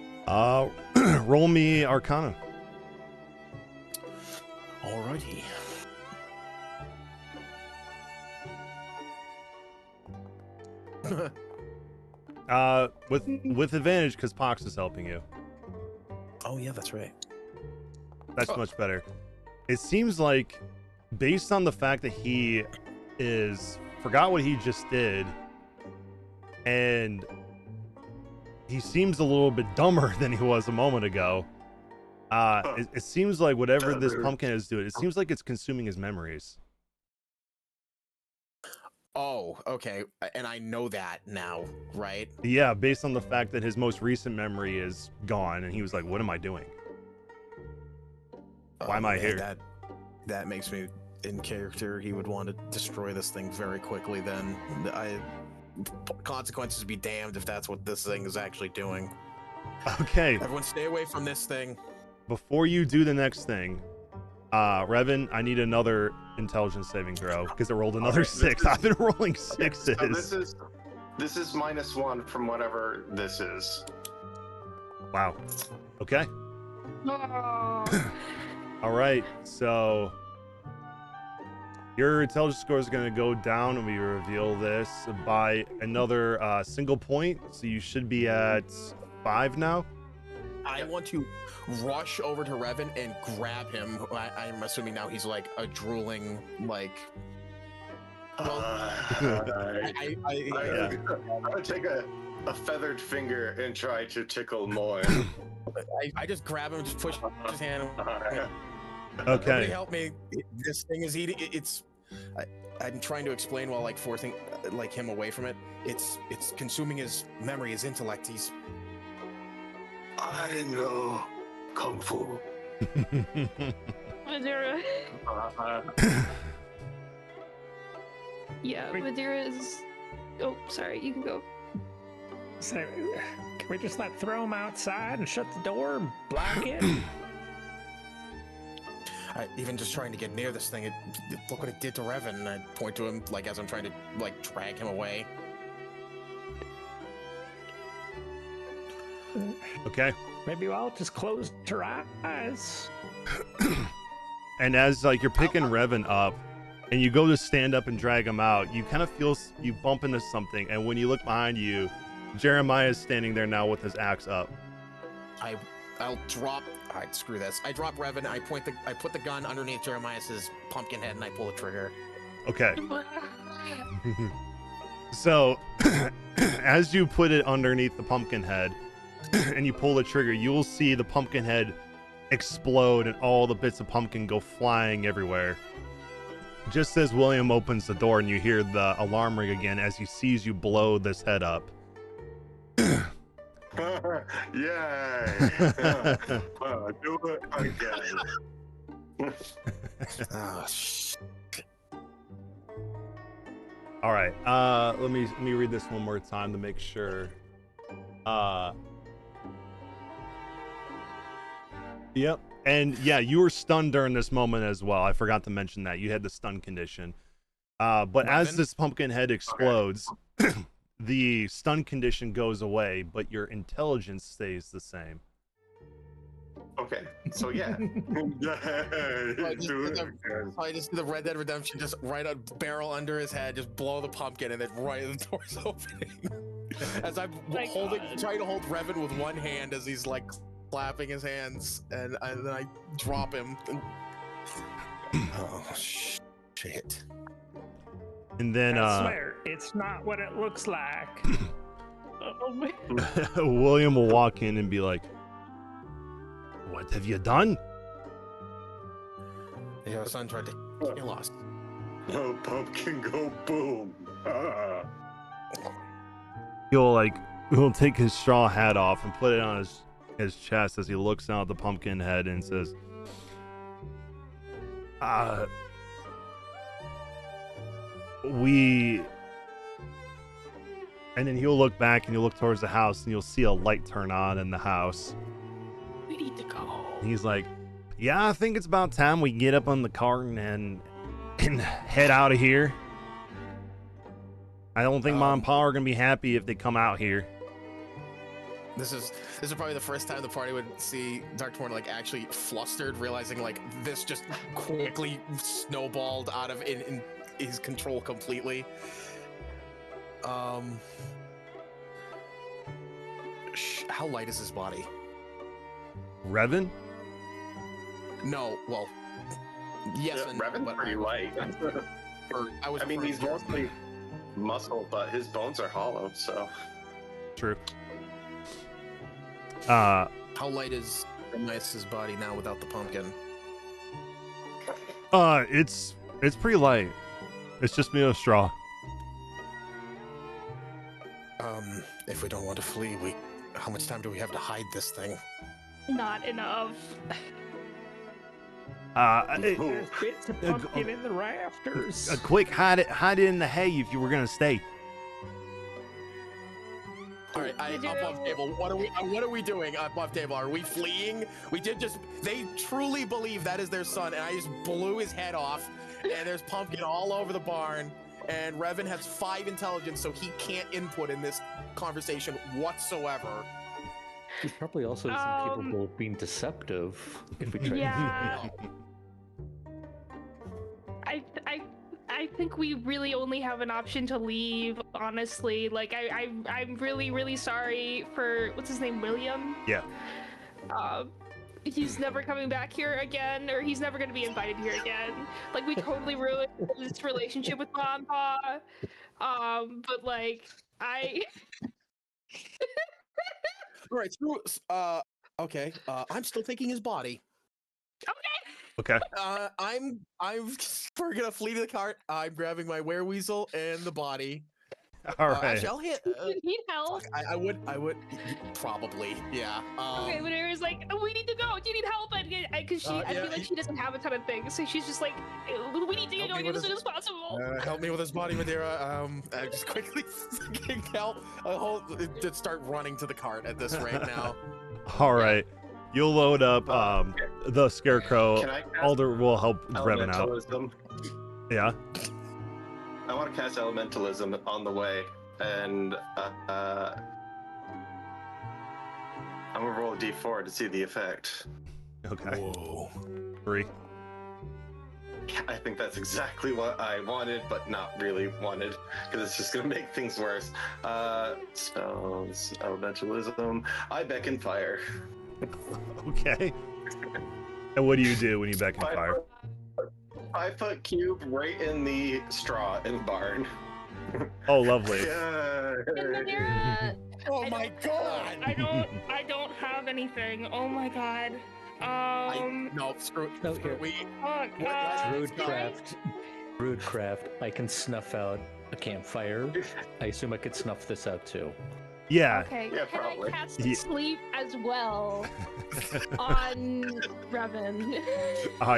Roll me Arcana. Alrighty. With advantage because Pox is helping you. Oh yeah, that's right. That's much better. It seems like, based on the fact that he forgot what he just did, and he seems a little bit dumber than he was a moment ago. It seems like whatever this pumpkin is doing, it seems like it's consuming his memories. Oh, okay. And I know that now, right? Yeah, based on the fact that his most recent memory is gone, and he was like, "What am I doing? Why am I here?" That makes me in character. He would want to destroy this thing very quickly. Then consequences be damned if that's what this thing is actually doing. Okay. Everyone, stay away from this thing. Before you do the next thing, Revan, I need another intelligence saving throw because it rolled another 6. I've been rolling 6s. So this is -1 from whatever this is. Wow. Okay. Oh. All right. So your intelligence score is going to go down when we reveal this by another single point. So you should be at 5 now. I want to rush over to Revan and grab him. I'm assuming now he's like a drooling, like. Well, I would take a feathered finger and try to tickle more. I just grab him, just push his hand. Okay. Somebody help me! This thing is eating. I'm trying to explain while like forcing like him away from it. It's consuming his memory, his intellect. He's. I know Kung Fu. Madeira. Yeah, Madeira's. Oh, sorry. You can go. So, can we just throw him outside and shut the door and block it? Even just trying to get near this thing, look what it did to Revan. And I point to him like as I'm trying to like drag him away. Okay. Maybe I'll just close your eyes. And as like you're picking Revan up and you go to stand up and drag him out, you kind of feel you bump into something, and when you look behind you, Jeremiah is standing there now with his axe up. I'll drop. All right, screw this. I drop Revan. I put the gun underneath Jeremiah's pumpkin head, and I pull the trigger. Okay. So, as you put it underneath the pumpkin head, and you pull the trigger, you will see the pumpkin head explode, and all the bits of pumpkin go flying everywhere. Just as William opens the door, and you hear the alarm ring again as he sees you blow this head up. Yay! Do it again. Oh, shit. All right. Let me read this one more time to make sure. Yep. And yeah, you were stunned during this moment as well. I forgot to mention that you had the stun condition. But as this pumpkin head explodes, the stun condition goes away, but your intelligence stays the same. Okay, so yeah. I just do the Red Dead Redemption, just right a barrel under his head, just blow the pumpkin, and then right the door's opening. As I'm trying to hold Revan with one hand as he's like clapping his hands, and then I drop him. And... Oh shit! And then I swear, it's not what it looks like. Oh man. William will walk in and be like, "What have you done?" Your son tried to kill us. No pumpkin go boom. He'll take his straw hat off and put it on his chest as he looks down at the pumpkin head and says, and then he'll look back and he'll look towards the house and you'll see a light turn on in the house. We need to go. And he's like, "Yeah, I think it's about time we get up on the cart and head out of here. I don't think Mom and Pa are gonna be happy if they come out here. This is probably the first time the party would see Dr. Morn like actually flustered, realizing like this just quickly snowballed out of in his control completely. How light is his body? Revan? No, well, yes, Yeah, and Revan's but pretty light. I mean, he's mostly muscle, but his bones are hollow, so. True. How light is Nice's body now without the pumpkin? It's pretty light. It's just made of straw. If we don't want to flee, how much time do we have to hide this thing? Not enough. There's bits of pumpkin in the rafters. A quick hide it in the hay if you were gonna stay. All right, above table. What are we doing above table? Are we fleeing? They truly believe that is their son, and I just blew his head off, and there's pumpkin all over the barn, and Revan has 5 intelligence, so he can't input in this conversation whatsoever. He's probably also capable of being deceptive if we try Yeah. I think we really only have an option to leave, honestly. Like, I'm really, really sorry for, what's his name, William? Yeah. He's never coming back here again, or he's never going to be invited here again. Like, we totally ruined this relationship with Mom and Pa. But, like, All right, okay. I'm still thinking his body. Okay. We're gonna flee to the cart. I'm grabbing my wereweasel and the body. All right. Actually, I'll hit. you need help. I would probably, yeah. Okay, but it was like, oh, we need to go. Do you need help? Because I feel like she doesn't have a ton of things, so she's just like, we need to get going as soon as possible. Help me with his body, Madeira. Just quickly fucking help. Just start running to the cart at this rate now. All right. You'll load up the scarecrow. Can I cast Alder will help Revan out. Elementalism? Yeah. I want to cast elementalism on the way, and I'm gonna roll a d4 to see the effect. Okay. Whoa. 3. I think that's exactly what I wanted, but not really wanted, because it's just gonna make things worse. Spells, elementalism. I beckon fire. Okay. And what do you do when you beckon fire? 5 foot cube right in the straw in the barn. Oh, lovely. Yeah. Oh my god! I don't have anything. Oh my god. No, screw No, here. Rudecraft. I can snuff out a campfire. I assume I could snuff this out too. Yeah. Okay, Yeah, can probably. I cast Yeah. sleep as well on Revan?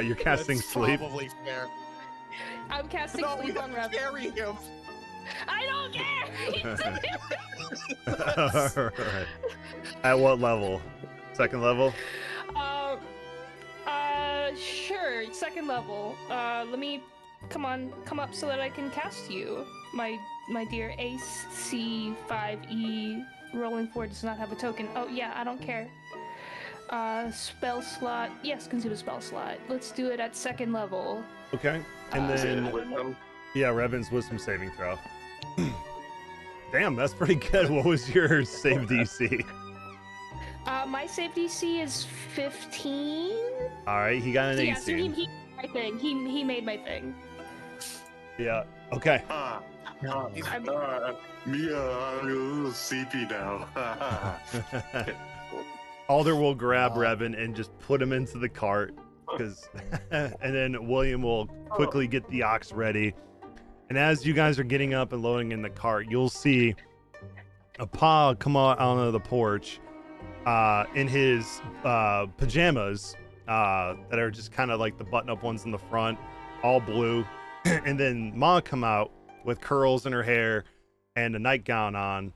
You're casting That's sleep. Probably fair. I'm casting No, we sleep on don't Revan. carry him. I don't care! All right. At what level? Second level? Sure, second level. Let me come up so that I can cast you, my dear Ace C5E. Rolling 4 does not have a token. Oh yeah, I don't care. Spell slot. Yes, consume a spell slot. Let's do it at second level. Okay. And then, yeah, Revan's wisdom saving throw. Damn, that's pretty good. What was your save DC? My save DC is 15. All right, he got an 18. Yeah, so he made my thing. He made my thing. Yeah. Okay. Me, I'm a little sleepy now. Alder will grab Revan and just put him into the cart, and then William will quickly get the ox ready. And as you guys are getting up and loading in the cart, you'll see a Pa come out onto the porch in his pajamas that are just kind of like the button-up ones in the front, all blue. And then Ma come out with curls in her hair and a nightgown on.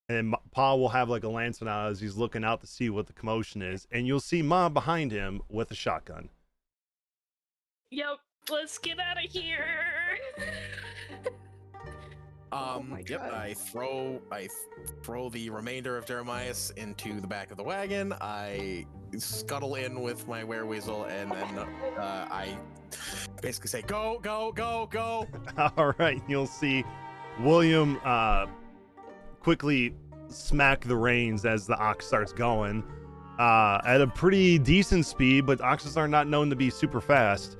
And Pa will have like a lantern out as he's looking out to see what the commotion is. And you'll see Ma behind him with a shotgun. Yep, let's get out of here. my Yep. God. I throw the remainder of Jeremias into the back of the wagon. I scuttle in with my wereweasel, and then I basically say, "Go, go, go, go!" All right, you'll see William quickly smack the reins as the ox starts going at a pretty decent speed, but oxes are not known to be super fast.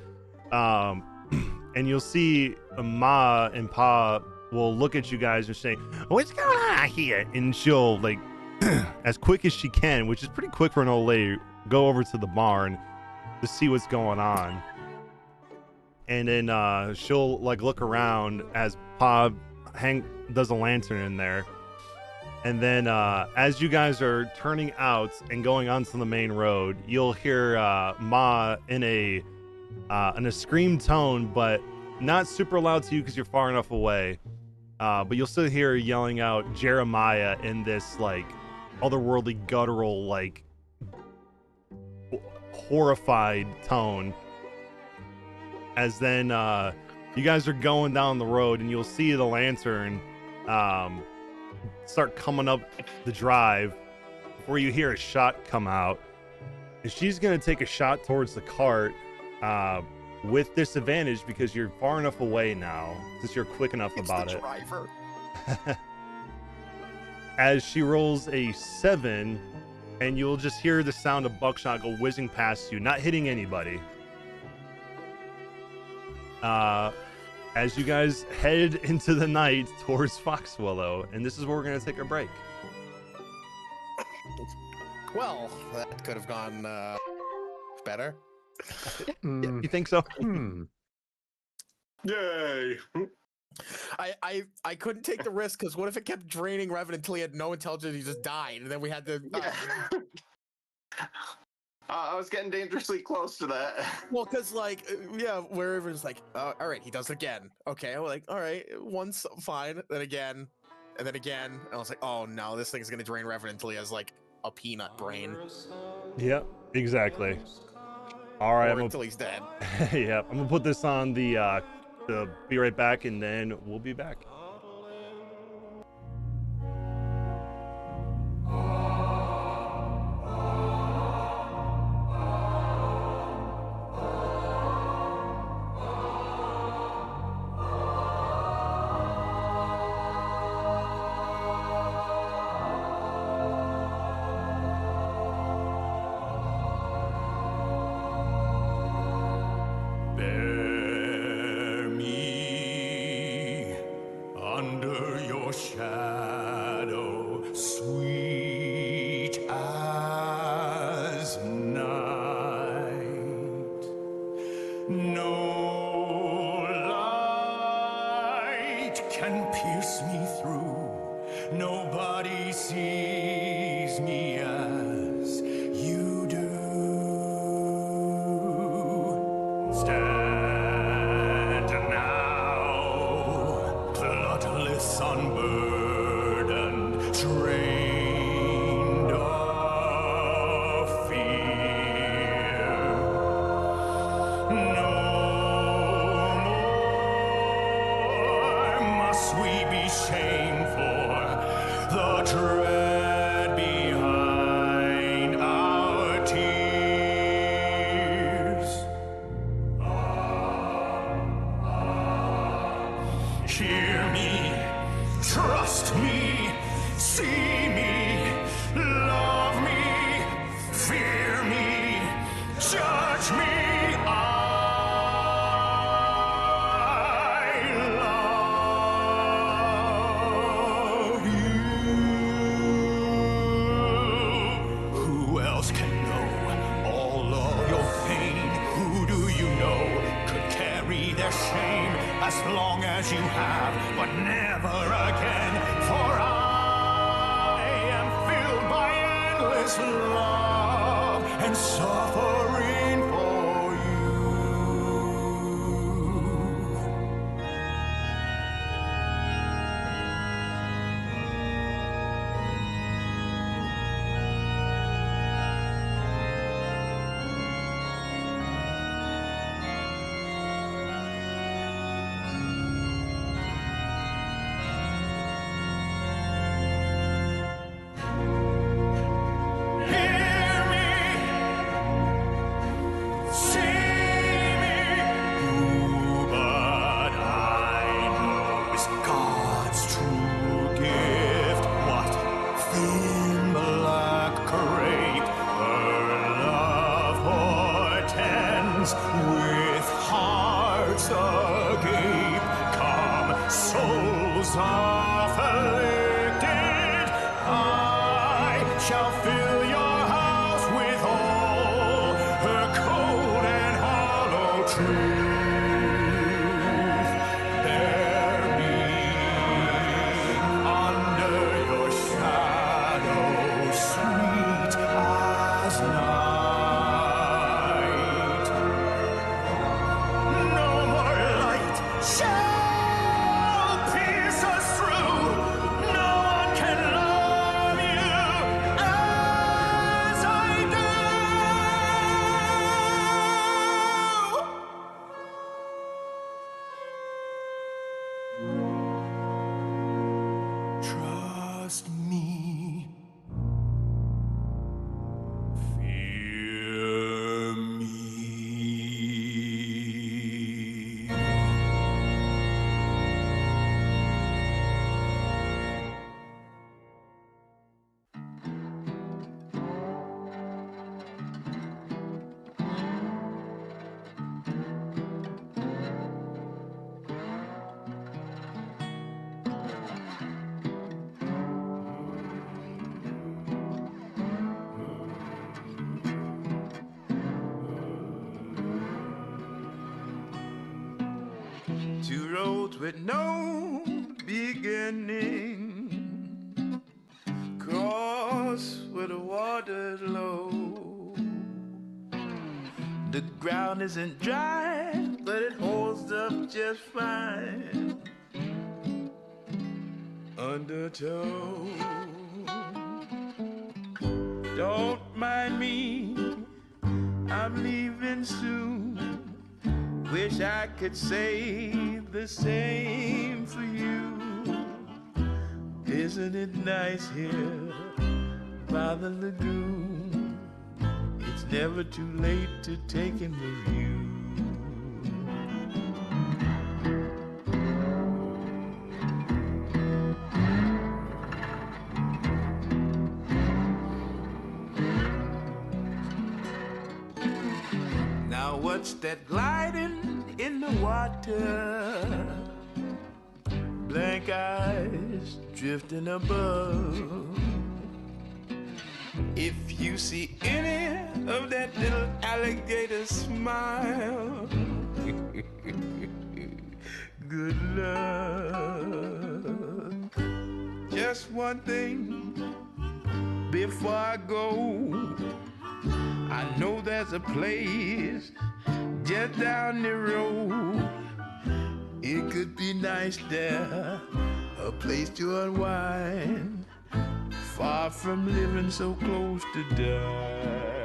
And you'll see Ma and Pa will look at you guys and say, "What's going on here?" And she'll, like, as quick as she can, which is pretty quick for an old lady, go over to the barn to see what's going on. And then she'll, like, look around as Pa does a lantern in there. And then as you guys are turning out and going onto the main road, you'll hear Ma in a scream tone, but not super loud to you because you're far enough away. But you'll still hear her yelling out Jeremiah in this, like, otherworldly, guttural, like, horrified tone. As then you guys are going down the road, and you'll see the lantern start coming up the drive before you hear a shot come out. And she's going to take a shot towards the cart with disadvantage because you're far enough away now, since you're quick enough about it. Driver. As she rolls a 7, and you'll just hear the sound of buckshot go whizzing past you, not hitting anybody. As you guys head into the night towards Foxwillow, and this is where we're going to take a break. Well, that could have gone better. You think so? Yay! I couldn't take the risk because what if it kept draining Revan until he had no intelligence? He just died, and then we had to. I was getting dangerously close to that. Well, because like, yeah, Wereraven's like, all right, he does it again. Okay, I'm like, all right, once fine, then again, and then again. And I was like, oh no, this thing's gonna drain Revan until he has like a peanut brain. Yep, exactly. All right, or until he's dead. Yeah, I'm gonna put this on the be right back, and then we'll be back. Bear me under your shadow, sweet as night. No light can pierce me through. Nobody sees me as you do. Stand now, bloodless, unburdened, trained of fear. No more must we be shameful, the dread behind our tears. Hear me, trust me, see me, love me, fear me, judge me. I love you. Who else can know all of your pain? Who do you know could carry their shame as long as you have, but never again? For I am filled by endless love and suffering for you. with hearts agape. Come, souls afflicted, I shall fill your house with all her cold and hollow truth. Bear me under your shadow, sweet as night. No more light shall pierce us through. No one can love you as I do. Trust me. Fear me. Two roads with no beginning cross where the water's low. The ground isn't dry, but it holds up just fine under tow. Don't mind me, I'm leaving soon. Wish I could say the same for you. Isn't it nice here by the lagoon? It's never too late to take in the view. Now what's that gliding in the water? Blank eyes drifting above. If you see any of that little alligator smile, good luck. Just one thing before I go, I know there's a place just down the road. It could be nice there, a place to unwind, far from living so close to die.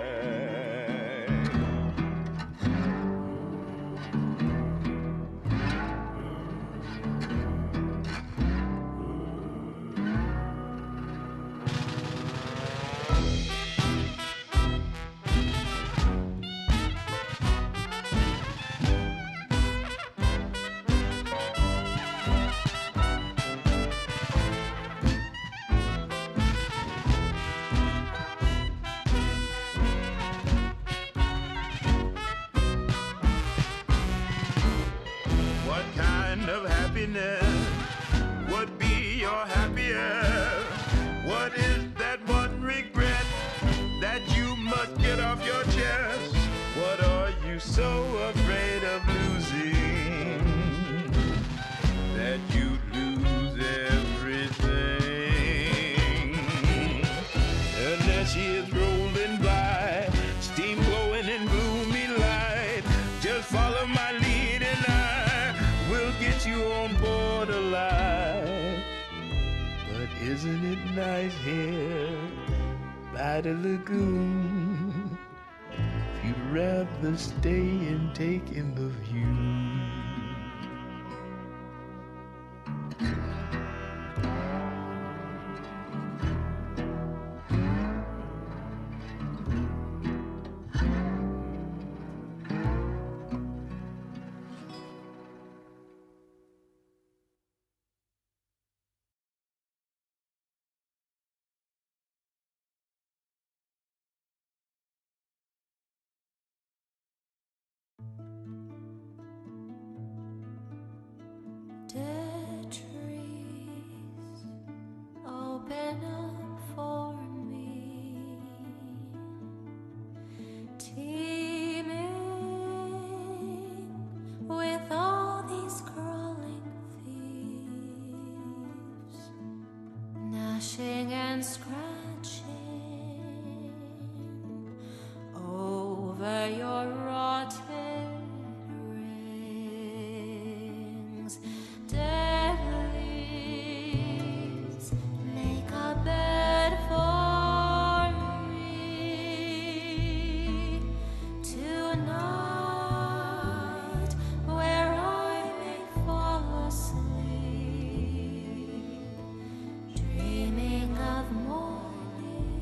What kind of happiness would be your happiest? What is that one regret that you must get off your chest? What are you so afraid of losing that you lose everything? And there she is rolling by, steam blowing in gloomy light. Just follow my lead and I will get you on board alive. But isn't it nice here by the lagoon? If you'd rather stay and take in the view. and scratching over your rotted rings. Dead leaves make a bed for me tonight, where I may fall asleep, dreaming of morning,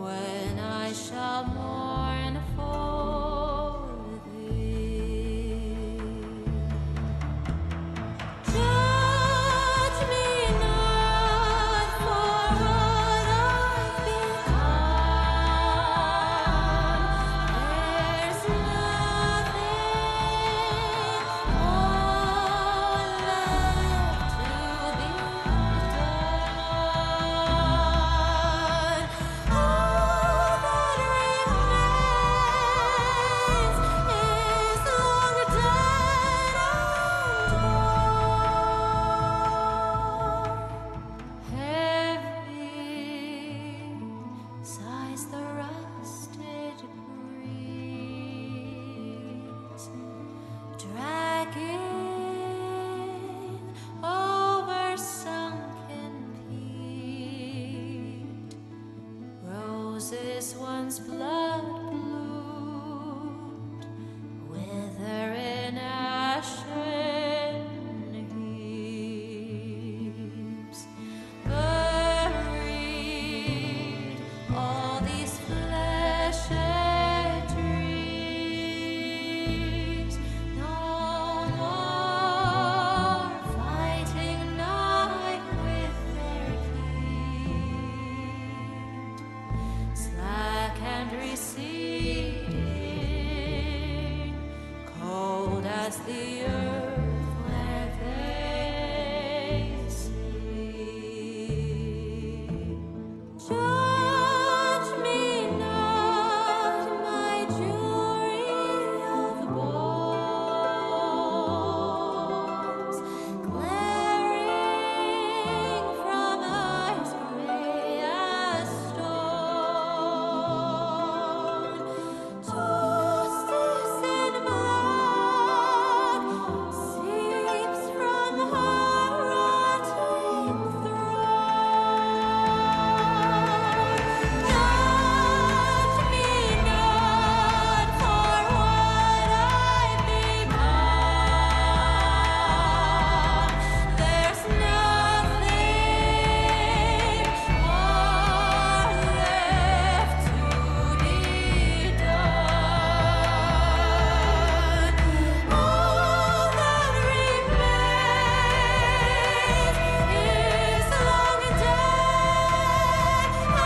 when I shall mourn for thee. Judge me not for what I've become. There's nothing more left to be done. All that remains is long dead and gone. Heavy sighs the rusted breeze, dragging over sunken peat. Roses once blood bloomed, wither in ashen heaps. Buried all these fleshed dreams, no more fighting night with their heat, slack and receding, cold as the earth where they sleep. Judge me not, my jury of bones, glaring from eyes gray as stone. Justice in black seeps from her rotting throne. Judge me not for what I've become. There's nothing more left to be done. All that remains is long dead and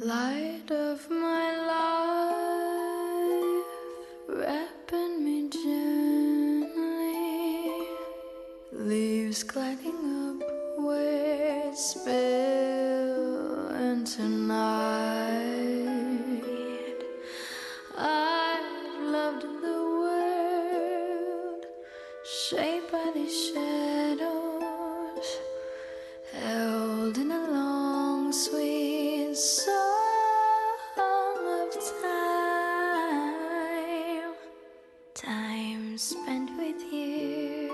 light of my life, wrapping me gently, leaves gliding up where spill into night. I've loved the world, shaped by these shadows, held in a long sweet song of time, time spent with you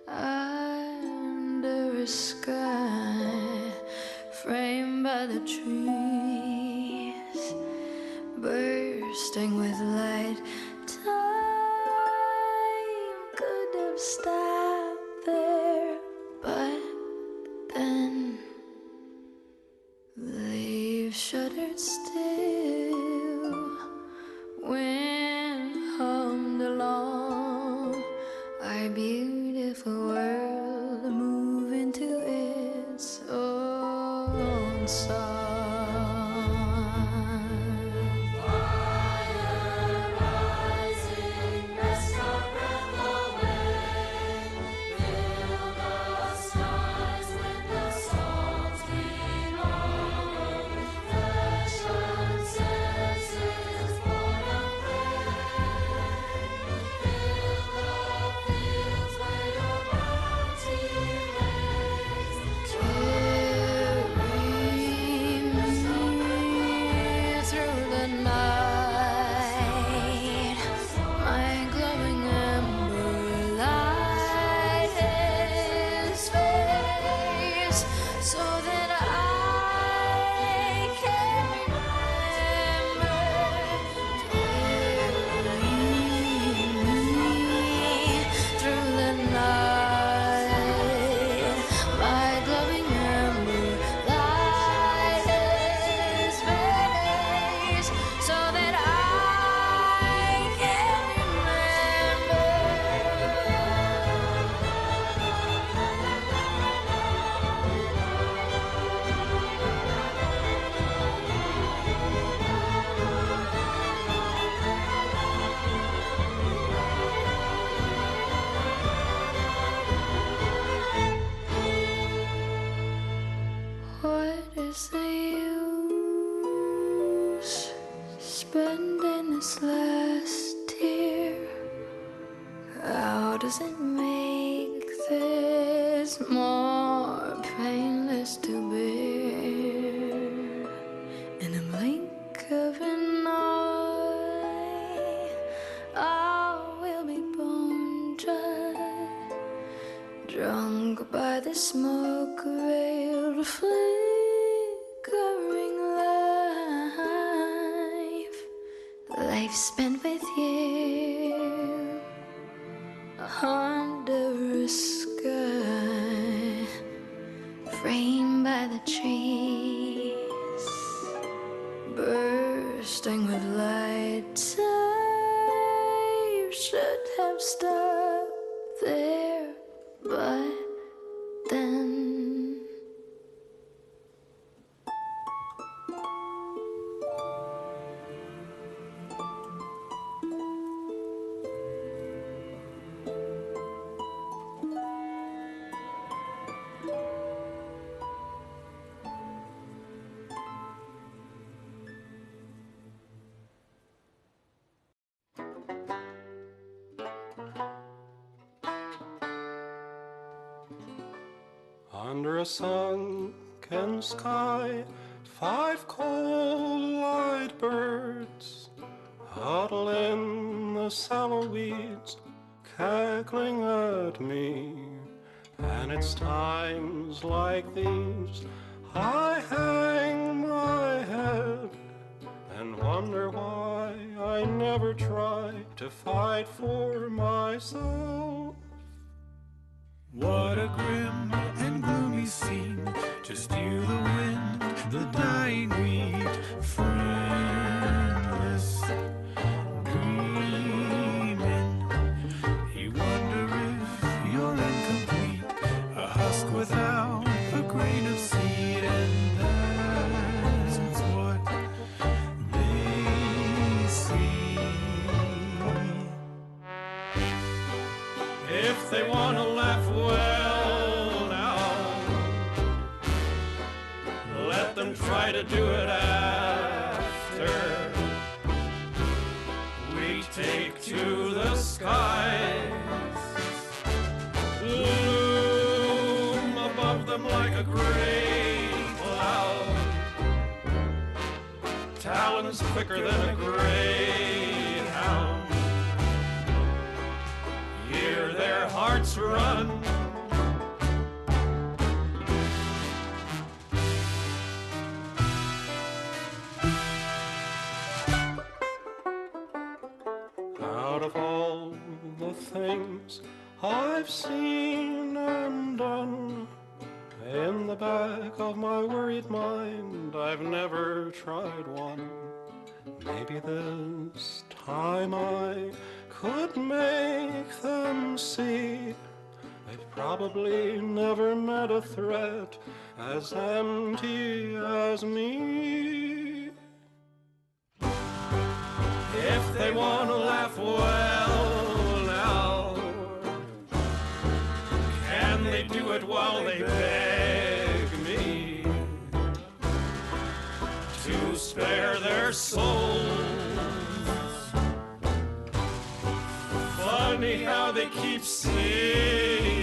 under a sky framed by the trees, bursting with light. Time could have stopped there, but then leaves shuddered still. Wind hummed along our beautiful world, moving to its own song. How does it make this more painless to bear? In a blink of an eye, I will be bone dry, drunk by the smoke-veiled flickering life spent with you under a sky framed by the trees, bursting with light. Time should have stopped there, but then Under a sunken sky, 5 cold-eyed birds huddle in the sallow weeds, cackling at me. And it's times like these I hang my head and wonder why I never try to fight for myself. What a grim and gloomy scene. Just you, the wind, the dying wheat, friendless, dreaming. You wonder if you're incomplete, a husk without a grain of seed, and that's what they see. If they want to laugh, well now, let them try to do it after we take to the skies, loom above them like a gray cloud, talons quicker than a greyhound. Hear their hearts run. Out of all the things I've seen and done, in the back of my worried mind, I've never tried one. Maybe this time I could make them see they've probably never met a threat as empty as me. If they want to laugh, well now, can they do it while they beg me to spare their souls? Funny how they keep singing,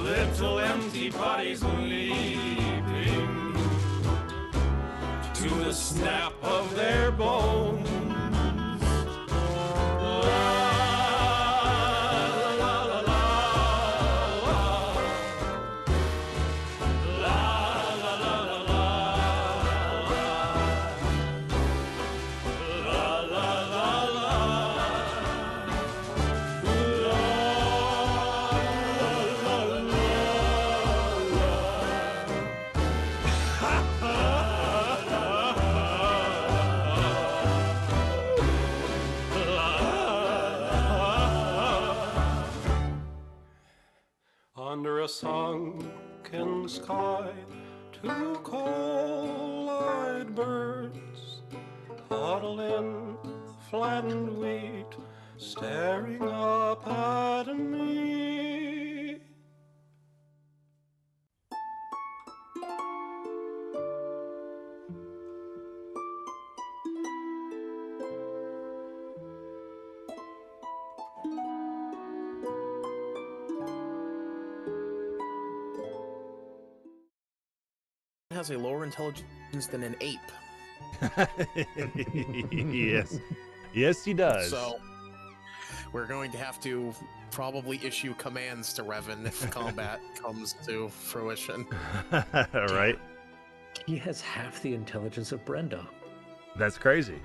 little empty bodies leaping to the snap of their bones. Under a sunken sky, 2 cold-eyed birds huddle in the flattened wheat, staring up at me. has a lower intelligence than an ape. Yes. Yes, he does. So we're going to have to probably issue commands to Revan if combat comes to fruition. Right? He has half the intelligence of Brenda. That's crazy.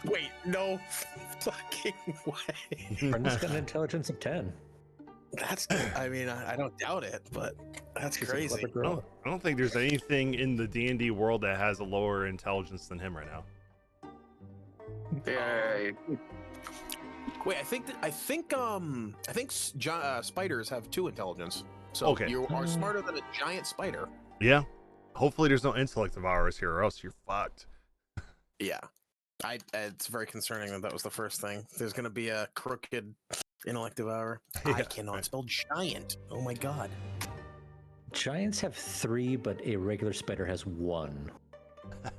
Wait, no fucking way. Brenda's got an intelligence of 10. That's, I mean, I don't doubt it, but that's She's a crazy. clever girl. I don't think there's anything in the D&D world that has a lower intelligence than him right now. Yeah. Wait, I think spiders have 2 intelligence. So Okay. you are smarter than a giant spider. Yeah. Hopefully there's no intellect of ours here, or else you're fucked. Yeah. It's very concerning that was the first thing. There's going to be a crooked intellect devour. I Yeah. cannot spell giant. Oh my god. Giants have 3, but a regular spider has 1. There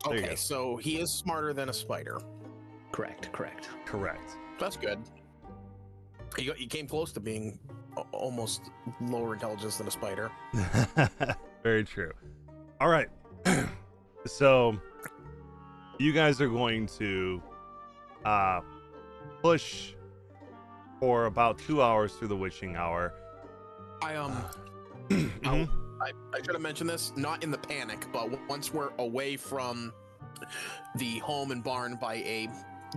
you Okay, go. so he is smarter than a spider. Correct. Correct. That's good. You came close to being almost lower intelligence than a spider. Very true. All right. So you guys are going to push for about 2 hours through the witching hour. I should have mentioned this, not in the panic, but once we're away from the home and barn by a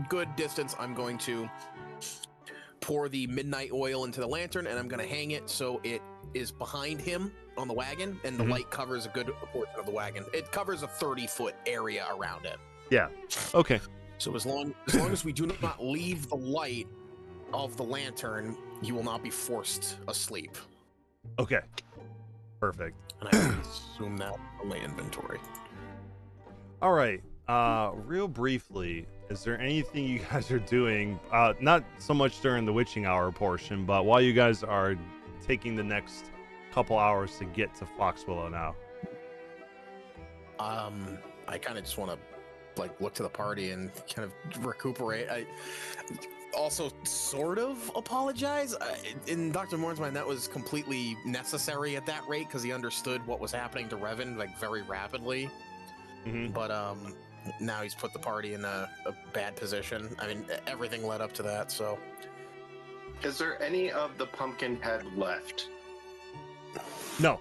good distance, I'm going to pour the midnight oil into the lantern, and I'm going to hang it so it is behind him on the wagon, and the light covers a good portion of the wagon. It covers a 30-foot area around it. Yeah. Okay. So as long as we do not leave the light of the lantern, you will not be forced asleep. Okay. Perfect. And I will assume that from my inventory. All right. Real briefly, is there anything you guys are doing? Not so much during the witching hour portion, but while you guys are taking the next couple hours to get to Foxwillow now. I kind of just want to look to the party and kind of recuperate. I also sort of apologize. In Dr. Morin's mind, that was completely necessary at that rate because he understood what was happening to Revan very rapidly. But now he's put the party in a bad position. I mean, everything led up to that. So, Is there any of the pumpkin head left? No.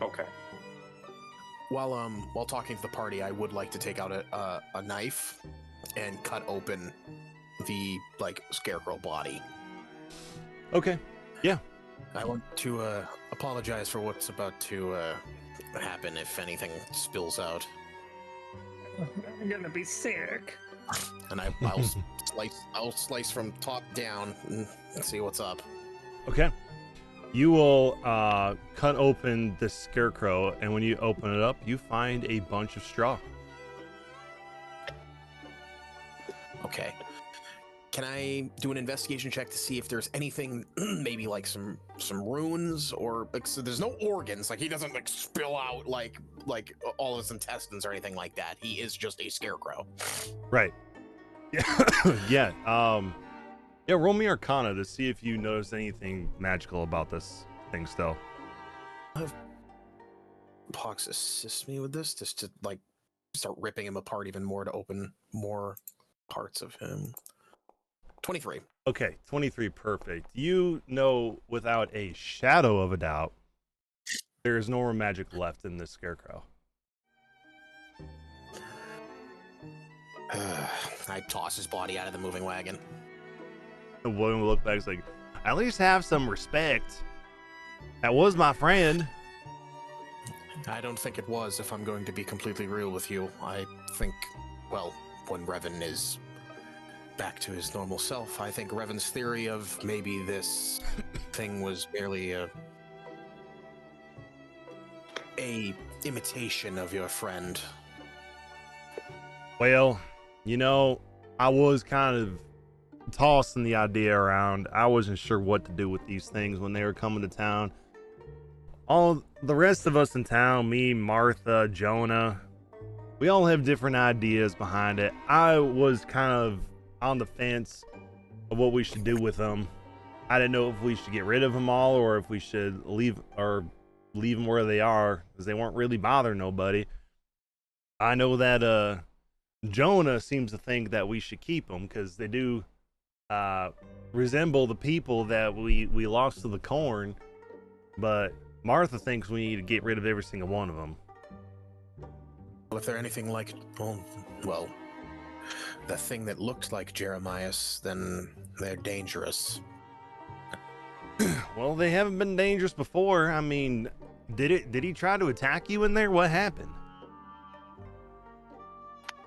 Okay. while talking to the party, I would like to take out a knife and cut open the scarecrow body. Okay. Yeah. I want to apologize for what's about to happen if anything spills out, I'm gonna be sick. and I'll slice from top down and see what's up. Okay. You will cut open the scarecrow, and when you open it up, you find a bunch of straw. Okay. Can I do an investigation check to see if there's anything, maybe some runes, or so there's no organs, he doesn't spill out like all his intestines or anything like that. He is just a scarecrow. Right. Yeah. Yeah. Yeah, roll me Arcana to see if you notice anything magical about this thing still. Have Pox assist me with this, just to start ripping him apart even more to open more parts of him. 23. Okay, 23, perfect. You know without a shadow of a doubt, there is no more magic left in this scarecrow. I toss his body out of the moving wagon. The woman will look back and is like, at least have some respect. That was my friend. I don't think it was, if I'm going to be completely real with you. I think, when Revan is back to his normal self, I think Revan's theory of maybe this thing was merely a imitation of your friend. Well, I was kind of tossing the idea around. I wasn't sure what to do with these things when they were coming to town. All the rest of us in town, me, Martha, Jonah, we all have different ideas behind it. I was kind of on the fence of what we should do with them. I didn't know if we should get rid of them all or if we should leave or leave them where they are because they weren't really bothering nobody. I know that Jonah seems to think that we should keep them because they do resemble the people that we lost to the corn, but Martha thinks we need to get rid of every single one of them. Well, if they're anything like, well, the thing that looked like Jeremiah's, then they're dangerous. Well, they haven't been dangerous before. I mean, did he try to attack you in there? What happened?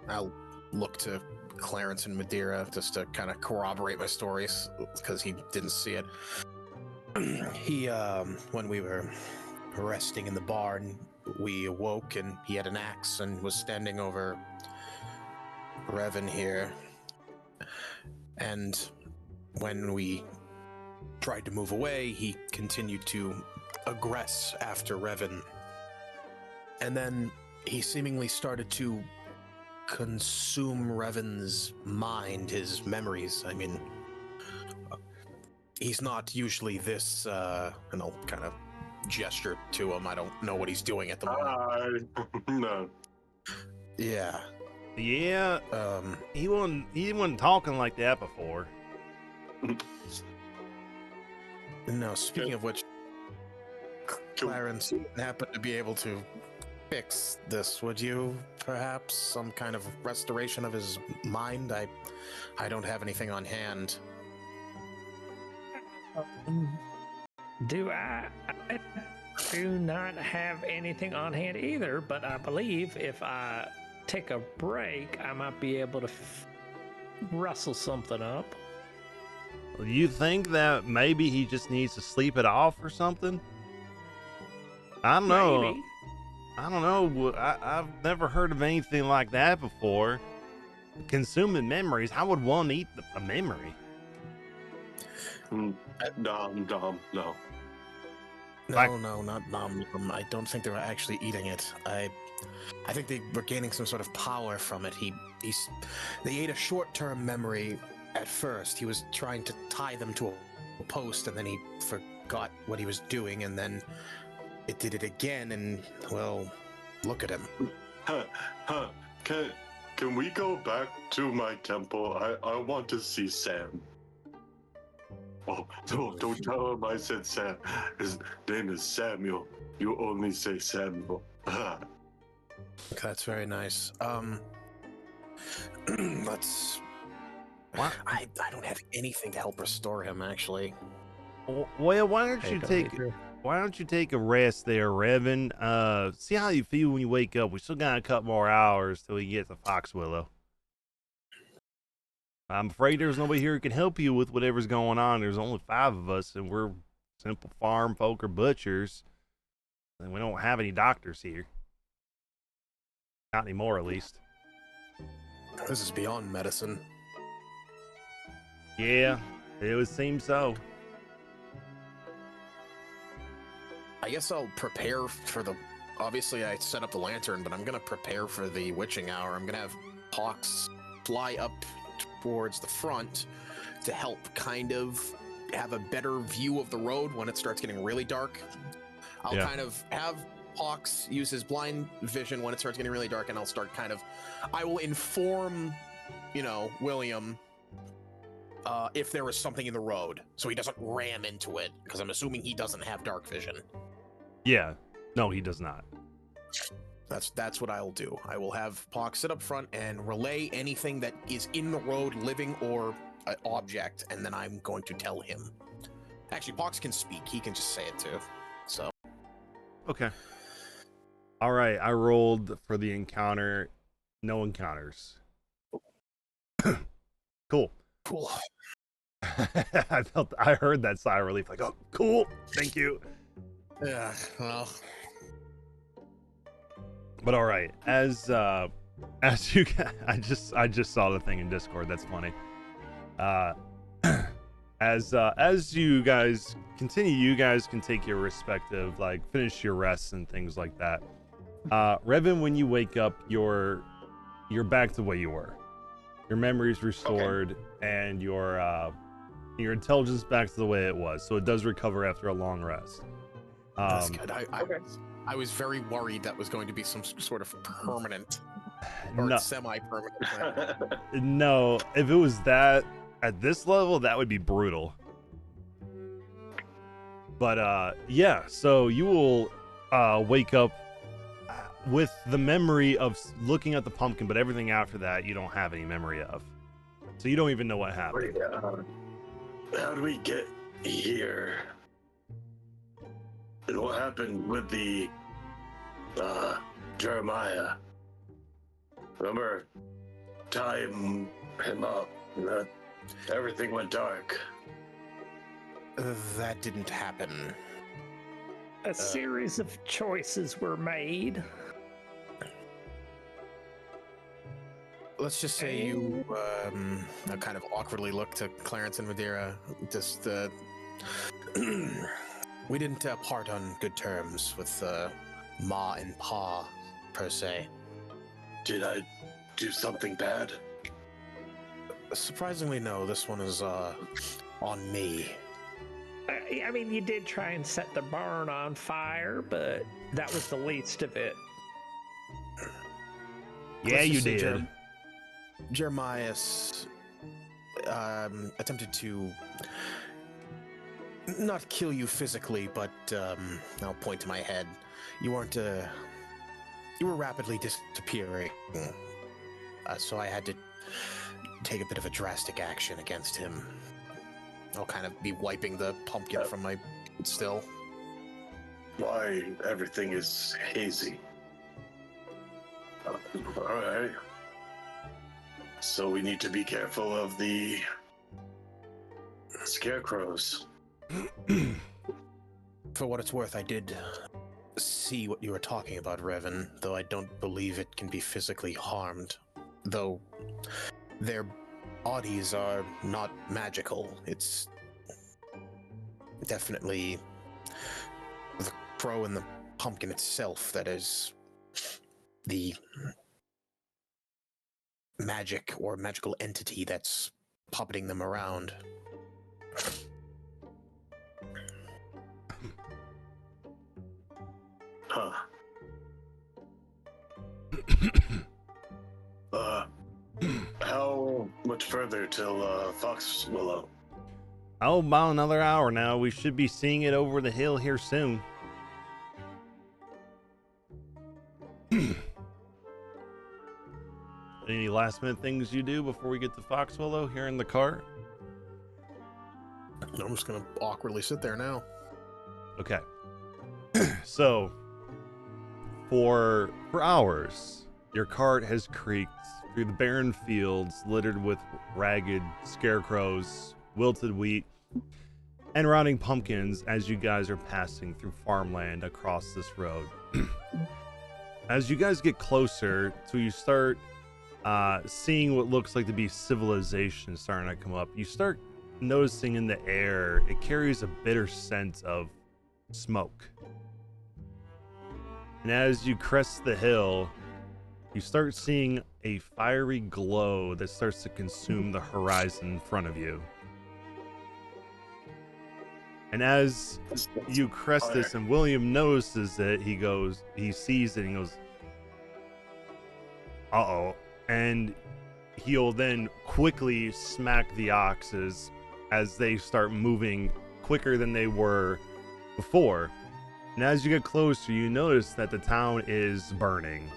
I'll look to Clarence and Madeira just to kind of corroborate my stories because he didn't see it. He, when we were resting in the barn, we awoke and he had an axe and was standing over Revan here. And when we tried to move away, he continued to aggress after Revan. And then he seemingly started to consume Revan's mind, his memories. I mean, he's not usually this, kind of gesture to him. I don't know what he's doing at the moment. No. Yeah. Yeah. He wasn't talking like that before. No, speaking of which, Clarence happened to be able to fix this. Would you perhaps some kind of restoration of his mind? I don't have anything on hand. I do not have anything on hand either, but I believe if I take a break, I might be able to rustle something up. You think that maybe he just needs to sleep it off or something? I don't know. Maybe. I don't know. I've never heard of anything like that before. Consuming memories. How would one eat a memory? No. No, not nom. I don't think they were actually eating it. I think they were gaining some sort of power from it. They ate a short-term memory at first. He was trying to tie them to a post, and then he forgot what he was doing, and then it did it again, and, well, look at him. Can we go back to my temple? I want to see Sam. Oh, don't tell him I said Sam. His name is Samuel. You only say Samuel. That's very nice. Let's... What? I don't have anything to help restore him, actually. Well, why don't you take a rest there, Revan? See how you feel when you wake up. We still got a couple more hours till we get to Foxwillow. I'm afraid there's nobody here who can help you with whatever's going on. There's only 5 of us, and we're simple farm folk or butchers. And we don't have any doctors here. Not anymore, at least. This is beyond medicine. Yeah, it would seem so. I guess I'll prepare for obviously I set up the lantern, but I'm gonna prepare for the witching hour. I'm gonna have Hawks fly up towards the front to help kind of have a better view of the road when it starts getting really dark. I'll kind of have Hawks use his blind vision when it starts getting really dark, and I will inform, William, if there is something in the road, so he doesn't ram into it, because I'm assuming he doesn't have dark vision. Yeah. No, he does not. That's what I'll do. I will have Hawks sit up front and relay anything that is in the road, living or object, and then I'm going to tell him. Actually, Hawks can speak. He can just say it too. So. Okay. All right. I rolled for the encounter. No encounters. Cool. Cool. I heard that sigh of relief. Like, oh, cool. Thank you. Yeah. Well. But all right. As you, I just saw the thing in Discord. That's funny. As you guys continue, you guys can take your respective, finish your rests and things like that. Revan, when you wake up, you're back to where you were. Your memory's restored, and your intelligence back to the way it was. So it does recover after a long rest. That's good. I was very worried that was going to be some sort of permanent or No, semi-permanent thing. no. If it was that at this level, that would be brutal. But yeah. So you will wake up with the memory of looking at the pumpkin, but everything after that you don't have any memory of. So you don't even know what happened. How do we get here? And what happened with the Jeremiah? Remember tying him up and everything went dark. That didn't happen. A series of choices were made. Let's just say you kind of awkwardly look to Clarence and Madeira. Just we didn't part on good terms with Ma and Pa, per se. Did I do something bad? Surprisingly, no. This one is on me. I mean, you did try and set the barn on fire, but that was the least of it. Yeah, you did. Jeremias attempted to not kill you physically, but I'll point to my head. You weren't. You were rapidly disappearing, so I had to take a bit of a drastic action against him. I'll kind of be wiping the pumpkin from my still. Why everything is hazy? Alright. So we need to be careful of the scarecrows. For what it's worth, I did see what you were talking about, Revan, though I don't believe it can be physically harmed. Though their bodies are not magical. It's definitely the crow and the pumpkin itself that is the magic or magical entity that's puppeting them around. Huh. How much further till Fox Willow? Oh, about another hour now. We should be seeing it over the hill here soon. Any last minute things you do before we get to Foxwillow here in the car? I'm just gonna awkwardly sit there now. Okay. So, for hours, your cart has creaked through the barren fields littered with ragged scarecrows, wilted wheat, and rotting pumpkins as you guys are passing through farmland across this road. As you guys get closer, so you start seeing what looks like to be civilization starting to come up, you start noticing in the air, it carries a bitter scent of smoke. And as you crest the hill, you start seeing a fiery glow that starts to consume the horizon in front of you. And as you crest this and William notices it, he sees it and he goes, uh-oh. And he'll then quickly smack the oxes as they start moving quicker than they were before. And as you get closer, you notice that the town is burning.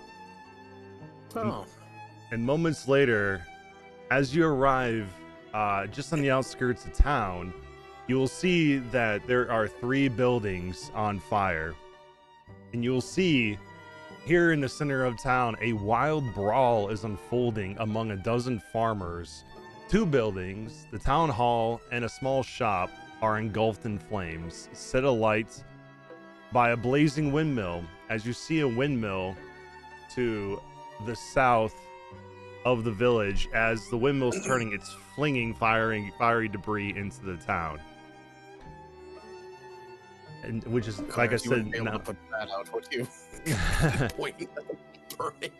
Oh. And moments later, as you arrive just on the outskirts of town, you will see that there are 3 buildings on fire. And you will see here in the center of town, a wild brawl is unfolding among a dozen farmers. 2 buildings, the town hall and a small shop, are engulfed in flames, set alight by a blazing windmill. As you see a windmill to the south of the village, as the windmill's turning, it's flinging fiery debris into the town. And which is, like I said, be able to put that out, would you? Wait, burning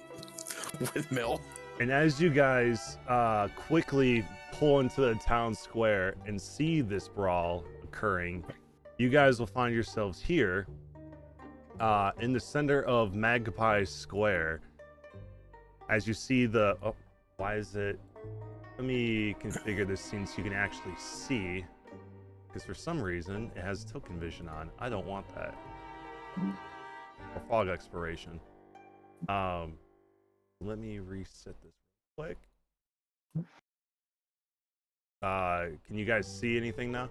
windmill. And as you guys quickly pull into the town square and see this brawl occurring, you guys will find yourselves here in the center of Magpie Square, as you see the... Oh, why is it... Let me configure this scene so you can actually see, because for some reason it has token vision on. I don't want that. Or fog expiration. Let me reset this real quick. Can you guys see anything now?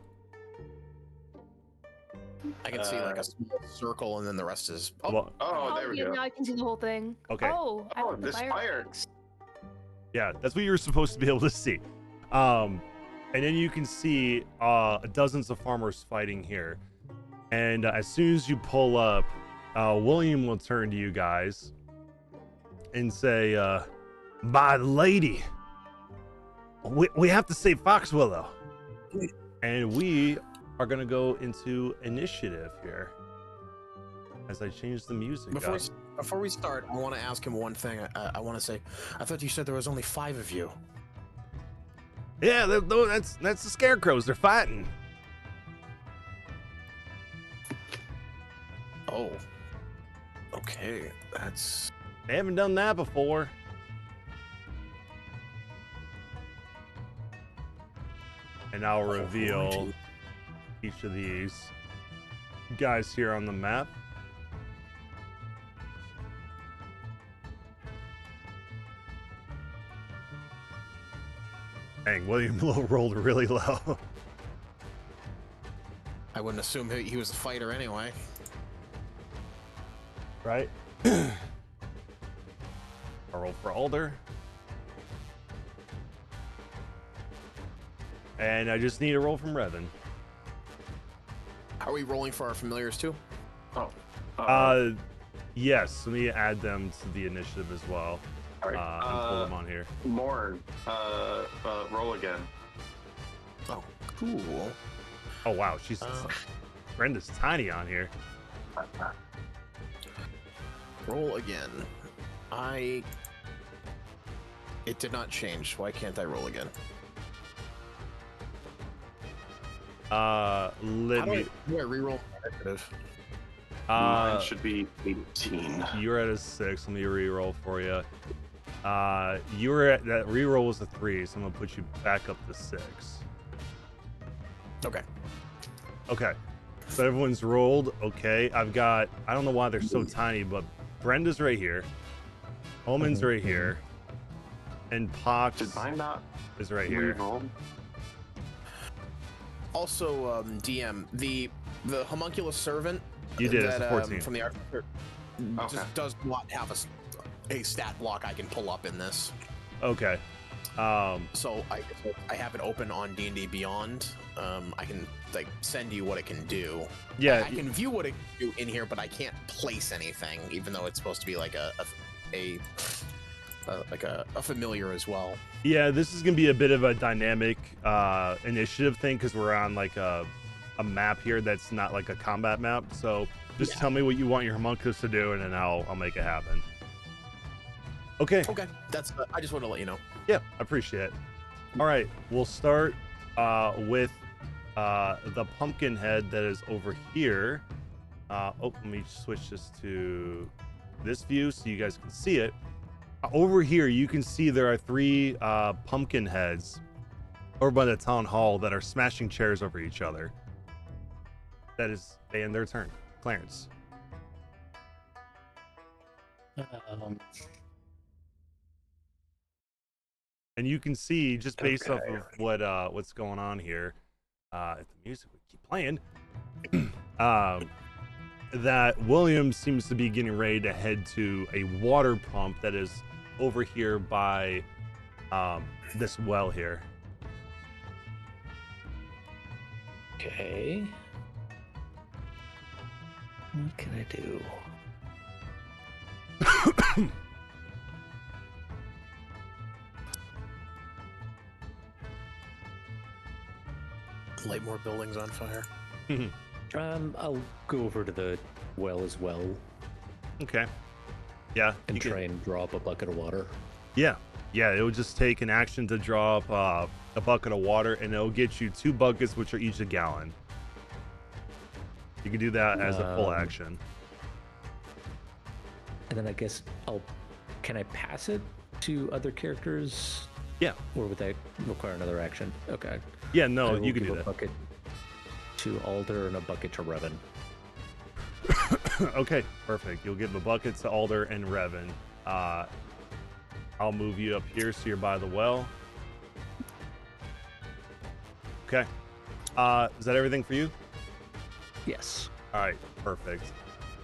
I can see like a small circle, and then the rest is. Well, There we yeah, go. now I can see the whole thing. Okay. I like the this fire. fireworks. Yeah, that's what you were supposed to be able to see. And then you can see dozens of farmers fighting here. And as soon as you pull up, William will turn to you guys and say, "By the lady, we have to save Fox Willow." And we are going to go into initiative here as I change the music up. Before we start, I want to ask him one thing. I want to say, I thought you said there was only 5 of you. Yeah, that's the scarecrows. They're fighting. Oh. Okay, that's... They haven't done that before. And I'll reveal each of these guys here on the map. Dang, William rolled really low. I wouldn't assume he was a fighter anyway. Right? I roll for Alder. And I just need a roll from Revan. Are we rolling for our familiars too? Yes, let me add them to the initiative as well. All right. And pull them on here. Morn, roll again. Oh, cool. Oh wow, she's Brenda's tiny on here. Roll again. It did not change. Why can't I roll again? Let me. Do I reroll initiative? Mine should be 18. You're at a 6. Let me reroll for you. You were at that reroll was a 3, so I'm gonna put you back up to 6. Okay. Okay. So everyone's rolled. Okay. I don't know why they're so tiny, but Brenda's right here. Omen's right here. And Pox Did mine not is right here. re-roll? Also, DM, the homunculus servant. You did, it's a 14. From the archer just does not have a stat block I can pull up in this. Okay. So I have it open on D&D Beyond. I can like send you what it can do. Yeah, I can view what it can do in here, but I can't place anything, even though it's supposed to be like a familiar as well. Yeah, this is gonna be a bit of a dynamic initiative thing because we're on like a map here that's not like a combat map. So just tell me what you want your homunculus to do, and then I'll make it happen. Okay. Okay, that's. I just want to let you know. Yeah, I appreciate it. All right, we'll start with the pumpkin head that is over here. Let me switch this to this view so you guys can see it. Over here, you can see there are 3 pumpkin heads over by the town hall that are smashing chairs over each other. That is, they end their turn. Clarence. And you can see just based off of what's going on here, if the music would keep playing, that William seems to be getting ready to head to a water pump that is over here by this well here. Okay. What can I do? Light more buildings on fire. I'll go over to the well as well. Okay. Yeah. And try and draw up a bucket of water. Yeah. Yeah, it would just take an action to draw up a bucket of water, and it'll get you 2 buckets, which are each a gallon. You can do that as a full action. And then I guess can I pass it to other characters? Yeah. Or would that require another action? Okay. Yeah, I no, will you can give do a that. bucket to Alder and a bucket to Revan. Okay, perfect. You'll give a bucket to Alder and Revan. I'll move you up here so you're by the well. Okay. Is that everything for you? Yes. All right, perfect.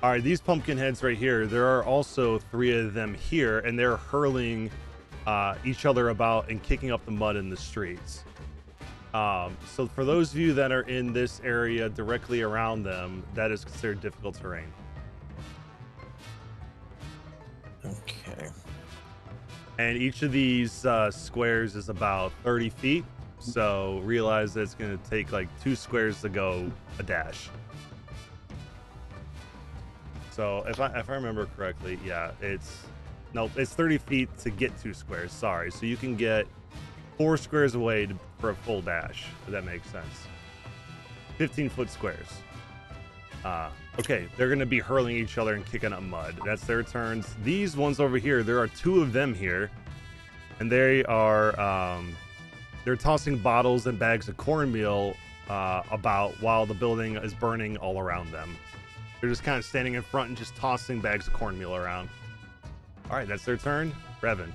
All right, these pumpkin heads right here, there are also 3 of them here, and they're hurling each other about and kicking up the mud in the streets. So for those of you that are in this area directly around them, that is considered difficult terrain. Okay. And each of these squares is about 30 feet. So realize that it's going to take like 2 squares to go a dash. So if I remember correctly, yeah, it's 30 feet to get 2 squares. Sorry. So you can get 4 squares away for a full dash, if that makes sense. 15-foot squares. Okay, they're going to be hurling each other and kicking up mud. That's their turns. These ones over here, there are 2 of them here. And they are, they're tossing bottles and bags of cornmeal about while the building is burning all around them. They're just kind of standing in front and just tossing bags of cornmeal around. All right, that's their turn. Revan.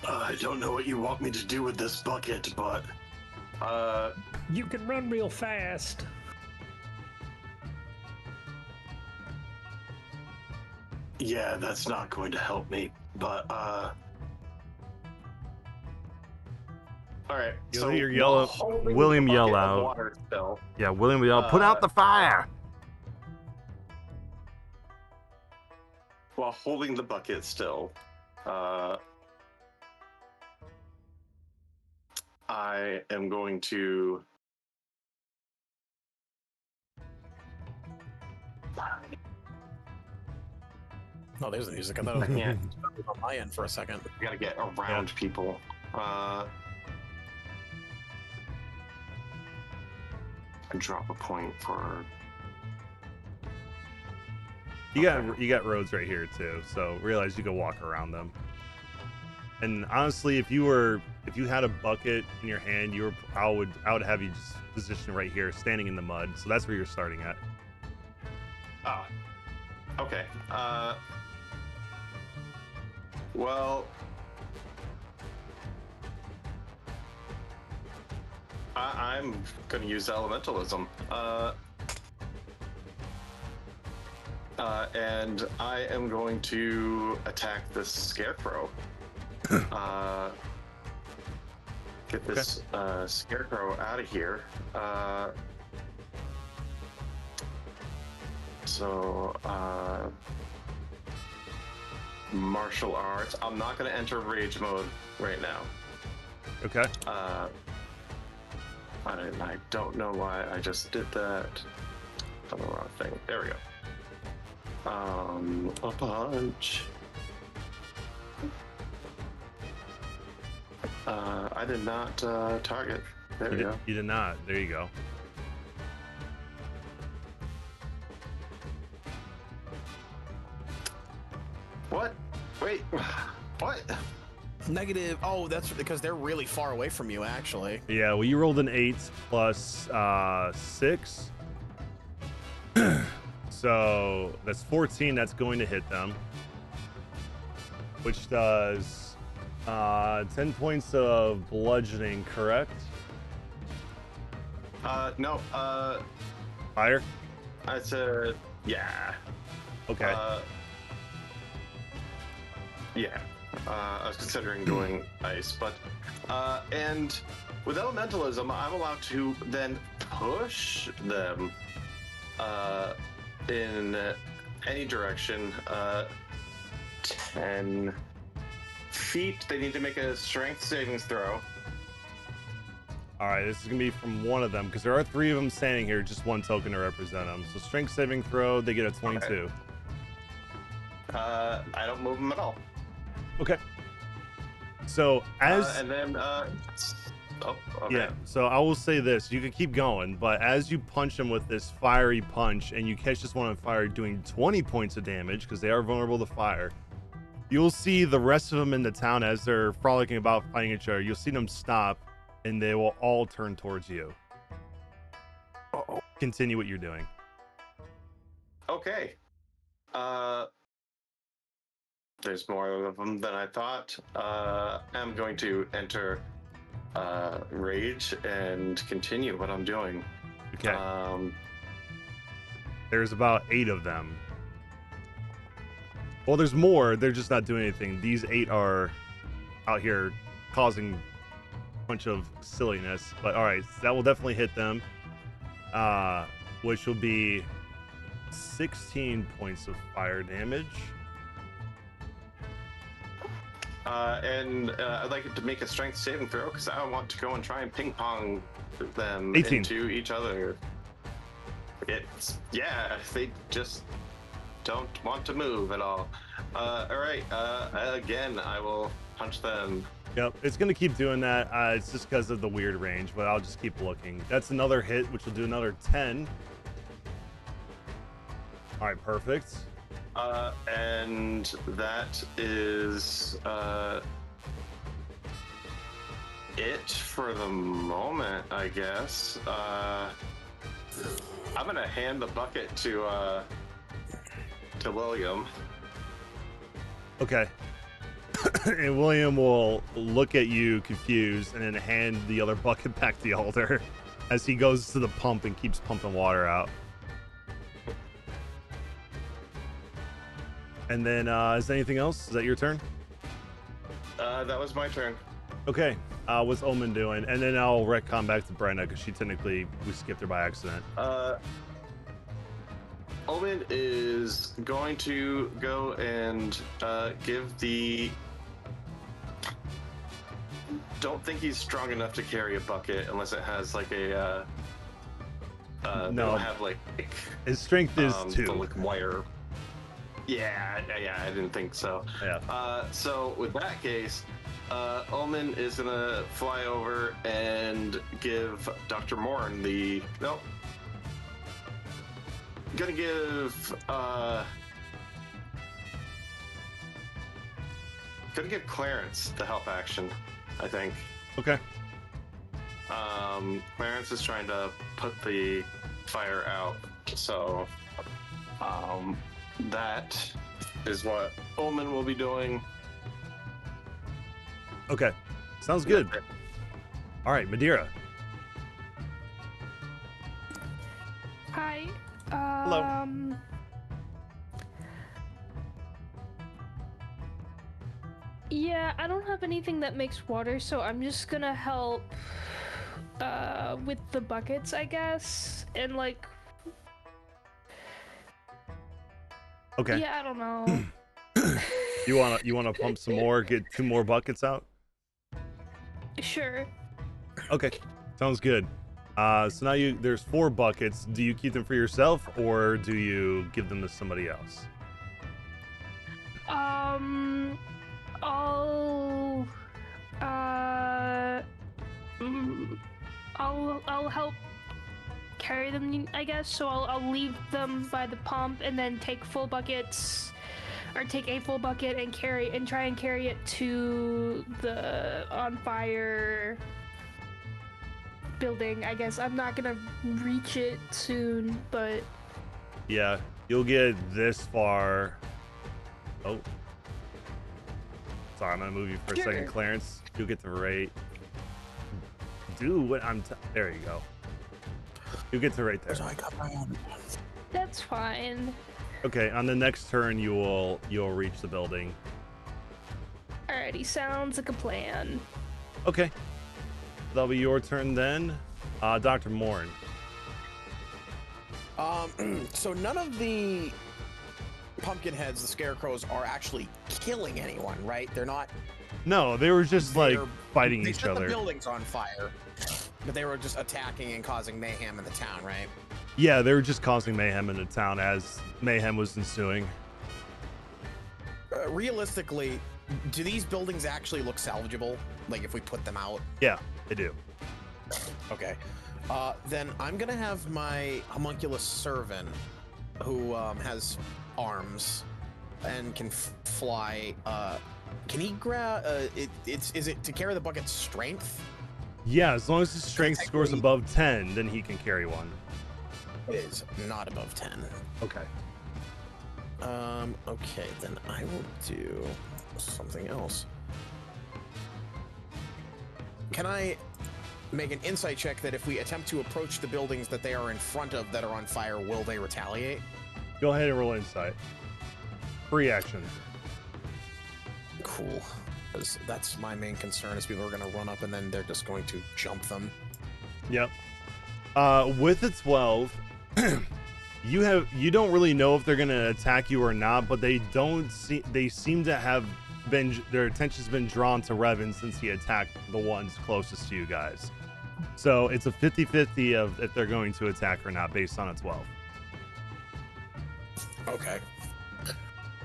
I don't know what you want me to do with this bucket, but You can run real fast. yeah, that's not going to help me. But All right. You'll so hear while holding William the yell bucket of out. water still, Yeah, William will yell, put out the fire. while holding the bucket still, I am going to. Oh, there's the music. I thought it was I can't. on my end for a second. I gotta get around people. And drop a point for. You got roads right here too, so realize you can walk around them. And honestly, if you had a bucket in your hand, I would have you just position right here, standing in the mud. So that's where you're starting at. Oh. Okay. Well. I'm gonna use elementalism. And I am going to attack this scarecrow. Get this scarecrow out of here. Martial arts. I'm not going to enter rage mode right now. Okay. I don't know why I just did that. Done the wrong thing. There we go. A punch. I did not target. There we go. You did not. There you go. What? Wait. What? Negative. Oh, that's because they're really far away from you, actually. Yeah, well, you rolled an 8 plus 6. So that's 14. That's going to hit them. Which does 10 points of bludgeoning, correct? No. Fire? It's a. Yeah. Okay. Yeah. I was considering going ice, but and with elementalism, I'm allowed to then push them in any direction. 10 feet. They need to make a strength savings throw. All right, this is gonna be from one of them because there are 3 of them standing here, just 1 token to represent them. So strength saving throw, they get a 22. Okay. I don't move them at all. Okay. So as and then Oh, okay. Yeah, so I will say this. You can keep going, but as you punch them with this fiery punch and you catch this one on fire doing 20 points of damage because they are vulnerable to fire, you'll see the rest of them in the town as they're frolicking about fighting each other. You'll see them stop and they will all turn towards you. Continue what you're doing. Okay. There's more of them than I thought. I'm going to enter rage and continue what I'm doing. Okay. There's about 8 of them. Well, there's more. They're just not doing anything. These 8 are out here causing a bunch of silliness. But all right, so that will definitely hit them, which will be 16 points of fire damage. And I'd like it to make a strength saving throw because I want to go and try and ping pong them 18. into each other. They just don't want to move at all. All right, again, I will punch them. Yep, it's going to keep doing that. It's just because of the weird range, but I'll just keep looking. That's another hit, which will do another 10. All right, perfect. And that is it for the moment, I guess. I'm gonna hand the bucket to William. Okay. And William will look at you confused and then hand the other bucket back to the altar as he goes to the pump and keeps pumping water out. And then, is there anything else? Is that your turn? That was my turn. Okay. What's Omen doing? And then I'll retcon back to Brenna because we skipped her by accident. Omen is going to go and give the... Don't think he's strong enough to carry a bucket unless it has like a... No. Have like... His strength is 2. The, like, wire... Yeah, I didn't think so. Yeah. So with that case, Omen is gonna fly over and give Dr. Morn the... Nope. Gonna give Clarence the help action, I think. Okay. Clarence is trying to put the fire out, so that is what Omen will be doing. Okay. Sounds good. All right, Madeira. Hi. Hello. Yeah, I don't have anything that makes water, so I'm just gonna help with the buckets, I guess. And like... Okay. Yeah, I don't know. You wanna pump some more, get 2 more buckets out? Sure. Okay. Sounds good. So now there's 4 buckets. Do you keep them for yourself or do you give them to somebody else? I'll help carry them, I guess. So I'll leave them by the pump and then take full buckets, or take a full bucket and try and carry it to the on fire building. I guess I'm not gonna reach it soon, but Yeah, you'll get this far. Oh. Sorry, I'm gonna move you for a second, Clarence. You'll get the right. Do what there you go. You'll get to right there. that's fine. Okay, on the next turn you'll reach the building. Alrighty, sounds like a plan. Okay. That'll be your turn then. Dr. Morn. So none of the pumpkin heads, the scarecrows, are actually killing anyone, right? They're not. No, they were just like fighting each They set other. the buildings on fire, but they were just attacking and causing mayhem in the town, right? Yeah, they were just causing mayhem in the town as mayhem was ensuing. Realistically, do these buildings actually look salvageable? Like if we put them out? Yeah. They do. Okay. Then I'm gonna have my homunculus servant, who has arms and can fly. Can he grab? Is it to carry the bucket strength? Yeah, as long as his strength scores Technically- above 10, then he can carry one. It is not above 10. Okay. Okay, then I will do something else. Can I make an insight check that if we attempt to approach the buildings that they are in front of that are on fire, will they retaliate? Go ahead and roll insight. Free action. Cool. 'Cause that's my main concern is people are going to run up and then they're just going to jump them. Yep. With a 12, you don't really know if they're gonna attack you or not, but they seem to have their attention's been drawn to Revan since he attacked the ones closest to you guys. So it's a 50-50 of if they're going to attack or not based on a 12. Okay.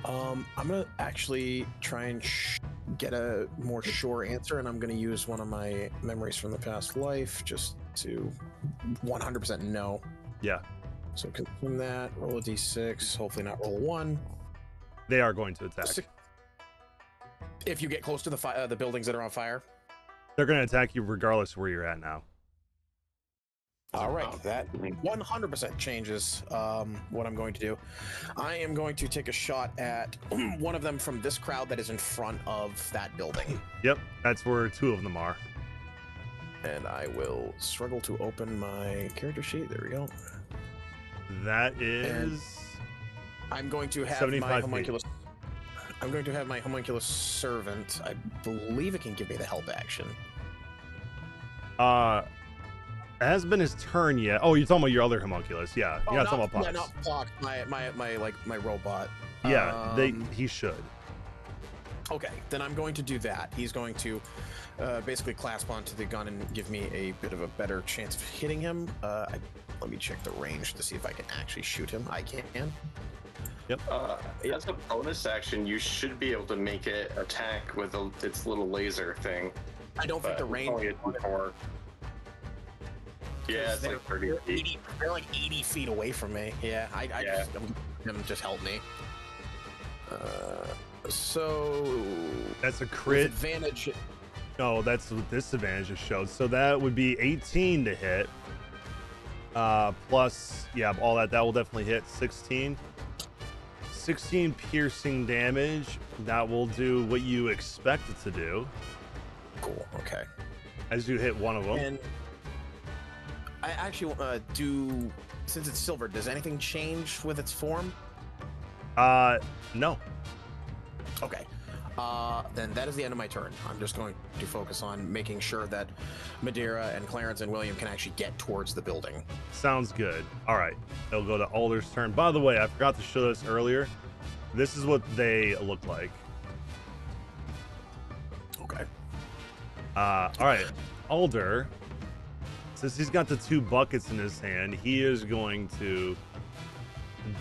I'm gonna actually try and get a more sure answer, and I'm gonna use one of my memories from the past life just to 100% know. Yeah. So confirm that. Roll a d6. Hopefully not roll a 1. They are going to attack. If you get close to the buildings that are on fire. They're going to attack you regardless of where you're at now. All right, that 100% changes what I'm going to do. I am going to take a shot at one of them from this crowd that is in front of that building. Yep, that's where 2 of them are. And I will struggle to open my character sheet. There we go. That is... And I'm going to have my homunculus. I'm going to have my homunculus servant. I believe it can give me the help action. It hasn't been his turn yet. Oh, you're talking about your other homunculus. Yeah, you're not talking about Pox. Yeah, not Pox. My robot. Yeah, he should. Okay, then I'm going to do that. He's going to basically clasp onto the gun and give me a bit of a better chance of hitting him. Let me check the range to see if I can actually shoot him. I can. Yep. As a bonus action, you should be able to make it attack with its little laser thing. I don't think the range. Yeah, it's like 30 feet. They're like 80 feet away from me. Yeah, just help me. So that's a crit advantage. No, that's what disadvantage it shows. So that would be 18 to hit. Plus, yeah, all that will definitely hit. 16 piercing damage. That will do what you expect it to do. Cool. Okay. As you hit one of them. And I actually since it's silver, does anything change with its form? No. Okay. Then that is the end of my turn. I'm just going to focus on making sure that Madeira and Clarence and William can actually get towards the building. Sounds good. All right. It'll go to Alder's turn. By the way, I forgot to show this earlier. This is what they look like. Okay. All right. Alder, since he's got the 2 buckets in his hand, he is going to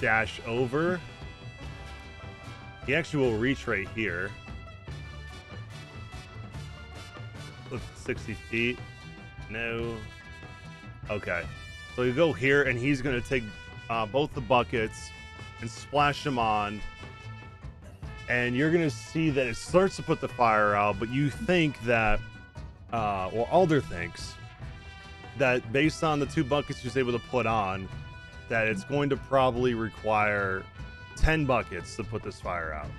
dash over. He actually will reach right here. Look, 60 feet. No. Okay. So you go here, and he's going to take both the buckets and splash them on. And you're going to see that it starts to put the fire out, but you think that, Alder thinks that based on the 2 buckets he was able to put on, that it's going to probably require 10 buckets to put this fire out.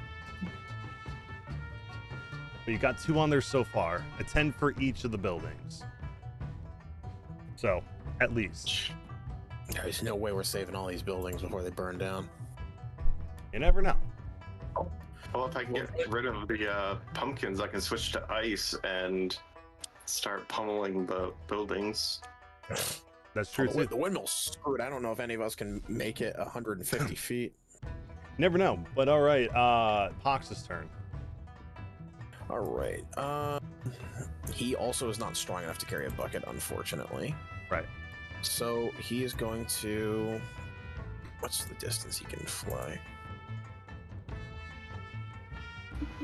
But you got 2 on there so far, a 10 for each of the buildings. So, at least. There's no way we're saving all these buildings before they burn down. You never know. Well, if I can get rid of the pumpkins, I can switch to ice and start pummeling the buildings. That's true, too. The windmill's screwed. I don't know if any of us can make it 150 feet. Never know. But all right, Pox's turn. All right. He also is not strong enough to carry a bucket, unfortunately. Right. So he is going to... What's the distance he can fly?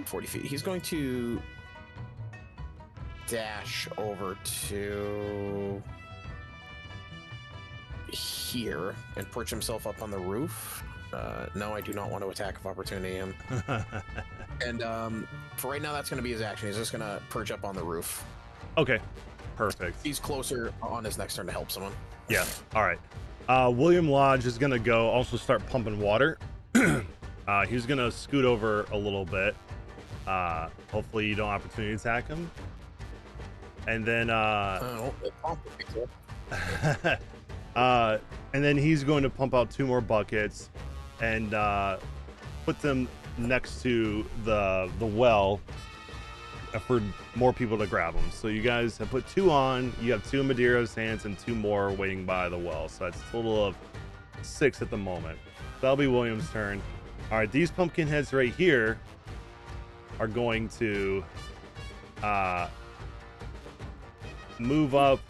40 feet. He's going to dash over to here and perch himself up on the roof. No, I do not want to attack of opportunity him. And for right now, that's going to be his action. He's just going to perch up on the roof. Okay, perfect. He's closer on his next turn to help someone. Yeah, all right. William Lodge is going to go also start pumping water. He's going to scoot over a little bit. Hopefully you don't opportunity attack him. And then and then he's going to pump out 2 more buckets and put them next to the well for more people to grab them. So you guys have put 2 on. You have 2 in Madeiro's hands and 2 more waiting by the well. So that's a total of 6 at the moment. That'll be William's turn. All right, these pumpkin heads right here are going to move up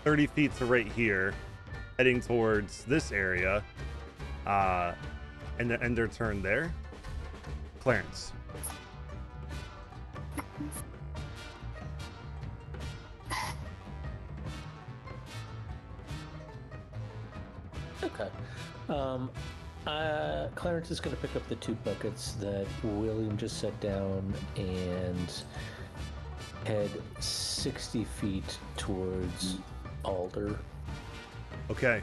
30 feet to right here, heading towards this area, and end their turn there. Clarence. Okay. Clarence is going to pick up the 2 buckets that William just set down and head 60 feet towards Alder. Okay.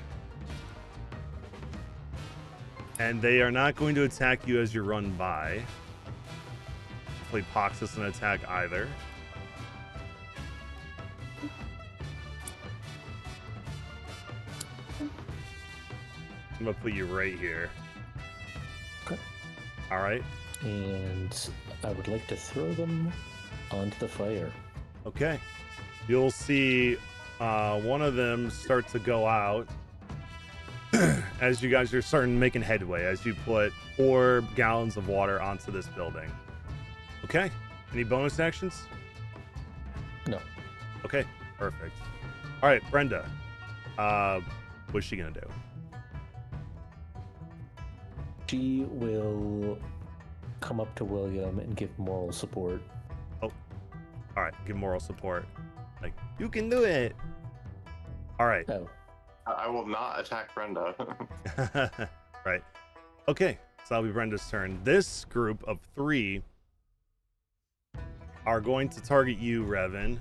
And they are not going to attack you as you run by. Hopefully Pox doesn't attack either. I'm gonna put you right here. Okay. All right. And I would like to throw them onto the fire. Okay. You'll see one of them start to go out as you guys are starting making headway as you put 4 gallons of water onto this building. Okay. Any bonus actions? No. Okay. Perfect. All right, Brenda. What's she gonna do? She will come up to William and give moral support. Oh, all right. Give moral support. Like, you can do it. All right. Oh. I will not attack Brenda. Right. Okay. So that'll be Brenda's turn. This group of 3 are going to target you, Revan.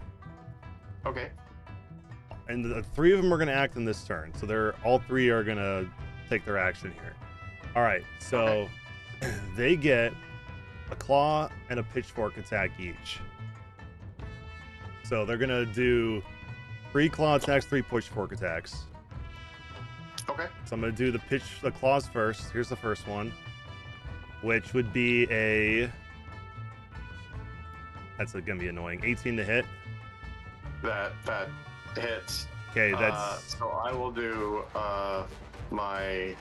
Okay. And the 3 of them are going to act in this turn. So they're all 3 are going to take their action here. All right. So they get a claw and a pitchfork attack each. So they're going to do 3 claw attacks, 3 pitchfork attacks. Okay. So I'm going to do the claws first. Here's the first one, which would be that's going to be annoying. 18 to hit. That hits. Okay, that's so I will do my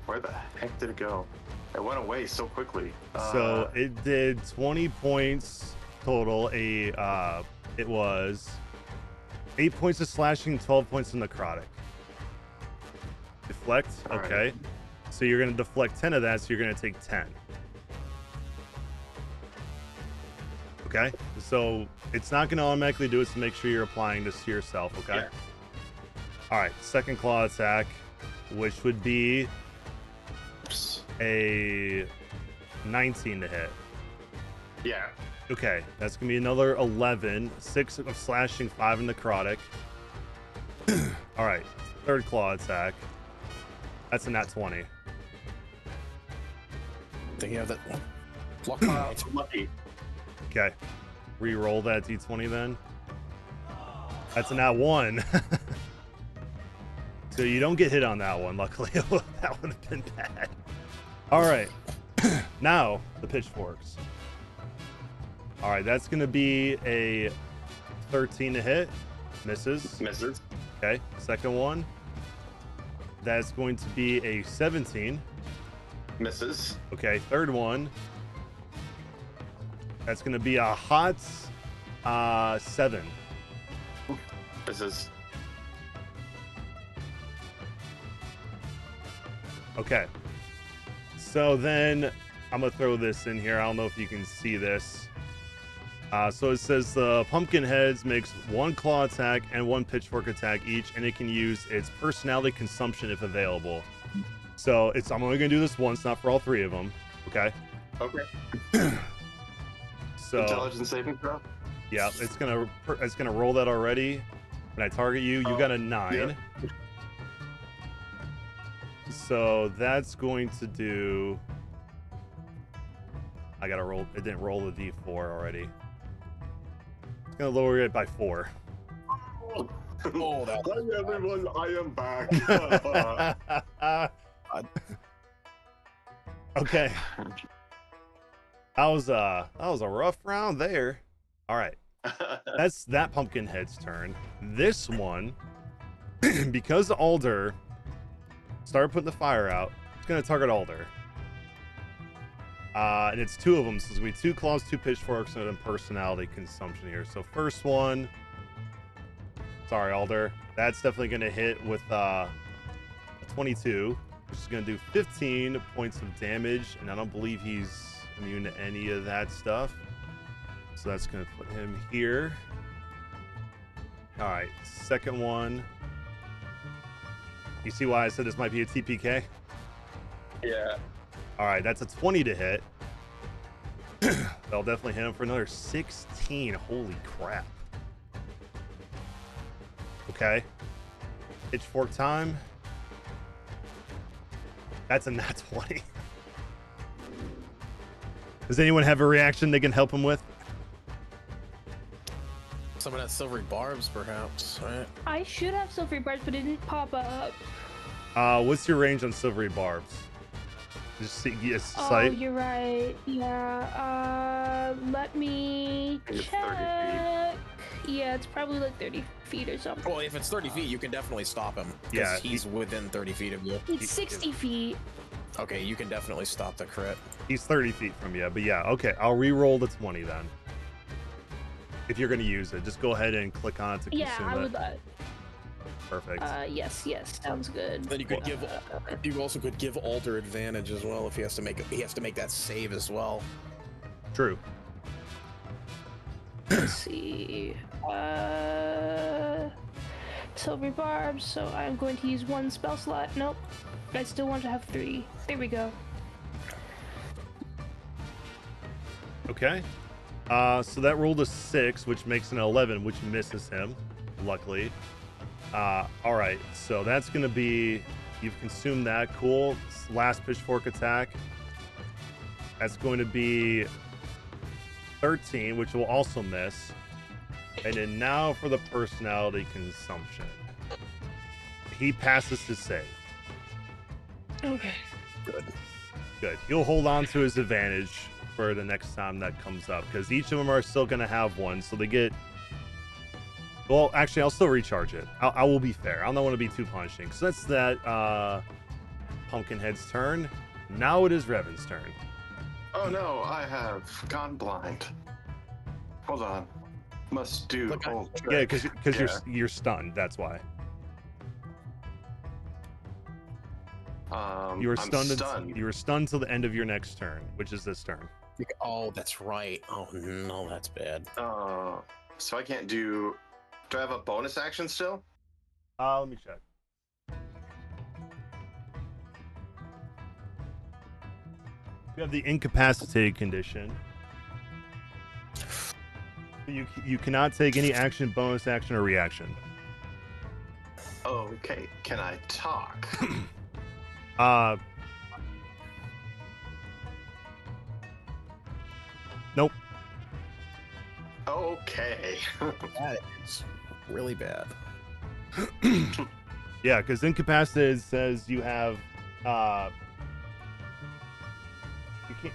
where the heck did it go? It went away so quickly. So it did 20 points total. It was 8 points of slashing, 12 points of necrotic. Deflect. Okay. Right. So you're going to deflect 10 of that, so you're going to take 10. Okay. So it's not going to automatically do it, so make sure you're applying this to yourself. Okay. Yeah. All right. Second claw attack, which would be a 19 to hit. Yeah. Okay, that's gonna be another 11, 6 of slashing, 5 in necrotic. All right, third claw attack. That's a nat 20. Think you have that luck? It's lucky. Okay, re-roll that d20 then. That's a nat 1. So you don't get hit on that one. Luckily, that would have been bad. All right, now the pitchforks. All right, that's going to be a 13 to hit. Misses. Misses. Okay, second one. That's going to be a 17. Misses. Okay, third one. That's going to be a hot 7. Misses. Okay. So then I'm going to throw this in here. I don't know if you can see this. So it says the pumpkin heads makes 1 claw attack and 1 pitchfork attack each, and it can use its personality consumption if available. So I'm only gonna do this once, not for all 3 of them. Okay. Okay. So intelligence saving throw. yeah, it's gonna roll that already. When I target you, you got a 9. Yeah. So that's going to do. I gotta roll. It didn't roll the d4 already. It's gonna lower it by 4. Oh, that. Hi everyone, I am back. Okay. That was a rough round there. All right. That's that pumpkin head's turn. This one, because Alder started putting the fire out, it's gonna target Alder. And it's 2 of them, so it's gonna be 2 claws, 2 pitchforks, and then personality consumption here. So first one, sorry Alder, that's definitely gonna hit with a 22, which is gonna do 15 points of damage, and I don't believe he's immune to any of that stuff. So that's gonna put him here. All right, second one. You see why I said this might be a TPK? Yeah. All right, that's a 20 to hit. That'll definitely hit him for another 16. Holy crap. Okay. Pitchfork time. That's a nat 20. Does anyone have a reaction they can help him with? Some of that silvery barbs, perhaps, right? I should have silvery barbs, but it didn't pop up. What's your range on silvery barbs? Just see, yes, Oh, sight. you're right. Yeah. Let me It's 30 check. Yeah, it's probably like 30 feet or something. Well, if it's 30 feet, you can definitely stop him. Yeah, He's within 30 feet of you. It's 60 feet. Okay, you can definitely stop the crit. He's 30 feet from you, but yeah, okay. I'll re-roll the 20 then. If you're going to use it, just go ahead and click on it to consume Yeah, I it. would. Perfect. Yes, sounds good. Then you could you also could give Alder advantage as well if he has to make that save as well. True. Let's see. Silvery barbs. So I'm going to use 1 spell slot. Nope. I still want to have 3. There we go. Okay. So that rolled a 6, which makes an 11, which misses him, luckily. All right, so that's going to be, you've consumed that. Cool. Last pitchfork attack. That's going to be 13, which will also miss. And then now for the personality consumption. He passes his save. Okay. Good. He'll hold on to his advantage for the next time that comes up, because each of them are still going to have one, so they get... Well, actually, I'll still recharge it. I will be fair. I don't want to be too punishing. So that's that Pumpkinhead's turn. Now it is Revan's turn. Oh no, I have gone blind. Hold on. Must do. Yeah, because you're stunned. That's why. You were stunned. You were stunned till the end of your next turn, which is this turn. Oh, that's right. Oh no, that's bad. So I can't do. Do I have a bonus action still? Let me check. You have the incapacitated condition. You cannot take any action, bonus action, or reaction. Okay. Can I talk? Nope. Okay. That is really bad. Yeah, because incapacitated says you have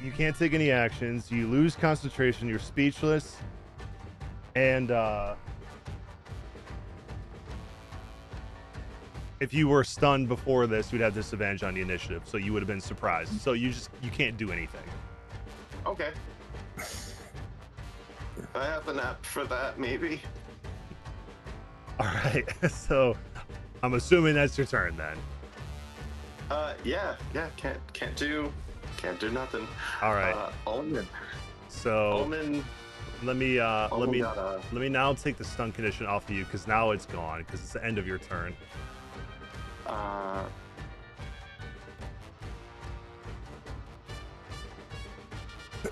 you can't take any actions, you lose concentration, you're speechless, and if you were stunned before this, you'd have disadvantage on the initiative, so you would have been surprised. So you can't do anything. Okay. I have an app for that, maybe. All right, so I'm assuming that's your turn then. Yeah. Can't do nothing. All right. Omen. So Omen let me Only got a- let me now take the stun condition off of you because now it's gone because it's the end of your turn.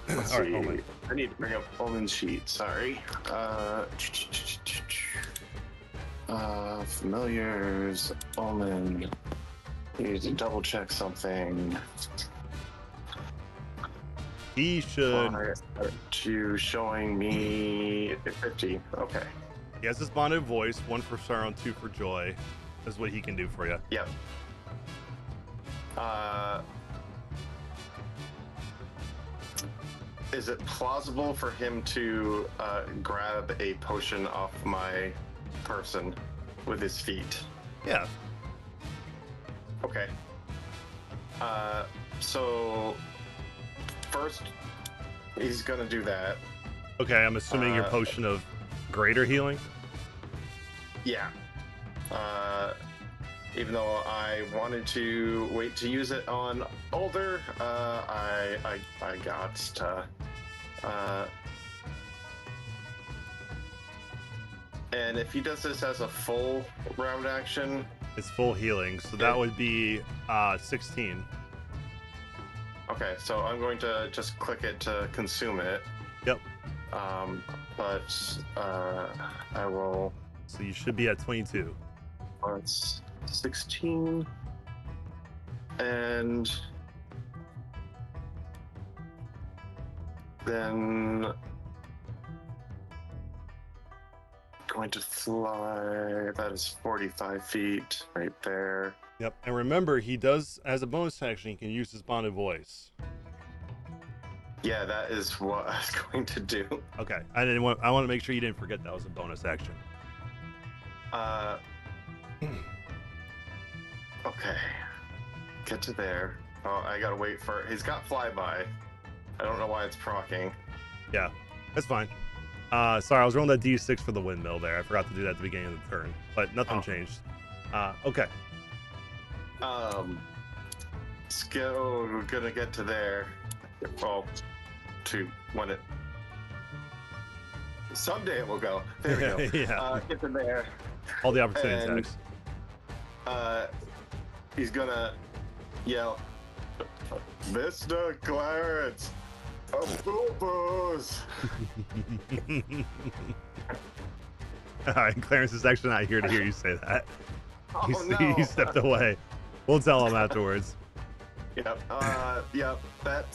Let's All right, see. Omen. I need to bring up Omen's sheet. Sorry. Familiars. Omen. Need to double check something. He should. To showing me 50. Okay. He has his bonded voice, 1 for sorrow and 2 for joy. Is what he can do for you. Yep. Is it plausible for him to grab a potion off my person with his feet? Yeah. Okay. So first, he's gonna do that. Okay, I'm assuming your potion of greater healing. Yeah. Even though I wanted to wait to use it on Older, I got to. And if he does this as a full round action, It's full healing, so that would be 16. okay, so I'm going to just click it to consume it. Yep. But I will. So you should be at 22. It's 16, and then going to fly. That is 45 feet right there. Yep. And remember, he does, as a bonus action, he can use his bonded voice. Yeah, that is what I was going to do. Okay. I want to make sure you didn't forget that was a bonus action. Okay. Get to there. Oh, I gotta wait for. He's got flyby. I don't know why it's proccing. Yeah, that's fine. Sorry, I was rolling that D6 for the windmill there. I forgot to do that at the beginning of the turn, but nothing changed. Okay. Skill, gonna get to there. Well, to when it. Someday it will go. There we go. Yeah. Get to there. All the opportunity And, attacks. He's gonna yell, Mr. Clarence, of boo-boos. All right, Clarence is actually not here to hear you say that. Oh, He no. stepped away. We'll tell him afterwards. Yep. Yep. That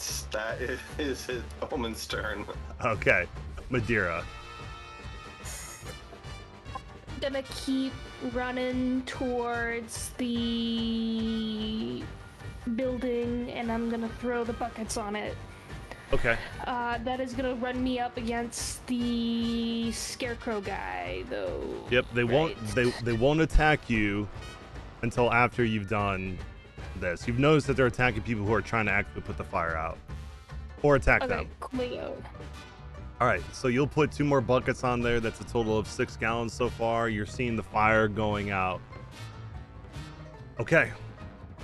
is his Omen's turn. Okay, Madeira. Gonna keep running towards the building, and I'm gonna throw the buckets on it. Okay. That is gonna run me up against the scarecrow guy, though. Yep. They won't. They won't attack you until after you've done this. You've noticed that they're attacking people who are trying to actually put the fire out or attack them. Cleo. All right, so you'll put 2 more buckets on there. That's a total of 6 gallons so far. You're seeing the fire going out. Okay,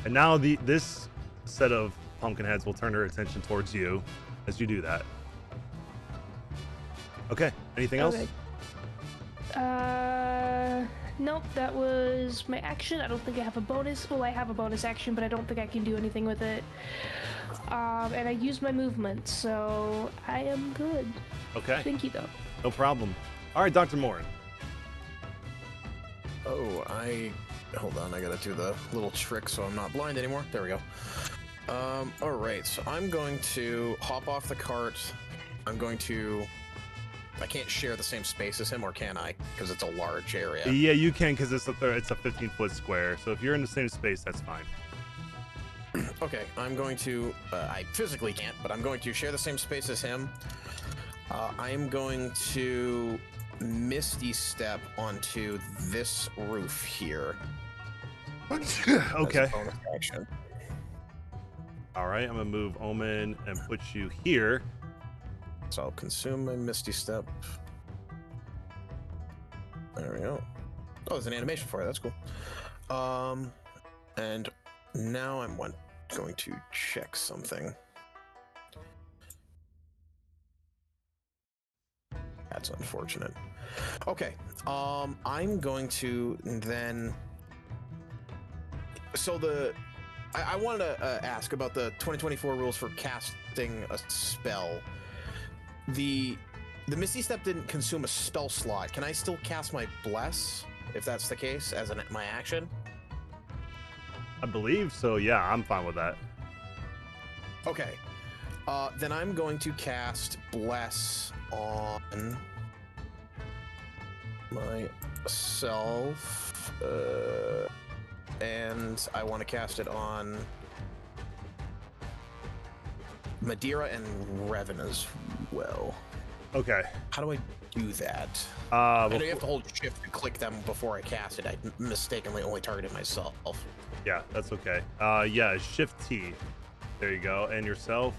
and now this set of pumpkin heads will turn their attention towards you as you do that. Okay, anything else? Nope, that was my action. I don't think I have a bonus. Well, I have a bonus action, but I don't think I can do anything with it. And I used my movement, so I am good. Okay. Thank you, though. No problem. All right, Dr. Morin. Oh, hold on, I gotta do the little trick so I'm not blind anymore. There we go. All right, so I'm going to hop off the cart. I can't share the same space as him, or can I? Because it's a large area. Yeah, you can, because it's a 15-foot square. So if you're in the same space, that's fine. Okay, I'm going to, I physically can't, but I'm going to share the same space as him. I am going to Misty Step onto this roof here. Okay. As a bonus action. All right, I'm going to move Omen and put you here. So I'll consume my Misty Step. There we go. Oh, there's an animation for it. That's cool. And now I'm going to check something. That's unfortunate. Okay. I'm going to then. So I wanted to ask about the 2024 rules for casting a spell. The Misty Step didn't consume a spell slot. Can I still cast my Bless if that's the case as my action? I believe so. Yeah, I'm fine with that. Okay. Then I'm going to cast Bless on myself. And I want to cast it on Madeira and Revan as well. Okay. How do I do that? I know you have to hold shift and click them before I cast it. I mistakenly only targeted myself. Yeah, that's okay. Yeah, shift T. There you go. And yourself.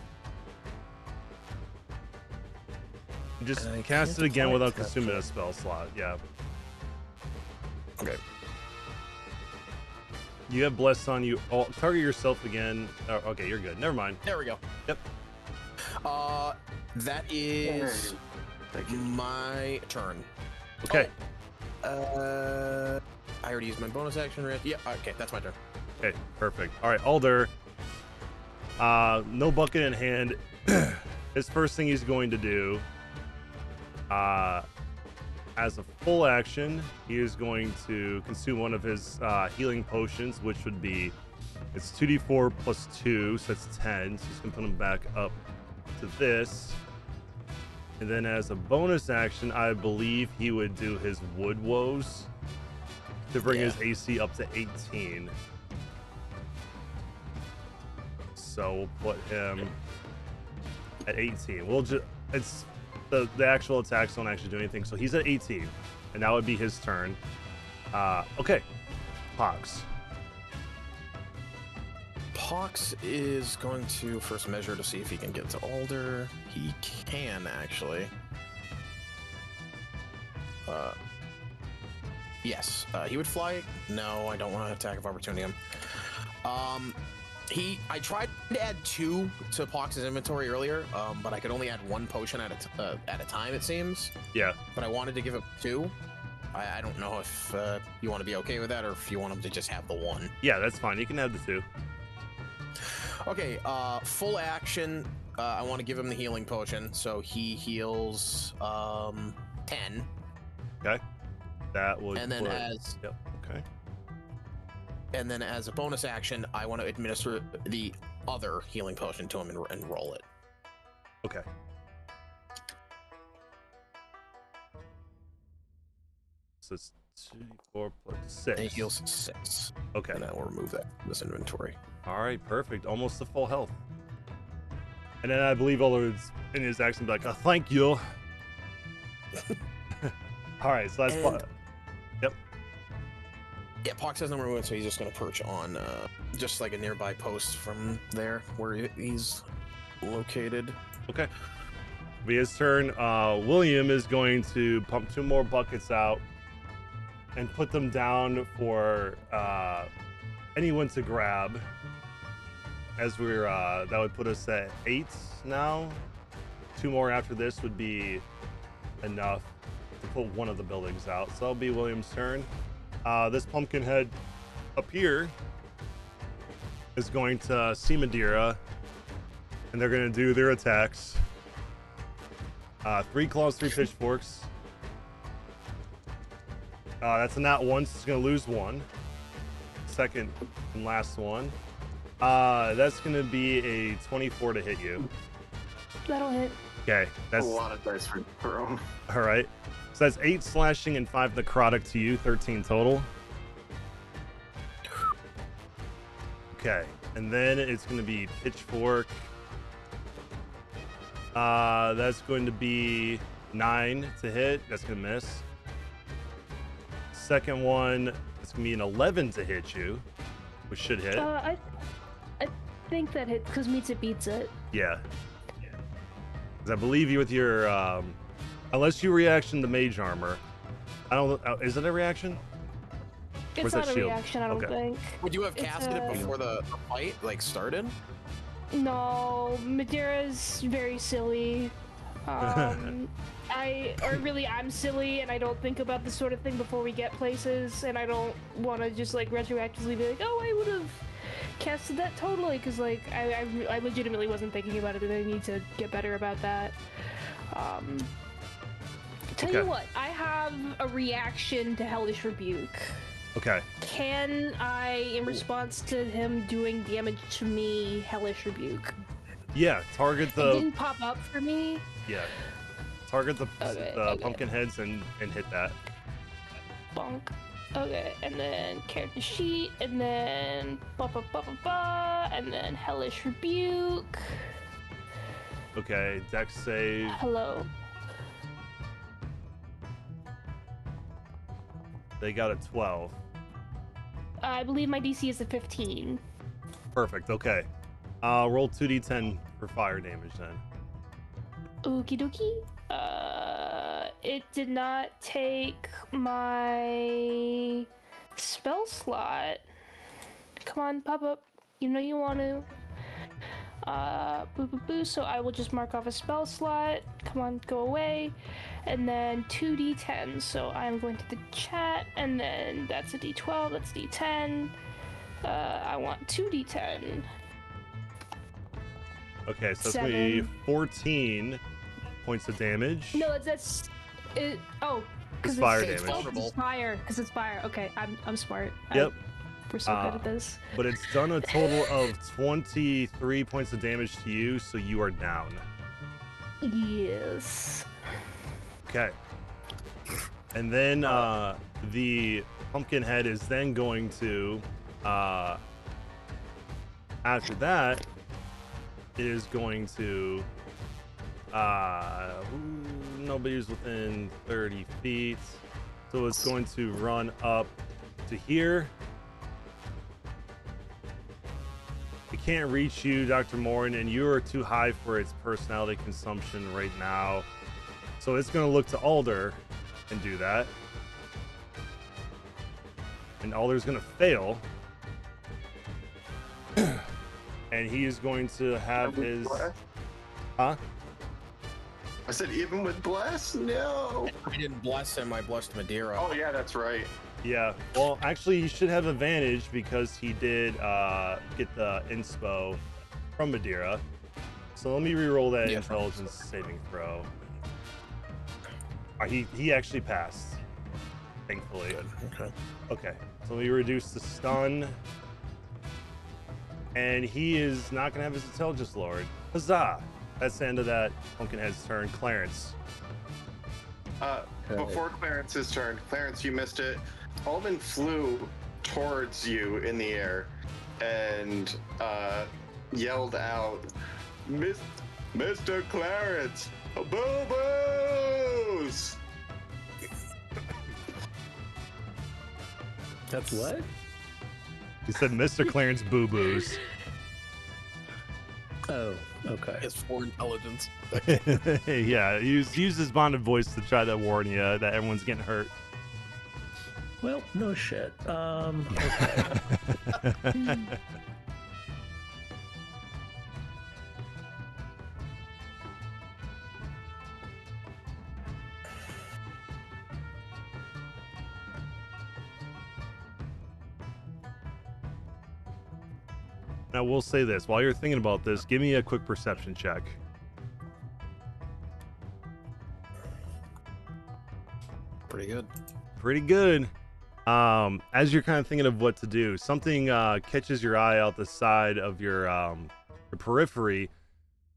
Just cast it again without consuming a spell slot. Yeah. Okay. You have Bless on you. Oh, target yourself again. Oh, okay, you're good. Never mind. There we go. Yep. That is my turn. Okay. I already used my bonus action, right? Yeah, okay, that's my turn. Okay, perfect. All right, Alder. No bucket in hand. His first thing he's going to do, as a full action, he is going to consume one of his healing potions, which would be, it's 2d4 plus 2, so that's 10. So he's going to put him back up to this. And then as a bonus action, I believe he would do his Wood Woes to bring his AC up to 18. So we'll put him at 18. We'll just, it's the actual attacks don't actually do anything. So he's at 18, and that would be his turn. Okay, Pox. Pox is going to first measure to see if he can get to Alder. He can actually. Yes, he would fly. No, I don't want to attack of opportunity him. I tried to add 2 to Pox's inventory earlier, but I could only add 1 potion at a time, it seems. Yeah. But I wanted to give him 2. I don't know if you want to be okay with that, or if you want him to just have the 1. Yeah, that's fine. You can have the 2. Okay, full action. I want to give him the healing potion, so he heals 10. Okay. That would. And then Yep. Okay. And then as a bonus action, I want to administer the other healing potion to him and roll it. Okay. So it's 2d4 plus 6. And he heals 6. Okay. And I will remove that from this inventory. All right, perfect. Almost to full health. And then I believe Alder's in his action be like, oh, thank you. All right, so that's yep. Yeah, Pox has no movement, so he's just going to perch on just like a nearby post from there where he's located. Okay. Be his turn. William is going to pump 2 more buckets out and put them down for anyone to grab. As we're that would put us at 8 now. 2 more after this would be enough to put one of the buildings out. So that'll be William's turn. This pumpkin head up here is going to see Madeira, and they're going to do their attacks. 3 claws, 3 pitchforks. That's a nat 1, so it's going to lose 1. Second and last one. That's going to be a 24 to hit you. That'll hit. Okay, that's a lot of dice for throw. All right. So that's 8 slashing and 5 necrotic to you, 13 total. Okay, and then it's going to be pitchfork. That's going to be 9 to hit. That's going to miss. Second one, it's going to be an 11 to hit you, which should hit. I think that hits because meets it beats it. Yeah. Because I believe you with your unless you reaction to mage armor. I don't. Is it a reaction? It's not a reaction, I don't think. Would you have casted it before the fight started? No, Madeira's very silly. I'm silly and I don't think about this sort of thing before we get places, and I don't want to just like retroactively be like, oh, I would have casted that totally, because like I legitimately wasn't thinking about it, and I need to get better about that. Tell you what, I have a reaction to Hellish Rebuke. Okay. Can I, in response to him doing damage to me, Hellish Rebuke? Yeah, target the. It didn't pop up for me. Yeah. Target the Okay. pumpkin heads and hit that. Bonk. Okay, and then character sheet, and then and then Hellish Rebuke. Okay, dex save. Hello. They got a 12. I believe my DC is a 15. Perfect. Okay. Roll 2d10 for fire damage then. Okie dokie. It did not take my spell slot. Come on, pop up. You know you want to. Boo boo boo. So I will just mark off a spell slot. Come on, go away. And then 2d10. So I'm going to the chat, and then that's a d12. That's d10. I want 2d10. Okay, so that's going to be 14 points of damage. No, that's it. Oh, because fire damage. It's fire. Because it's fire. Okay, I'm smart. Yep. We're so good at this. But it's done a total of 23 points of damage to you, so you are down. Yes. Okay. And then the pumpkin head is then going to, after that, it is going to, nobody's within 30 feet. So it's going to run up to here. It can't reach you, Dr. Morin, and you are too high for its personality consumption right now. So it's going to look to Alder and do that. And Alder's going to fail. And he is going to have his... Huh? I said even with bless? No. I didn't bless him, I blessed Madeira. Oh yeah, that's right. Yeah, well, actually, he should have advantage because he did get the inspo from Madeira. So let me re-roll that intelligence saving throw. He actually passed, thankfully. Good. Okay, so let me reduce the stun. And he is not going to have his intelligence lowered. Huzzah! That's the end of that Pumpkinhead's turn. Clarence. Before Clarence's turn, Clarence, you missed it. Alden flew towards you in the air and yelled out, Mr. Clarence, boo-boos! That's what? He said Mr. Clarence boo-boos. Oh, okay. It's for intelligence. Yeah, use his bonded voice to try to warn you that everyone's getting hurt. Well, no shit. Okay. Now, we'll say this. While you're thinking about this, give me a quick perception check. Pretty good. Pretty good. As you're kind of thinking of what to do, something catches your eye out the side of your periphery.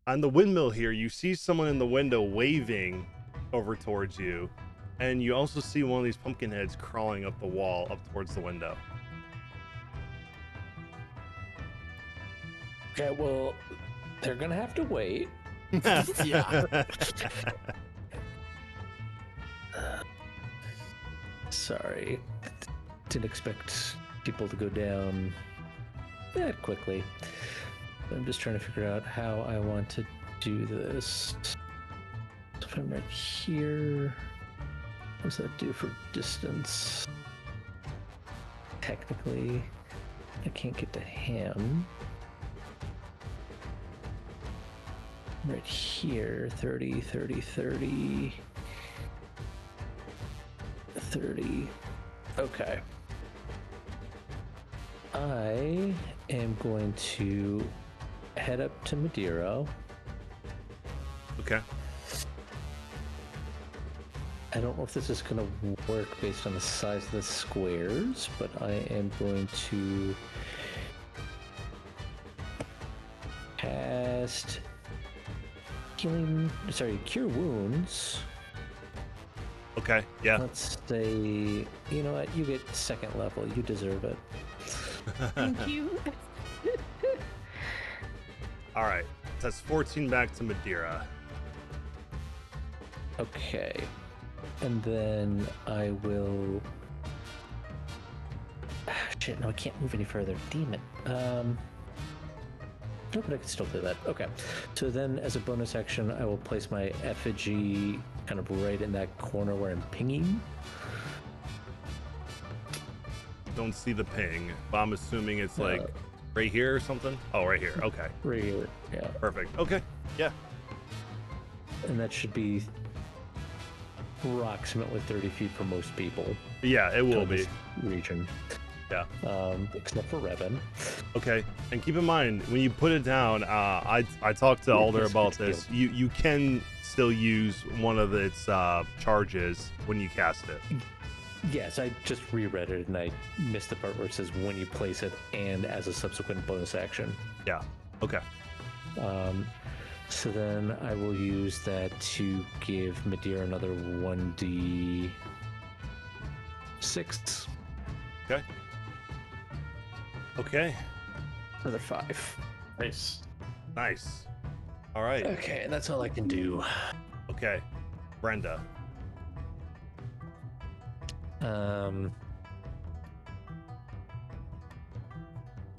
On the windmill here, you see someone in the window waving over towards you, and you also see one of these pumpkin heads crawling up the wall up towards the window. Okay, well, they're gonna have to wait. Yeah. Sorry. Didn't expect people to go down that quickly. I'm just trying to figure out how I want to do this. So if I'm right here, what does that do for distance? Technically, I can't get to him. right here. 30, 30, 30. 30. Okay. I am going to head up to Madeira. Okay. I don't know if this is going to work based on the size of the squares, but I am going to cast Cure Wounds. Okay, yeah. Let's say, you know what? You get second level. You deserve it. Thank you. All right. That's 14 back to Madeira. Okay. And then I will... shit, no, I can't move any further. Damn it. No, but I can still do that. Okay. So then, as a bonus action, I will place my effigy kind of right in that corner where I'm pinging. Don't see the ping, but I'm assuming it's like right here or something. Oh, right here. Okay. Right here. Yeah. Perfect. Okay. Yeah. And that should be approximately 30 feet for most people. Yeah, it will be. Region. Yeah. Except for Revan. Okay. And keep in mind, when you put it down, I talked to Alder about this. You can still use one of its charges when you cast it. Yes, I just reread it and I missed the part where it says when you place it and as a subsequent bonus action. Yeah. Okay. So then I will use that to give Madeira another 1d6. Okay. Okay. Another 5. Nice. Nice. All right. Okay, that's all I can do. Okay. Brenda.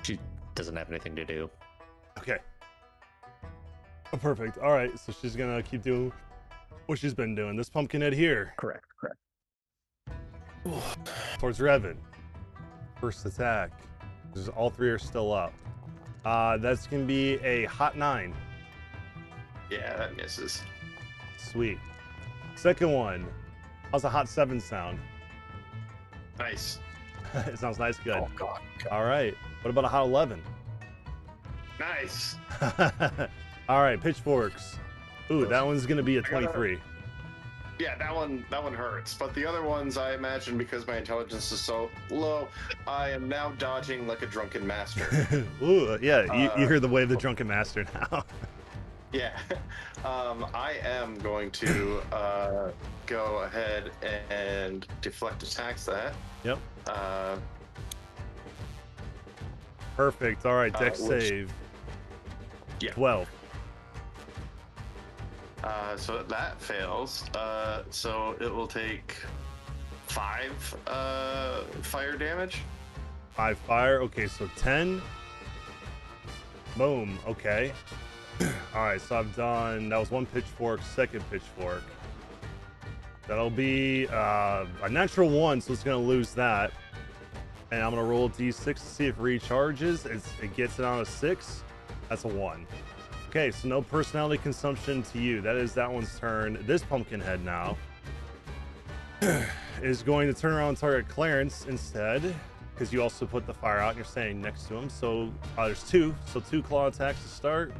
She doesn't have anything to do. Okay. Oh, perfect. All right. So she's gonna keep doing what she's been doing. This pumpkinhead here. Correct. Towards Revan. First attack. All three are still up. That's gonna be a hot 9. Yeah, that misses. Sweet. Second one. How's a hot 7 sound? Nice. It sounds nice. Good. Oh, God. All right. What about a hot 11? Nice. All right. Pitchforks. Ooh, that one's gonna be a 23. Yeah, that one hurts. But the other ones, I imagine, because my intelligence is so low, I am now dodging like a drunken master. Ooh, yeah. You hear the way of the drunken master now. Yeah. I am going to go ahead and deflect attacks that. Yep. Perfect. All right. Dex save. Yeah. 12. So that fails. So it will take 5 fire damage. 5 fire. Okay, so 10. Boom. Okay. All right, so I've done, that was 1 pitchfork, second pitchfork. That'll be a natural 1, so it's going to lose that. And I'm going to roll a d6 to see if it recharges. It gets it on a 6. That's a 1. Okay, so no personality consumption to you. That is that one's turn. This pumpkinhead now is going to turn around and target Clarence instead, because you also put the fire out and you're standing next to him. So there's 2. So 2 claw attacks to start.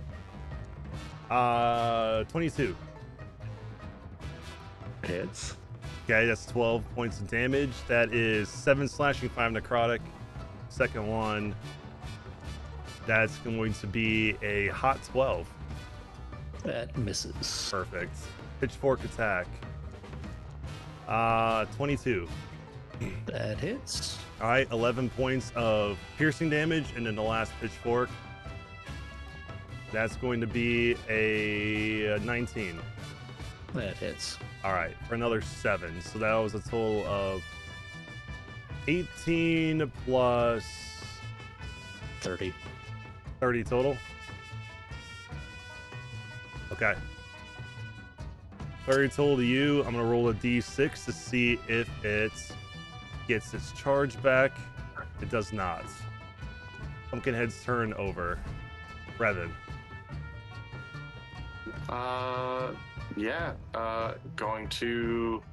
22. Hits. Okay, that's 12 points of damage. That is 7 slashing, 5 necrotic. Second one, that's going to be a hot 12. That misses. Perfect. Pitchfork attack. 22. That hits. All right, 11 points of piercing damage, and then the last pitchfork. That's going to be a 19. That hits. All right, for another 7. So that was a total of 18 plus 30. 30 total. Okay. 30 total to you. I'm going to roll a d6 to see if it gets its charge back. It does not. Pumpkinhead's turn over. Revan. Yeah. Going to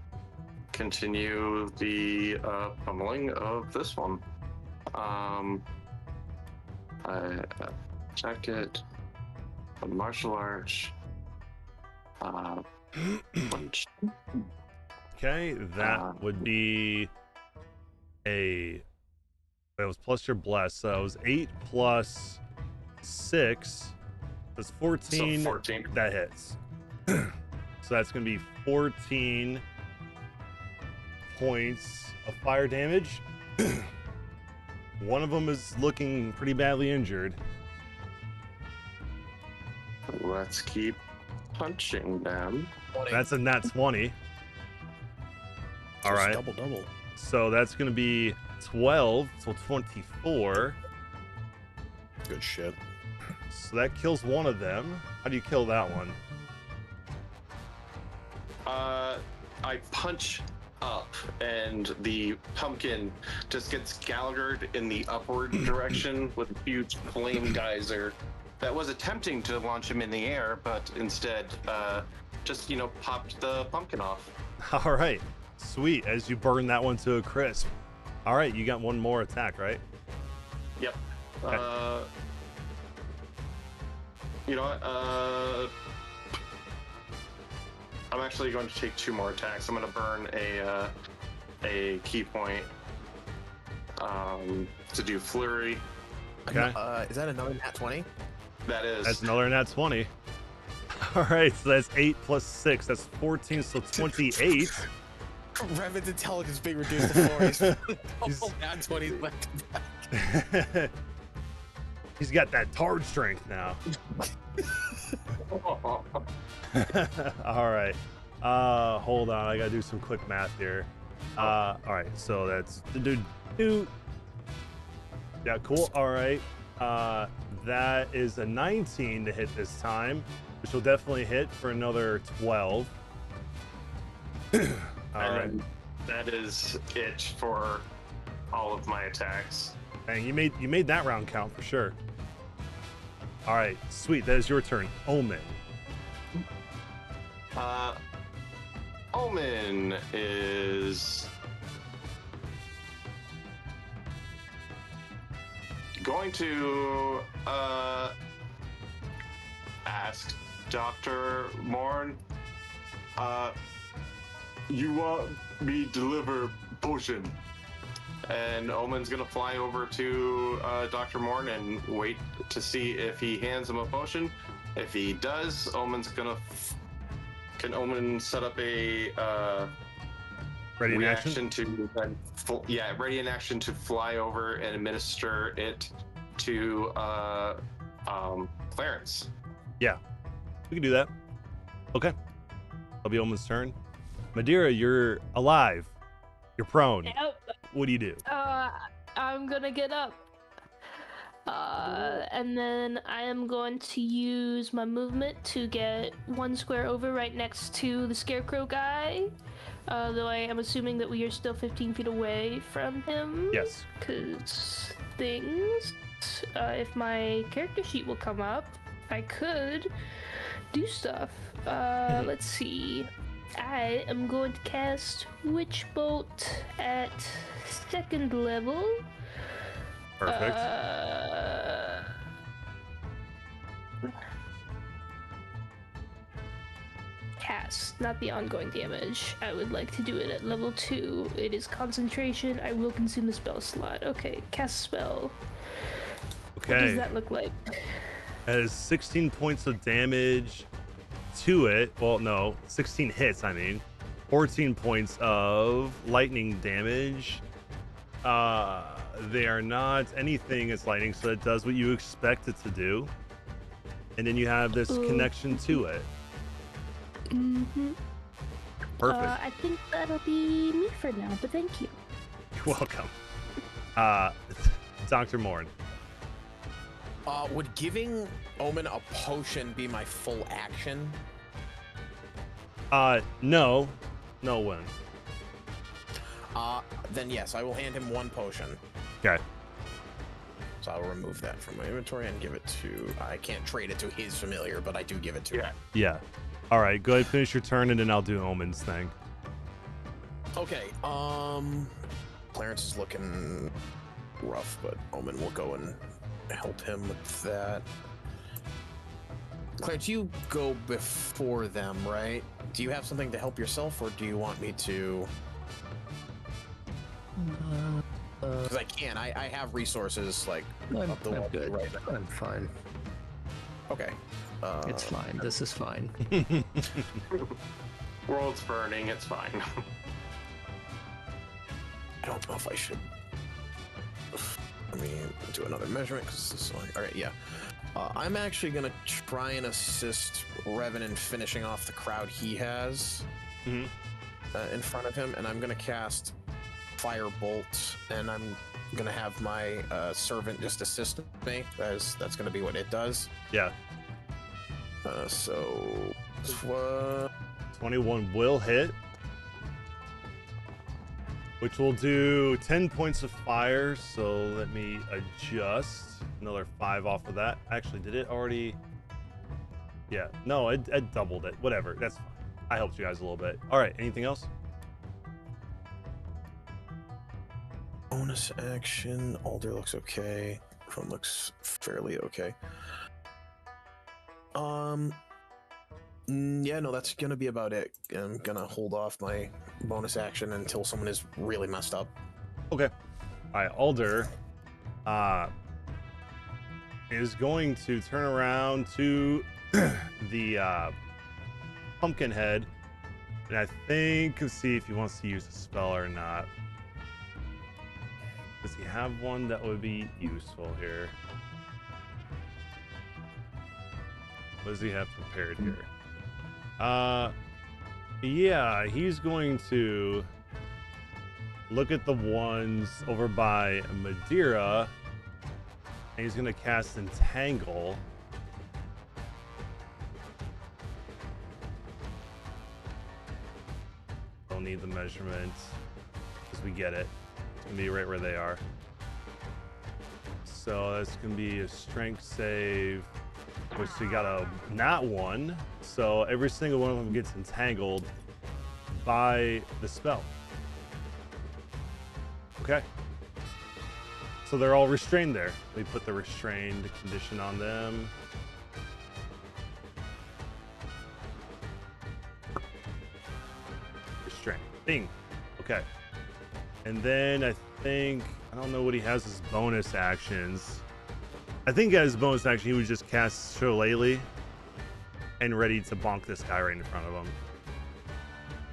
continue the pummeling of this one. I checked it. A martial arts. Punch. Okay, that would be a. That was plus your bless, so it was 8 plus 6. That's 14. So 14. That hits. So that's going to be 14 points of fire damage. One of them is looking pretty badly injured. Let's keep punching them. That's a nat 20. All right. Double. So that's going to be 12, so 24. Good shit. So that kills one of them. How do you kill that one? I punch up, and the pumpkin just gets Gallaghered in the upward direction with a huge flame geyser that was attempting to launch him in the air, but instead just, popped the pumpkin off. All right. Sweet. As you burn that one to a crisp. All right. You got one more attack, right? Yep. Okay. You know what? I'm actually going to take 2 more attacks. I'm going to burn a key point to do flurry. Okay. Is that another nat 20? That is. That's another nat 20. All right. So that's 8 plus 6. That's 14. So 28. Revan's intelligence being reduced to 4. He's nat 20 left to back. He's got that tard strength now. All right. Hold on. I gotta do some quick math here. All right. So that's do. Yeah. Cool. All right. That is a 19 to hit this time, which will definitely hit for another 12. All right. That is it for all of my attacks. Dang, you made that round count for sure. All right, sweet. That is your turn, Omen. Omen is going to ask Dr. Morn, you want me to deliver potion? And Omen's gonna fly over to Dr. Morn and wait to see if he hands him a potion. If he does, Omen's gonna. Can Omen set up a ready in reaction action? Ready in action to fly over and administer it to Clarence? Yeah, we can do that. Okay, that'll be Omen's turn. Madeira, you're alive. You're prone. Yep. What do you do? I'm gonna get up. And then I am going to use my movement to get 1 square over right next to the scarecrow guy. Though I am assuming that we are still 15 feet away from him. Yes. Because things. If my character sheet will come up, I could do stuff. Let's see. I am going to cast Witch Bolt at 2nd level. Perfect. Cast, not the ongoing damage. I would like to do it at level 2. It is concentration. I will consume the spell slot. Okay, cast spell. Okay. What does that look like? That is 16 points of damage to it. Well, no, 16 hits, I mean. 14 points of lightning damage. They are not anything as lightning, so it does what you expect it to do. And then you have this connection to it. Mm-hmm. Perfect. I think that'll be me for now, but thank you. You're welcome. Dr. Morn. Would giving Omen a potion be my full action? No. No win. Then yes, I will hand him 1 potion. Okay. So I'll remove that from my inventory and give it to. I can't trade it to his familiar, but I do give it to him. Yeah. All right. Go ahead, finish your turn, and then I'll do Omen's thing. Okay. Clarence is looking rough, but Omen will go and help him with that. Clarence, you go before them, right? Do you have something to help yourself, or do you want me to? Because I can. I have resources like I'm up the wall good. right now. I'm fine. Okay. It's fine. This is fine. World's burning. It's fine. I don't know if I should. Let me do another measurement because this is like. All right, yeah. I'm actually gonna try and assist Revan in finishing off the crowd he has in front of him, and I'm gonna cast Firebolt, and I'm gonna have my servant just assist me. That's gonna be what it does. Yeah. So 21 will hit, which will do 10 points of fire. So let me adjust another 5 off of that. Actually, did it already? Yeah. No, it doubled it. Whatever. That's fine. I helped you guys a little bit. All right. Anything else? bonus action. Alder looks okay. Phone looks fairly okay. Yeah, no, that's gonna be about it. I'm gonna hold off my bonus action until someone is really messed up. Okay. All right, Alder is going to turn around to the Pumpkinhead, and I think, let's see if he wants to use a spell or not. Does he have one that would be useful here? What does he have prepared here? Yeah, he's going to look at the ones over by Madeira, and he's going to cast Entangle. Don't need the measurement because we get it. It's going to be right where they are. So that's going to be a strength save, which we got a nat 1. So every single one of them gets entangled by the spell. Okay. So they're all restrained there. We put the restrained condition on them. Restrained. Bing. Okay. And then I don't know what he has as bonus actions. I think as bonus action, he would just cast Shillelagh and ready to bonk this guy right in front of him.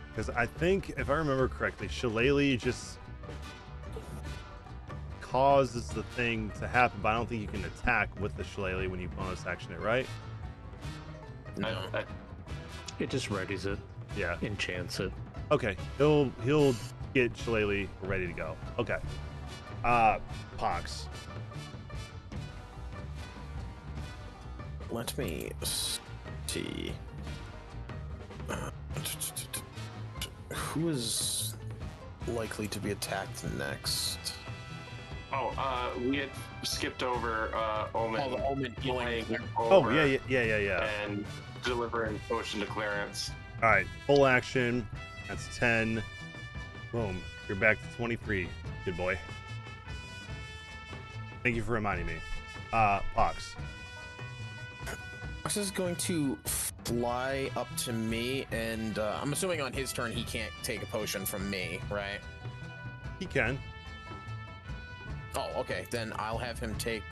Because I think, if I remember correctly, Shillelagh just causes the thing to happen, but I don't think you can attack with the Shillelagh when you bonus action it, right? No. It just readies it. Yeah. Enchants it. Okay. He'll get Shillelagh ready to go. Okay. Pox. Let me see. Who is likely to be attacked next? Oh, we had skipped over Omen. Oh, the Omen healing. Oh, yeah. And delivering potion to Clarence. All right. Full action. That's 10. Boom. You're back to 23. Good boy. Thank you for reminding me. Pox. Pox is going to fly up to me, and I'm assuming on his turn he can't take a potion from me, right? He can. Oh, okay. Then I'll have him take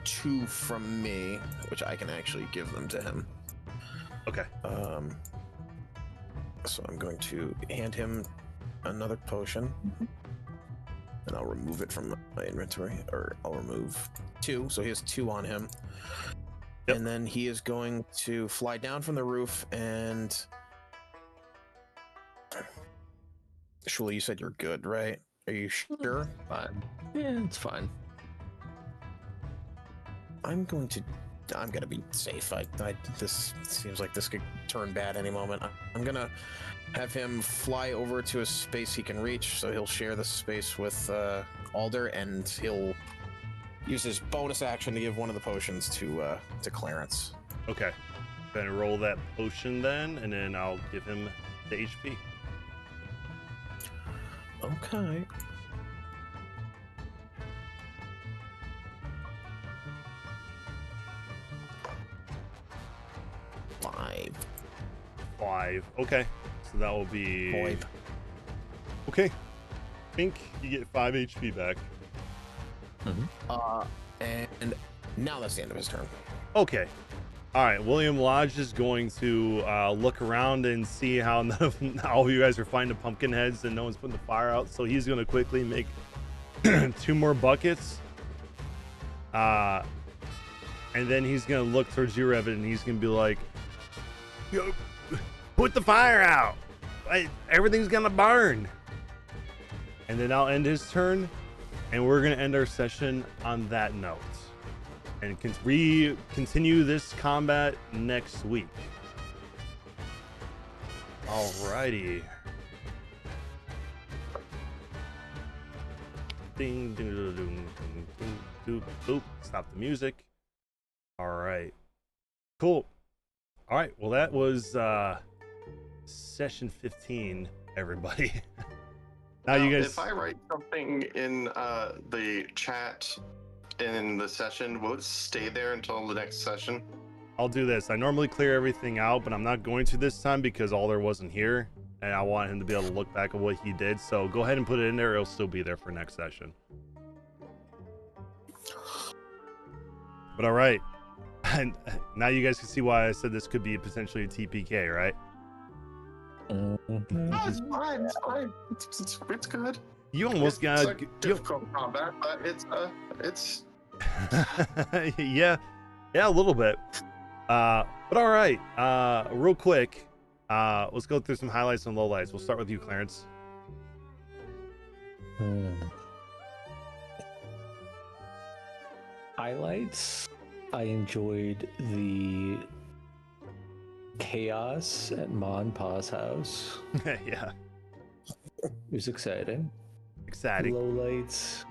2 from me, which I can actually give them to him. Okay. So I'm going to hand him another potion, and I'll remove it from my inventory, or I'll remove 2. So he has 2 on him. Yep. And then he is going to fly down from the roof and... Shuli, you said you're good, right? Are you sure? Fine. Yeah, it's fine. I'm gonna be safe. This seems like this could turn bad any moment. I'm gonna have him fly over to a space he can reach, so he'll share the space with Alder, and he'll use his bonus action to give one of the potions to Clarence. Okay. Gonna roll that potion then, and then I'll give him the HP. Okay. Five. Okay. So that will be... Five. Okay. I think you get 5 HP back. And now that's the end of his turn. Okay. All right. William Lodge is going to look around and see how all of you guys are finding pumpkin heads and no one's putting the fire out. So he's going to quickly make 2 more buckets. And then he's going to look towards you, Revan, and he's going to be like, "Yo, put the fire out. Everything's going to burn." And then I'll end his turn, and we're going to end our session on that note. And continue this combat next week. Alrighty. Ding, ding, ding, ding, ding, ding, boop. Stop the music. All right. Cool. All right. Well, that was session 15, everybody. Now you guys. If I write something in the chat in the session, will it stay there until the next session? I'll do this. I normally clear everything out, but I'm not going to this time because Alder wasn't here, and I want him to be able to look back at what he did. So go ahead and put it in there. It'll still be there for next session. But all right. And now you guys can see why I said this could be potentially a TPK, right? No, it's fine. It's fine. It's good. You almost got it's like difficult combat, but it's yeah, a little bit. But all right. Real quick, let's go through some highlights and lowlights. We'll start with you, Clarence. Highlights. I enjoyed the chaos at Ma and Pa's house. Yeah. It was exciting. Exciting. Lowlights.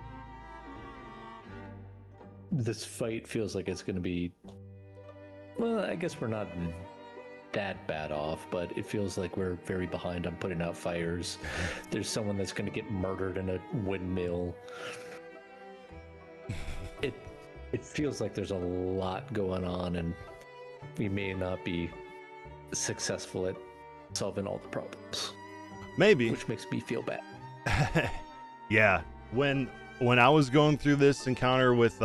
This fight feels like it's going to be... Well, I guess we're not that bad off, but it feels like we're very behind on putting out fires. There's someone that's going to get murdered in a windmill. It feels like there's a lot going on, and we may not be successful at solving all the problems. Maybe. Which makes me feel bad. Yeah. When I was going through this encounter with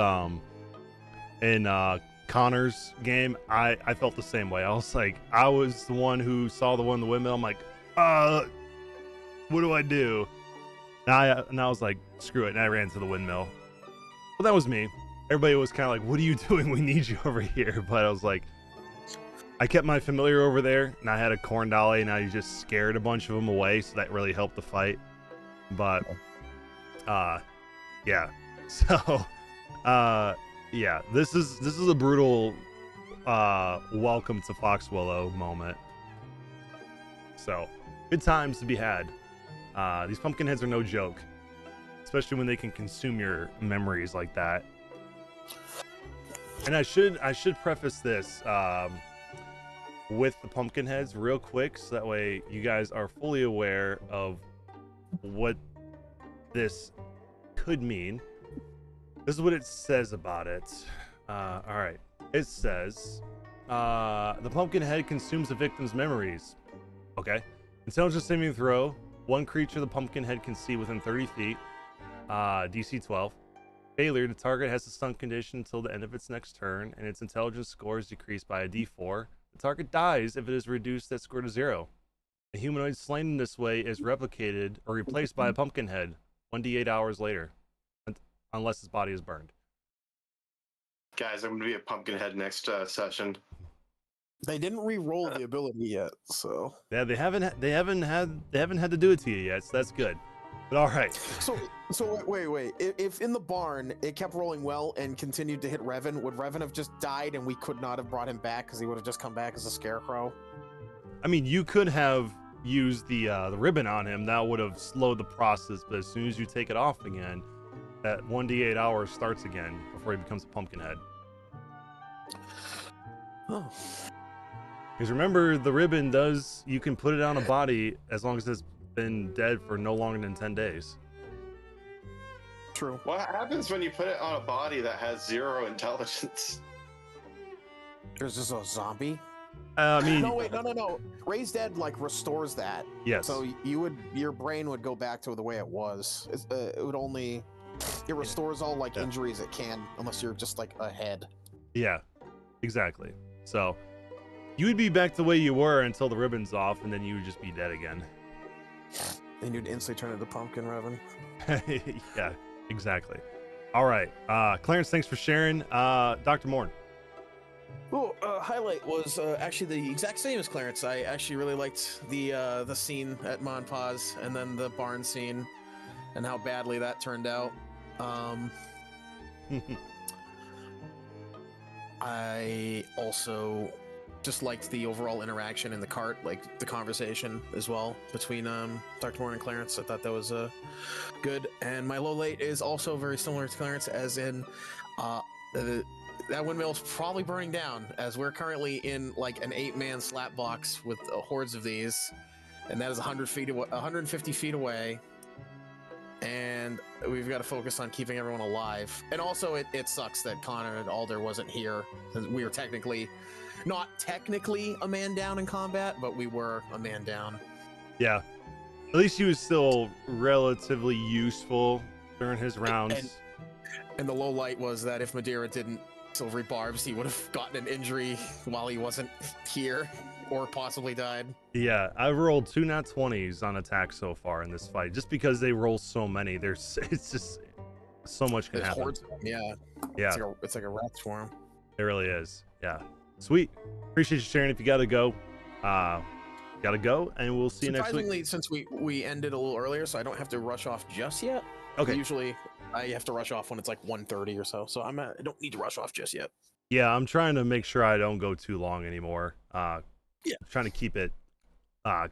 in Connor's game, I felt the same way. I was like, I was the one who saw the one in the windmill. I'm like, what do I do? And I was like, screw it, and I ran to the windmill. Well, that was me. Everybody was kind of like, what are you doing? We need you over here. But I was like, I kept my familiar over there, and I had a corn dolly, and I just scared a bunch of them away, so that really helped the fight. But yeah. So yeah, this is a brutal welcome to Foxwillow moment. So good times to be had. These pumpkin heads are no joke, especially when they can consume your memories like that. And I should preface this with the pumpkin heads real quick, so that way you guys are fully aware of what this could mean. This is what it says about it. All right. It says, the pumpkin head consumes the victim's memories. Okay. Intelligence saving throw. One creature the pumpkin head can see within 30 feet. DC 12. Failure, the target has a stun condition until the end of its next turn, and its intelligence score is decreased by a D4. The target dies if it is reduced that score to 0. A humanoid slain in this way is replicated or replaced by a pumpkin head 1d8 hours later, unless his body is burned. Guys, I'm gonna be a pumpkin head next session. They didn't re-roll the ability yet, so Yeah, they haven't had to do it to you yet, so that's good. But all right. So wait. If in the barn it kept rolling well and continued to hit Revan, would Revan have just died and we could not have brought him back because he would have just come back as a scarecrow? I mean, you could have used the ribbon on him. That would have slowed the process. But as soon as you take it off again, that 1d8 hours starts again before he becomes a pumpkin head. Oh. Because remember, the ribbon does, you can put it on a body as long as it's been dead for no longer than 10 days. True. What happens when you put it on a body that has 0 intelligence? There's just a zombie. I mean, No, wait, no. Raised Dead like restores that. yes. So your brain would go back to the way it was. It would only, it restores all like injuries it can, unless you're just like a head. Yeah, exactly. So you would be back the way you were until the ribbon's off, and then you would just be dead again. And you'd instantly turn into Pumpkin Revan. Yeah, exactly. All right, Clarence, thanks for sharing. Dr. Morn. Oh, highlight was actually the exact same as Clarence. I actually really liked the scene at Monpaz and then the barn scene and how badly that turned out. I also just liked the overall interaction in the cart, like the conversation as well between Dr. Moore and Clarence. I thought that was good. And my low light is also very similar to Clarence, as in that windmill's probably burning down, as we're currently in like an 8-man slap box with hordes of these, and that is 150 feet away. And we've got to focus on keeping everyone alive. And also, it sucks that Connor and Alder wasn't here. We were not technically a man down in combat, but we were a man down. Yeah, at least he was still relatively useful during his rounds. And the low light was that if Madeira didn't silvery barbs, he would have gotten an injury while he wasn't here, or possibly died. Yeah, I've rolled 2 nat 20s on attack so far in this fight, just because they roll so many. It's just so much can happen. Yeah. Yeah. It's like a rat swarm. It really is. Yeah. Sweet. Appreciate you sharing. If you gotta go, and we'll see you next week. Surprisingly, since we ended a little earlier, so I don't have to rush off just yet. Okay. Usually, I have to rush off when it's like 1:30 or so. So I don't need to rush off just yet. Yeah, I'm trying to make sure I don't go too long anymore. Yeah. Trying to keep it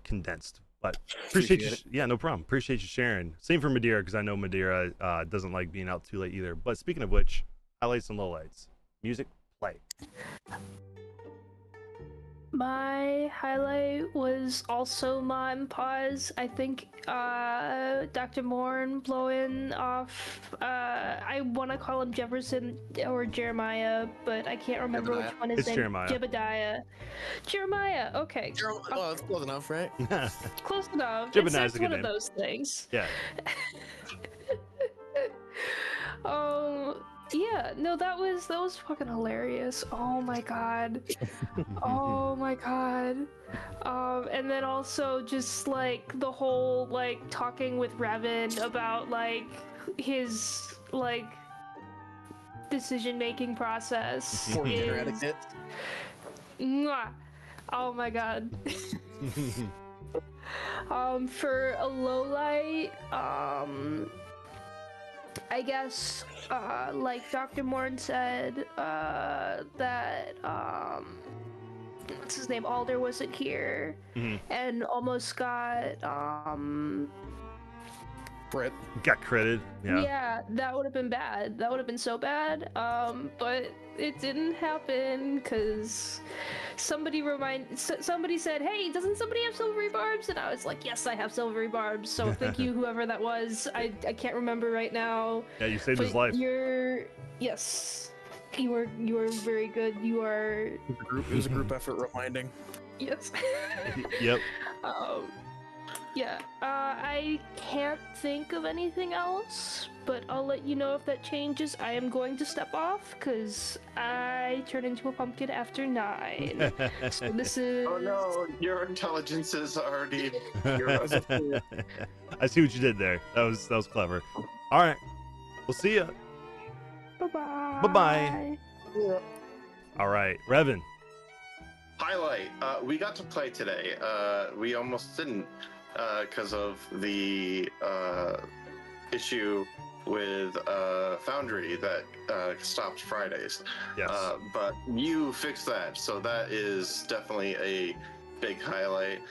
condensed. But appreciate you. Yeah, no problem. Appreciate you sharing. Same for Madeira, because I know Madeira doesn't like being out too late either. But speaking of which, highlights and lowlights. Music, play. My highlight was also Monpaz. I think Dr. Morn blowing off, I want to call him Jefferson or Jeremiah, but I can't remember which one is It's Jeremiah. Jeremiah, okay. Oh, that's close enough, right? Close enough. Jebediah's a good one name. of those things. Yeah. Yeah, no, that was fucking hilarious. Oh my god. Oh my god. And then also just like the whole like talking with Revan about like his like decision-making process. Etiquette. Mwah. Oh my god. For a low light, I guess, like Dr. Morn said, that, what's his name, Alder wasn't here, and almost got, Brit. Got critted. Yeah. Yeah, that would have been bad. That would have been so bad. But it didn't happen because somebody said, "Hey, doesn't somebody have silvery barbs?" And I was like, "Yes, I have silvery barbs." So thank you, whoever that was. I can't remember right now. Yeah, you saved his life. Yes, you were very good. You are. It was a group effort reminding. Yes. Yep. Yeah, I can't think of anything else, but I'll let you know if that changes. I am going to step off because I turn into a pumpkin after 9. So this is. Oh no, your intelligence is already. I see what you did there. That was clever. All right, we'll see ya. Bye-bye. Bye-bye. Yeah. All right, Revan. Highlight. We got to play today. We almost didn't because of the issue with Foundry that stopped Fridays. Yes. But you fixed that, so that is definitely a big highlight.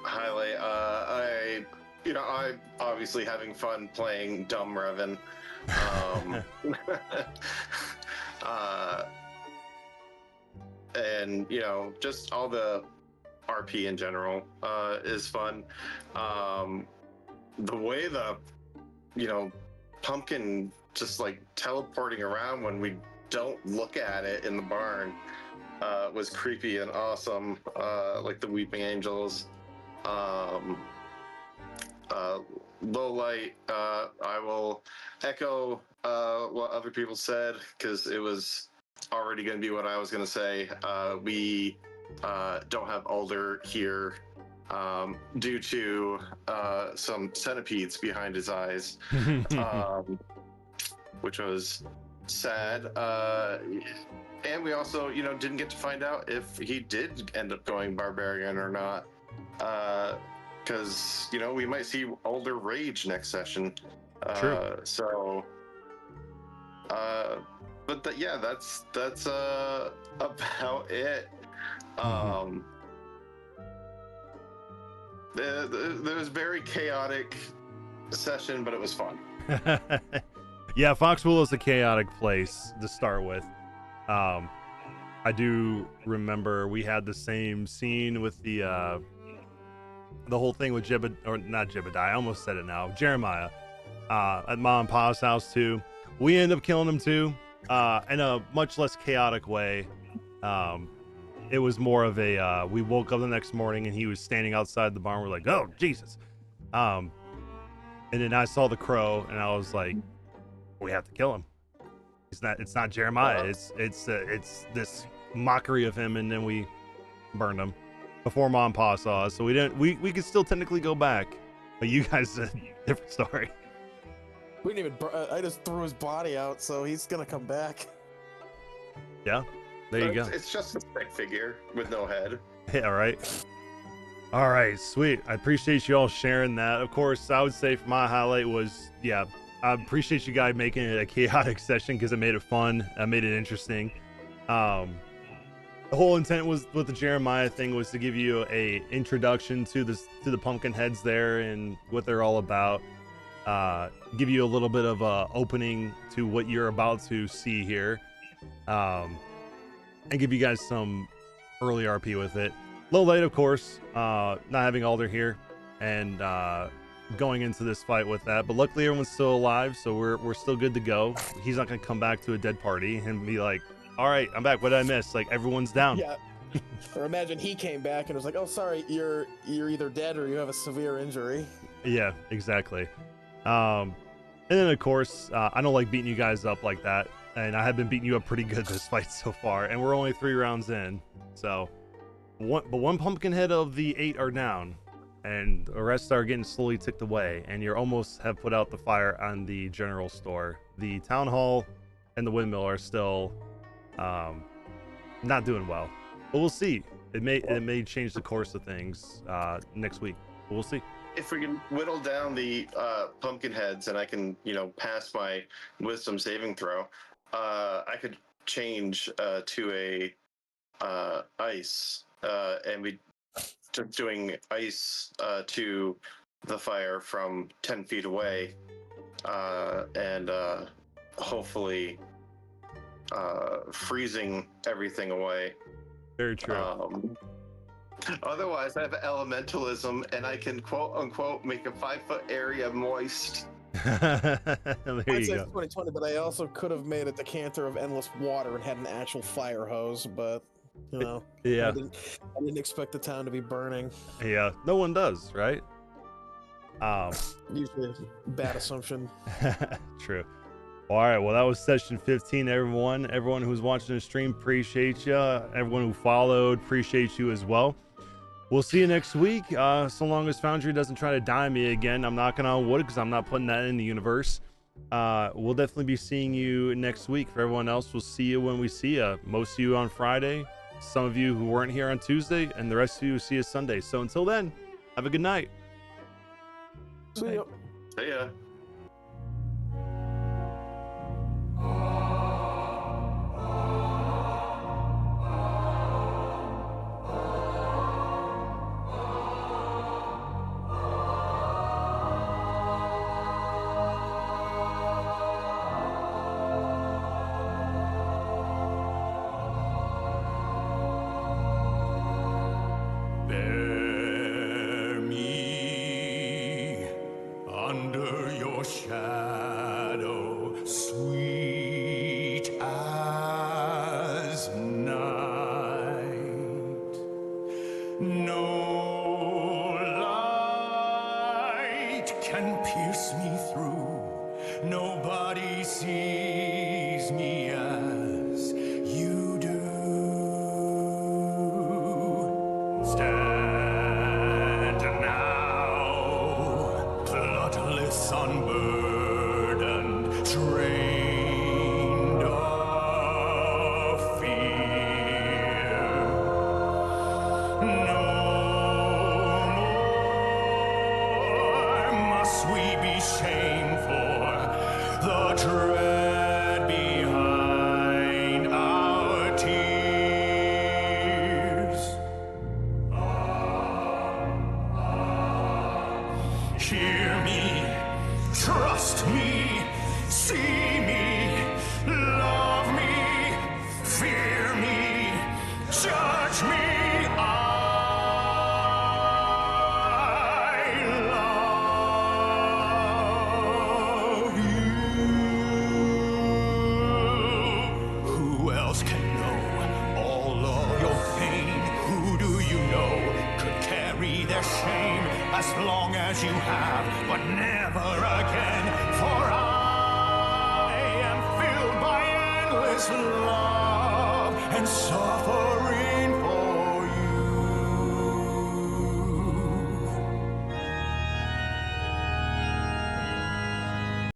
I I'm obviously having fun playing Dumb Revan. And just all the RP in general is fun. The way the pumpkin just like teleporting around when we don't look at it in the barn was creepy and awesome. Like the Weeping Angels. Low light. I will echo what other people said because it was already going to be what I was going to say. We don't have Alder here due to some centipedes behind his eyes, which was sad. And we also, didn't get to find out if he did end up going barbarian or not. Because we might see Alder rage next session. True. So, but that's about it. There was very chaotic session, but it was fun. Yeah, Foxwell is a chaotic place to start with. I do remember we had the same scene with the whole thing with not Jebediah, I almost said it now, Jeremiah, at Mom and Pa's house too. We end up killing him too, in a much less chaotic way. It was more of a, we woke up the next morning and he was standing outside the barn. We're like, oh, Jesus. And then I saw the crow and I was like, we have to kill him. It's not Jeremiah. It's this mockery of him. And then we burned him before Mom and Pa saw us. So we could still technically go back, but you guys said different story. We didn't even, I just threw his body out, so he's gonna come back. Yeah. There you go. It's just a stick figure with no head. Yeah, right. All right, sweet. I appreciate you all sharing that. Of course, I would say for my highlight was, I appreciate you guys making it a chaotic session because it made it fun. I made it interesting. The whole intent was with the Jeremiah thing was to give you a introduction to the pumpkin heads there and what they're all about. Give you a little bit of a opening to what you're about to see here. And give you guys some early RP with it. Low light, of course, not having Alder here and going into this fight with that. But luckily, everyone's still alive, so we're still good to go. He's not going to come back to a dead party and be like, all right, I'm back. What did I miss? Like, everyone's down. Yeah. Or imagine he came back and was like, oh, sorry, you're either dead or you have a severe injury. Yeah, exactly. And then, of course, I don't like beating you guys up like that. And I have been beating you up pretty good this fight so far, and we're only 3 rounds in. So, one pumpkin head of the 8 are down, and the rest are getting slowly ticked away. And you almost have put out the fire on the general store. The town hall and the windmill are still not doing well, but we'll see. It may change the course of things next week. But we'll see. If we can whittle down the pumpkin heads, and I can pass my wisdom saving throw. I could change to a ice, and we just doing ice to the fire from 10 feet away, and hopefully freezing everything away. Very true. Otherwise, I have elementalism, and I can quote unquote make a 5-foot area moist. There I'd you say go. 2020, but I also could have made a decanter of endless water and had an actual fire hose, but Yeah. I didn't expect the town to be burning. Yeah. No one does, right? Usually a bad assumption. True. All right. Well, that was session 15, everyone. Everyone who's watching the stream, appreciate you. Everyone who followed, appreciate you as well. We'll see you next week. So long as Foundry doesn't try to die me again. I'm knocking on wood because I'm not putting that in the universe. We'll definitely be seeing you next week. For everyone else, we'll see you when we see you. Most of you on Friday, some of you who weren't here on Tuesday, and the rest of you see us Sunday. So until then, have a good night. See ya. See ya. and pierce me through. Nobody sees me as you do. Stand now, bloodless, unburdened, trained of fear. No more must we be shameful, the dread behind our tears. Hear me, trust me, see me, love me, fear me, judge me. I love you. Who else can know all of your pain? Who do you know could carry their shame as long as you have, but never again? For I am filled by endless love and suffer